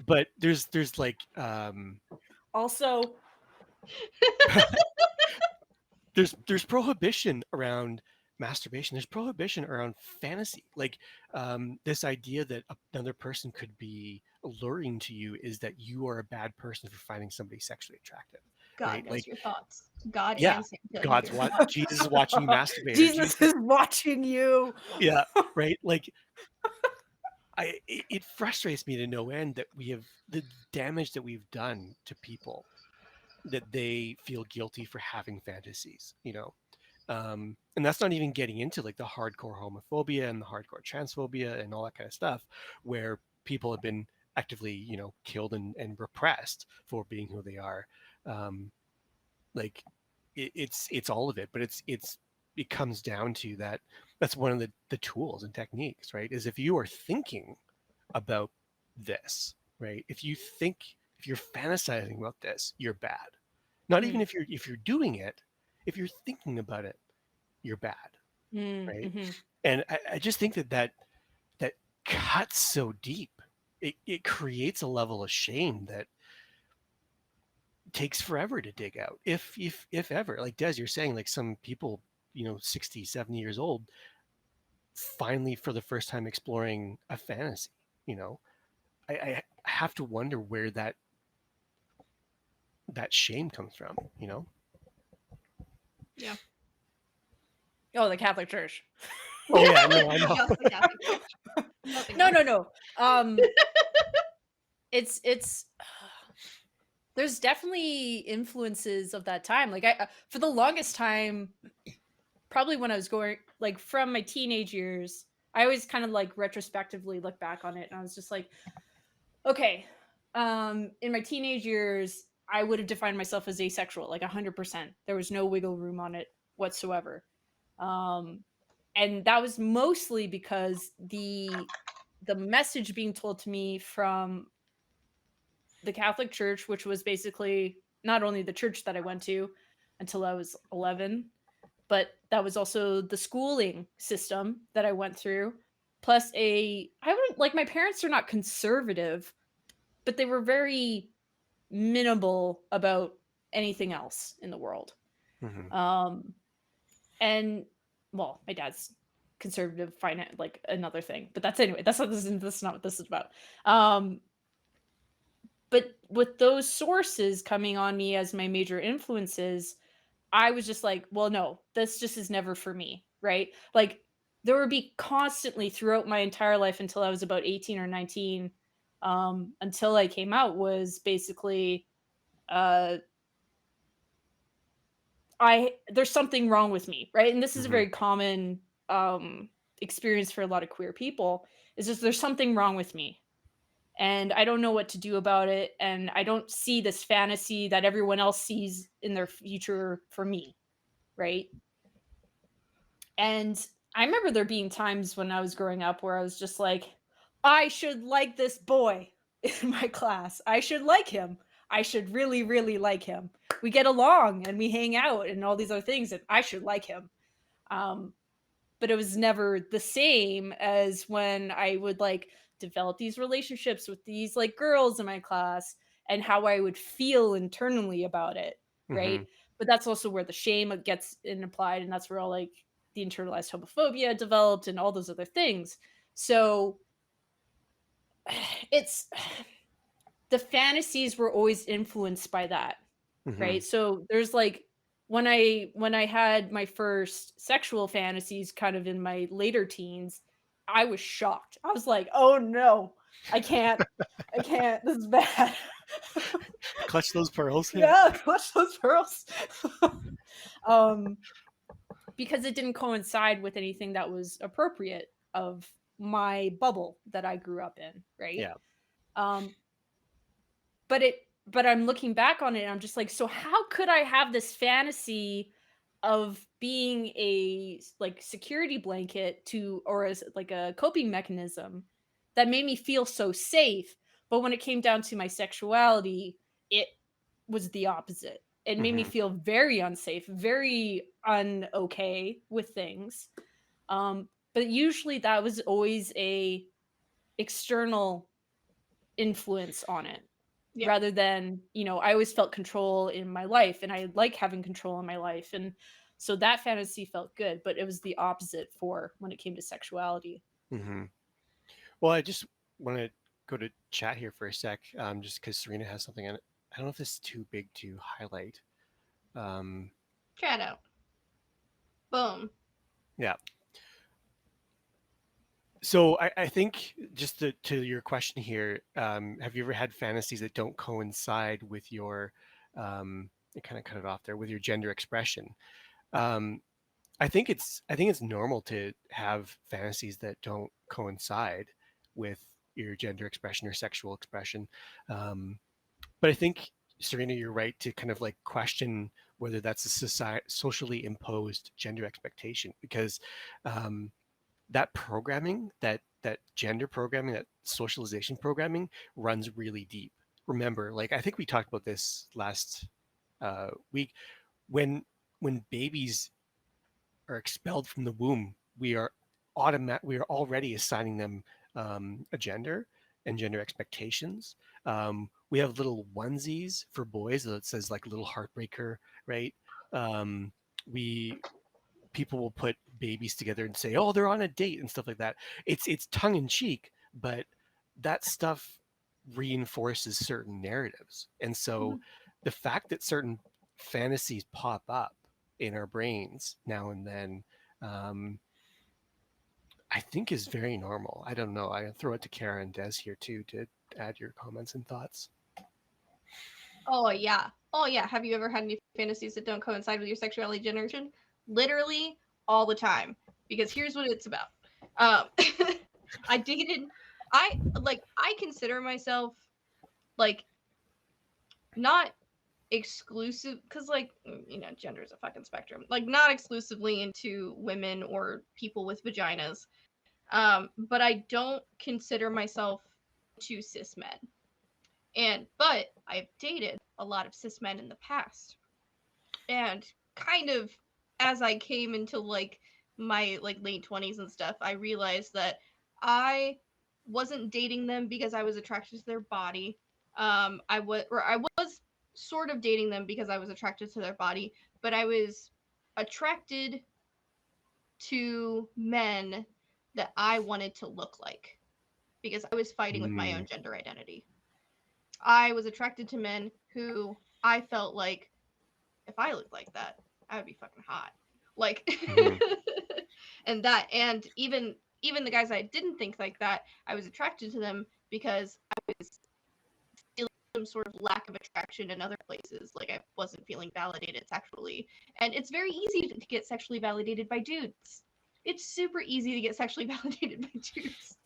but there's like also there's prohibition around masturbation. There's prohibition around fantasy. Like this idea that another person could be alluring to you is that you are a bad person for finding somebody sexually attractive. God right? knows Like, your thoughts. God yeah, and Santa. God's watching. Jesus is watching you masturbate. Jesus is watching you. Yeah, right. Like, it frustrates me to no end that we have the damage that we've done to people, that they feel guilty for having fantasies, and that's not even getting into like the hardcore homophobia and the hardcore transphobia and all that kind of stuff, where people have been actively, killed and repressed for being who they are. Like it's all of it, but it comes down to that. That's one of the tools and techniques, right? Is if you are thinking about this, right? If you're fantasizing about this, you're bad. Not even if you're doing it, if you're thinking about it, you're bad, right? And I just think that cuts so deep. It creates a level of shame that takes forever to dig out, if ever. Like Des, you're saying, like some people, 60, 70 years old, finally for the first time exploring a fantasy. I have to wonder where that shame comes from. Yeah. Oh, the Catholic Church. Oh yeah, no, I know. Just the Catholic Church. No. It's there's definitely influences of that time. Like I for the longest time, probably when I was going like from my teenage years, I always kind of like retrospectively look back on it, and I was just like, okay, in my teenage years, I would have defined myself as asexual, like 100%. There was no wiggle room on it whatsoever. And that was mostly because the message being told to me from the Catholic Church, which was basically not only the church that I went to until I was 11, but that was also the schooling system that I went through. Plus I wouldn't, like, my parents are not conservative, but they were very minimal about anything else in the world. And well, my dad's conservative finance, like another thing, but that's anyway. That's not what this is about. But with those sources coming on me as my major influences, I was just like, well, no, this just is never for me, right? Like there would be constantly throughout my entire life until I was about 18 or 19, until I came out, was basically there's something wrong with me, right? And this is a very common experience for a lot of queer people, is just there's something wrong with me. and I don't know what to do about it, and I don't see this fantasy that everyone else sees in their future for me, right? And I remember there being times when I was growing up where I was just like, I should like this boy in my class. I should like him. I should really, really like him. We get along and we hang out and all these other things, and I should like him. Um, but it was never the same as when I would like develop these relationships with these like girls in my class and how I would feel internally about it, Mm-hmm. right? But that's also where the shame gets in applied, and that's where all like the internalized homophobia developed and all those other things. So it's the fantasies were always influenced by that, Mm-hmm. right? So there's like when I had my first sexual fantasies kind of in my later teens, I was shocked. I was like, "Oh no. I can't. I can't. This is bad." Clutch those pearls. Yeah. Yeah, clutch those pearls. um because it didn't coincide with anything that was appropriate of my bubble that I grew up in, right? Yeah. Um but it but I'm looking back on it and I'm just like, so how could I have this fantasy of being a like security blanket to, or as like a coping mechanism that made me feel so safe, but when it came down to my sexuality, it was the opposite. It made me Mm-hmm. feel very unsafe, very okay with things. But usually that was always a external influence on it, Yeah. rather than, I always felt control in my life and I like having control in my life. And so that fantasy felt good, but it was the opposite for when it came to sexuality. Mm-hmm. Well, I just want to go to chat here for a sec, just because Serena has something in it. I don't know if this is too big to highlight. Um, Chat out. Boom. yeah. So I think just to your question here, have you ever had fantasies that don't coincide with your, you kind of cut it off there, with your gender expression? Um, I think it's normal to have fantasies that don't coincide with your gender expression or sexual expression. Um, but I think, Serena, you're right to kind of like question whether that's a socially imposed gender expectation, because um, that programming, that gender programming, that socialization programming runs really deep. Remember, like I think we talked about this last week, when babies are expelled from the womb, we are already assigning them a gender and gender expectations. We have little onesies for boys that says like little heartbreaker, right? Um, we People will put babies together and say, "Oh, they're on a date" and stuff like that. It's tongue in cheek, but that stuff reinforces certain narratives. And so Mhm. the fact that certain fantasies pop up in our brains now and then, um, I think is very normal. I don't know. I throw it to Kara and Des here too to add your comments and thoughts. Oh yeah. Oh yeah. Have you ever had any fantasies that don't coincide with your sexuality generation? Literally all the time. Because here's what it's about. Um, I dated. I consider myself like not exclusive, because like gender is a fucking spectrum. Like not exclusively into women or people with vaginas. But I don't consider myself to cis men. But I've dated a lot of cis men in the past. And kind of as I came into like my like late 20s and stuff, I realized that I wasn't dating them because I was attracted to their body. I was sort of dating them because I was attracted to their body, but I was attracted to men that I wanted to look like because I was fighting with my Mm, own gender identity. I was attracted to men who I felt like if I looked like that, I would be fucking hot. Like mhm, and even the guys I didn't think like that, I was attracted to them because I was feeling some sort of lack of attraction in other places. Like I wasn't feeling validated sexually. And it's very easy to get sexually validated by dudes. It's super easy to get sexually validated by dudes.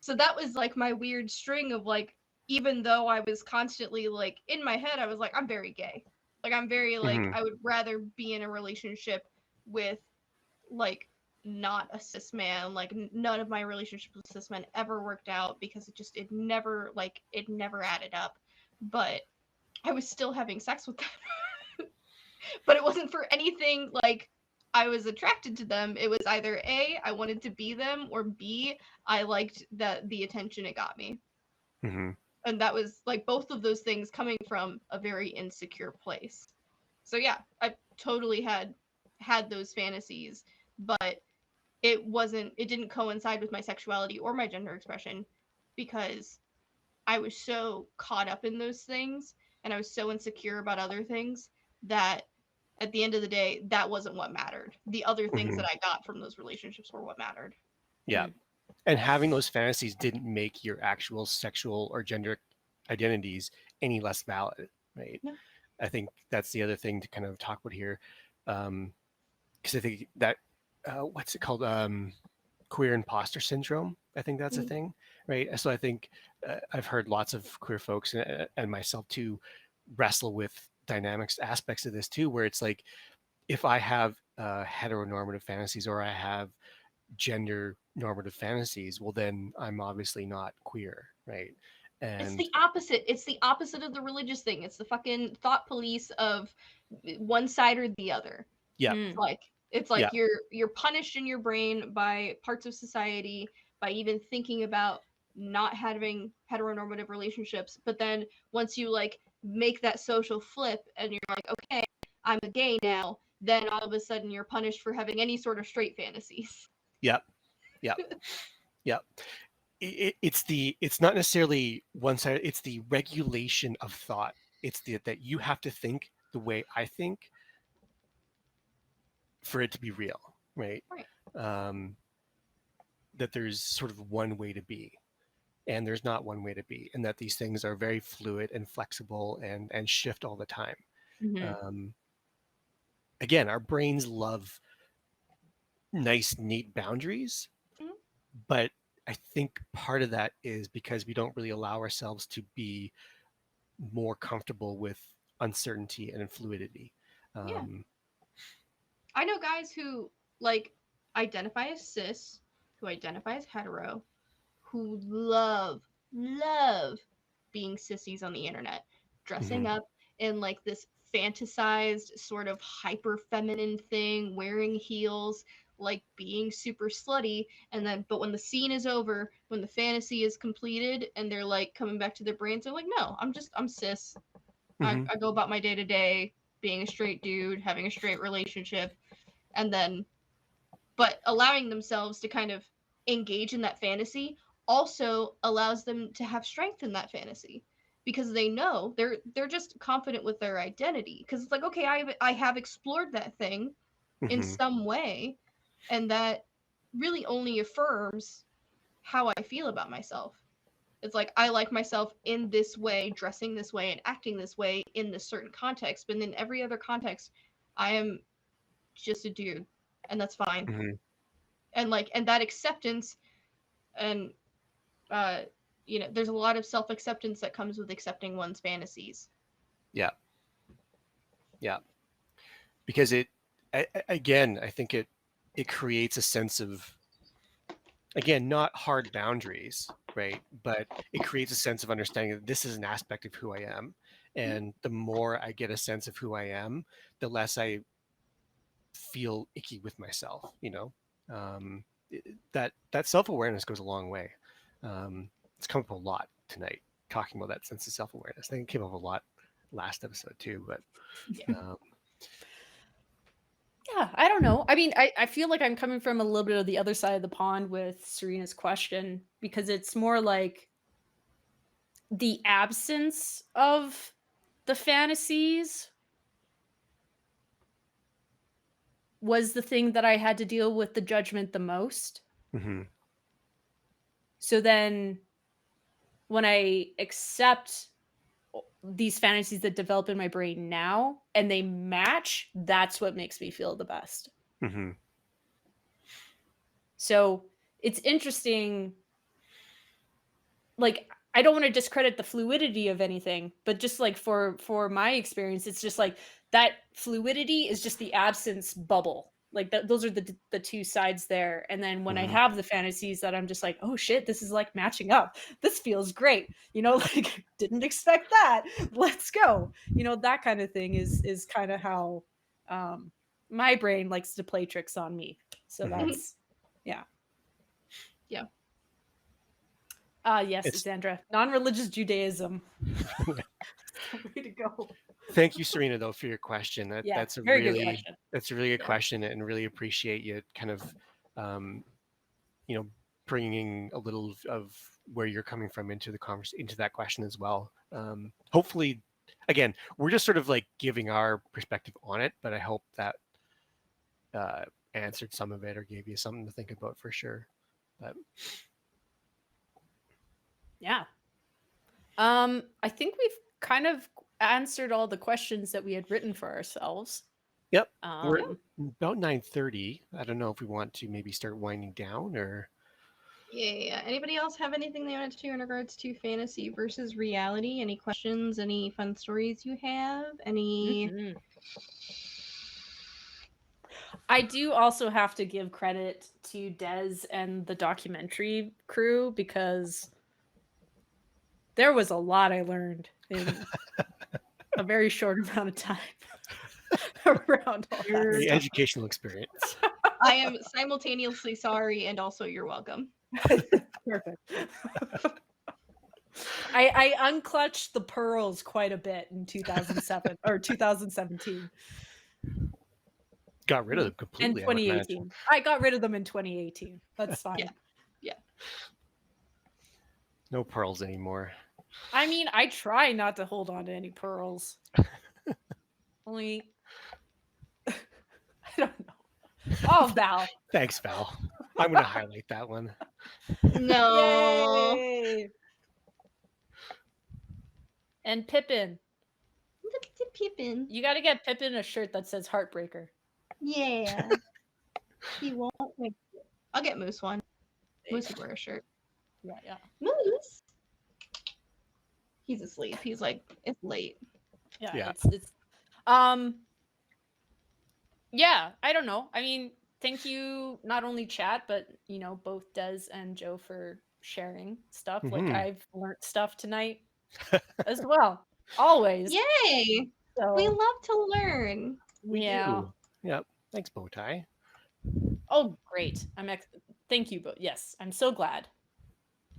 So that was like my weird string of like, even though I was constantly like in my head, I was like, I'm very gay. Like I'm very like, Mm-hmm. I would rather be in a relationship with like not a cis man. Like none of my relationships with cis men ever worked out because it never added up. But I was still having sex with them. But it wasn't for anything like I was attracted to them. It was either A, I wanted to be them, or B, I liked the attention it got me. Mm-hmm. And that was like both of those things coming from a very insecure place. So yeah, I totally had those fantasies, but it didn't coincide with my sexuality or my gender expression because I was so caught up in those things and I was so insecure about other things that at the end of the day, that wasn't what mattered. The other things Mm-hmm. that I got from those relationships were what mattered. Yeah. Mm. And having those fantasies didn't make your actual sexual or gender identities any less valid, right? No. I think that's the other thing to kind of talk about here, because I think that what's it called, queer imposter syndrome. I think that's a Mm. thing, right? So I think I've heard lots of queer folks and myself too wrestle with dynamics aspects of this too, where it's like if I have heteronormative fantasies or I have gender normative fantasies, well, then I'm obviously not queer, right? It's And the opposite. It's the opposite of the religious thing. It's the fucking thought police of one side or the other. yeah, Mm. It's yeah, like you're punished in your brain by parts of society by even thinking about not having heteronormative relationships. But then once you like make that social flip and you're like, okay, I'm a gay now, then all of a sudden you're punished for having any sort of straight fantasies. yeah, yeah, yeah. It's not necessarily one side. It's the regulation of thought. It's that you have to think the way I think for it to be real, right? Right. Um, that there's sort of one way to be, and there's not one way to be, and that these things are very fluid and flexible and shift all the time. Mm-hmm. Um, Again, our brains love nice, neat boundaries, Mhm. but I think part of that is because we don't really allow ourselves to be more comfortable with uncertainty and fluidity. Yeah. Um, I know guys who like identify as cis, who identify as hetero, who love being sissies on the internet, dressing mhm, up in like this fantasized sort of hyper feminine thing, wearing heels, like being super slutty, and then but when the scene is over, when the fantasy is completed and they're like coming back to their brains, they're like, no, I'm cis. mhm, I go about my day to day being a straight dude, having a straight relationship, and then but allowing themselves to kind of engage in that fantasy also allows them to have strength in that fantasy because they know they're just confident with their identity because it's like okay I have explored that thing in mhm, some way and that really only affirms how I feel about myself. It's like I like myself in this way, dressing this way and acting this way in this certain context, but in every other context I am just a dude and that's fine. mhm. And like and that acceptance and uh there's a lot of self-acceptance that comes with accepting one's fantasies. Yeah, yeah. Because again, I think it creates a sense of, again, not hard boundaries, right? But it creates a sense of understanding that this is an aspect of who I am. And the more I get a sense of who I am, the less I feel icky with myself, you know? That self-awareness goes a long way. It's come up a lot tonight, talking about that sense of self-awareness. I think it came up a lot last episode too, but Yeah. um, Yeah, I don't know. I mean, I feel like I'm coming from a little bit of the other side of the pond with Serena's question because it's more like the absence of the fantasies was the thing that I had to deal with the judgment the most. mhm, So then when I accept these fantasies that develop in my brain now and they match, that's what makes me feel the best. mhm, So it's interesting like I don't want to discredit the fluidity of anything, but just like for my experience, it's just like that fluidity is just the absence bubble. Like those are the two sides there. And then when I Mhm. have the fantasies that I'm just like, oh shit, this is like matching up. This feels great. Like didn't expect that. Let's go. That kind of thing is kind of how my brain likes to play tricks on me. So Mhm. that's yeah. Yeah. Yes, It's Xandra. Non-religious Judaism. Way to go. Thank you, Serena, though, for your question. Yeah, very good question. That's a really good Yeah. question, and really appreciate you kind of, um, you know, bringing a little of where you're coming from into the into that question as well. Hopefully, again, we're just sort of like giving our perspective on it, but I hope that uh, answered some of it or gave you something to think about for sure. But Yeah. I think we've kind of answered all the questions that we had written for ourselves. yep, we're Um, about 9:30. I don't know if we want to maybe start winding down or. Yeah. Anybody else have anything they wanted to do in regards to fantasy versus reality? Any questions? Any fun stories you have? Any? mhm. I do also have to give credit to Des and the documentary crew because there was a lot I learned in a very short amount of time around all that Very stuff. educational experience. I am simultaneously sorry and also you're welcome. Perfect. I unclutched the pearls quite a bit in 2007 or 2017 Got rid of them and completely, I would imagine. 2018. I got rid of them in 2018. That's fine. Yeah. Yeah. No pearls anymore. I mean, I try not to hold on to any pearls. Only I don't know. Oh, Val. Thanks, Val. I'm going to highlight that one. No. Yay! And Pippin. Look at Pippin. You got to get Pippin a shirt that says Heartbreaker. Yeah. He won't. I'll get Moose one. Moose would wear a shirt. Yeah. Moose. He's asleep. He's like, it's late. Yeah. It's yeah, I don't know. I mean, thank you not only chat, but both Des and Joe for sharing stuff. Like Mhm. I've learned stuff tonight as well. Always. Yay! So, We love to learn. We yeah. do. Yep. Thanks, Bowtie. Oh, great. Thank you, but yes, I'm so glad.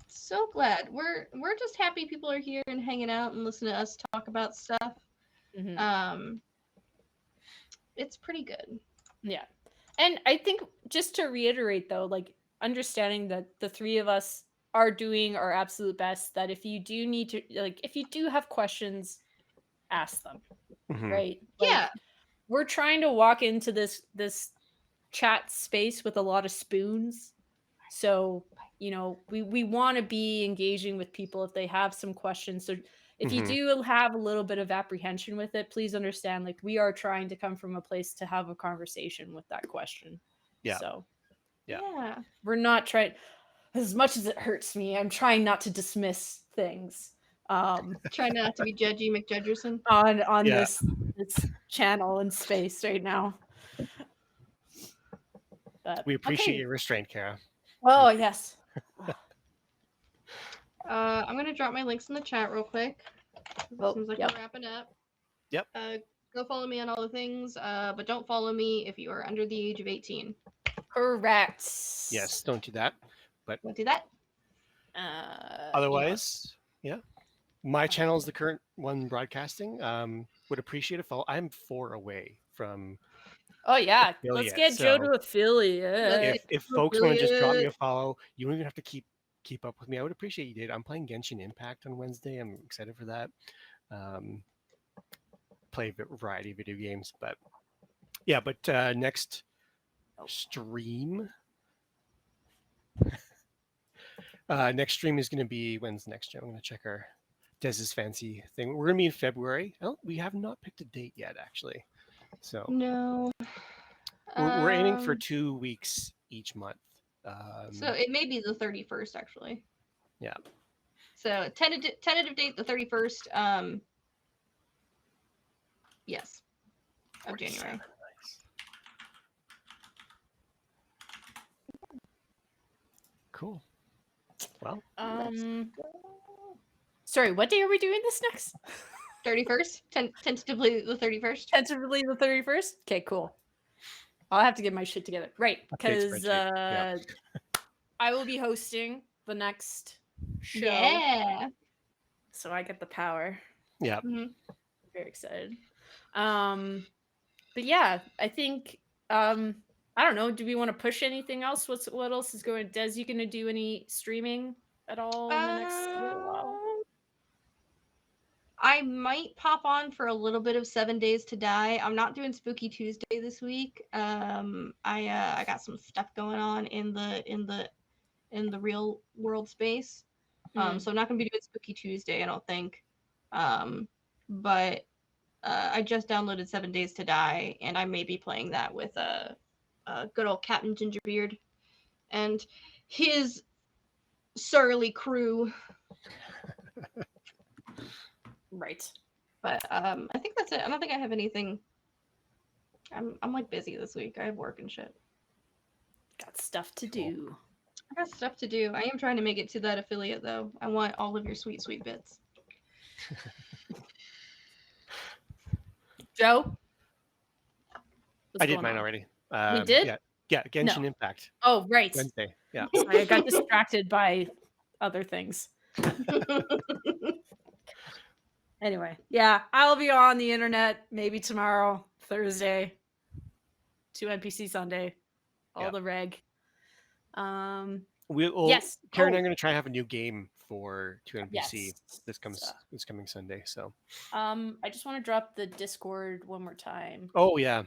So glad. We're just happy people are here and hanging out and listening to us talk about stuff. Mhm. It's pretty good. Yeah. And I think just to reiterate though, like understanding that the three of us are doing our absolute best, that if you do need to, like, if you do have questions, ask them, Mhm. right? Yeah. Like, we're trying to walk into this chat space with a lot of spoons. So, we want to be engaging with people if they have some questions. So if you Mhm. do have a little bit of apprehension with it, please understand, like, we are trying to come from a place to have a conversation with that question. Yeah. So Yeah. we're not trying, as much as it hurts me, I'm trying not to dismiss things Try not to be judgy, McJudgerson. on Yeah. this channel and space right now. But, We appreciate okay. your restraint, Kara. Oh, yes. I'm gonna drop my links in the chat real quick. Oh, Seems like yep. we're wrapping up. Yep. Go follow me on all the things, but don't follow me if you are under the age of 18. Correct. Yes, don't do that. But Don't do that. otherwise, yeah. My channel is the current one broadcasting. Would appreciate a follow. I'm 4 away from Oh yeah, let's affiliate. get Joe So to affiliate. if folks want to just drop me a follow, you don't even have to keep up with me. I would appreciate you did. I'm playing Genshin Impact on Wednesday. I'm excited for that. Play a variety of video games, but yeah. But next stream, next stream is going to be when's the next stream? I'm going to check our Dez's fancy thing. We're going to be in February. Oh, we have not picked a date yet, actually. So No. we're aiming for 2 weeks each month. So it may be the 31st, actually. Yeah. So tentative date the 31st. Yes, of January. Nice. Cool. Well, sorry, what day are we doing this next? 31st, tentatively the 31st. Tentatively the 31st. Okay, cool. I'll have to get my shit together. Right, because Yeah. I will be hosting the next show. Yeah. So I get the power. Yeah. Mm-hmm. Very excited. But yeah, I think I don't know. Do we want to push anything else? What else is going? Des, you gonna do any streaming at all in the next little while? I might pop on for a little bit of 7 Days to Die. I'm not doing Spooky Tuesday this week. I got some stuff going on in the real world space. So I'm not gonna be doing Spooky Tuesday, I don't think. But I just downloaded 7 Days to Die, and I may be playing that with a good old Captain Gingerbeard and his surly crew. Right. But I think that's it. I don't think I have anything. I'm like busy this week. I have work and shit. Got stuff to do. I got stuff to do. I am trying to make it to that affiliate though. I want all of your sweet, sweet bits. Joe? I did mine already. We did? Yeah, Genshin Impact. Oh, right. Wednesday. Yeah. Sorry, I got distracted by other things. Anyway, yeah, I'll be on the internet maybe tomorrow, Thursday, 2NPC Sunday, all the reg. Yes. Karen and I'm going to try and have a new game for 2NPC this coming Sunday. So I just want to drop the Discord one more time. Oh yeah.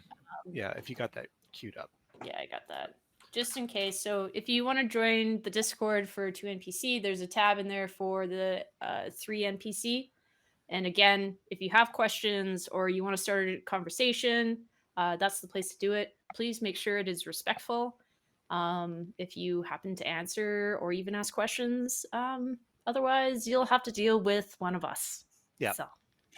Yeah, if you got that queued up. Yeah, I got that. Just in case. So if you want to join the Discord for 2NPC, there's a tab in there for the 3NPC. And again, if you have questions or you want to start a conversation, that's the place to do it. Please make sure it is respectful. If you happen to answer or even ask questions, otherwise you'll have to deal with one of us. Yeah. So.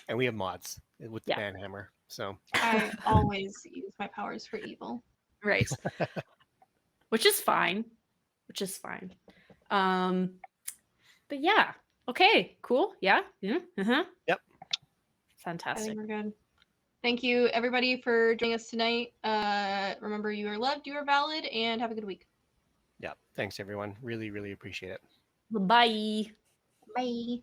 And we have mods with the banhammer. So I always use my powers for evil. Right. Which is fine. But yeah. Okay, cool. Yeah. Uh-huh. Yep. Fantastic. I think we're good. Thank you, everybody, for joining us tonight. Remember, you are loved, you are valid, and have a good week. Yeah. Thanks, everyone. Really, really appreciate it. Bye. Bye.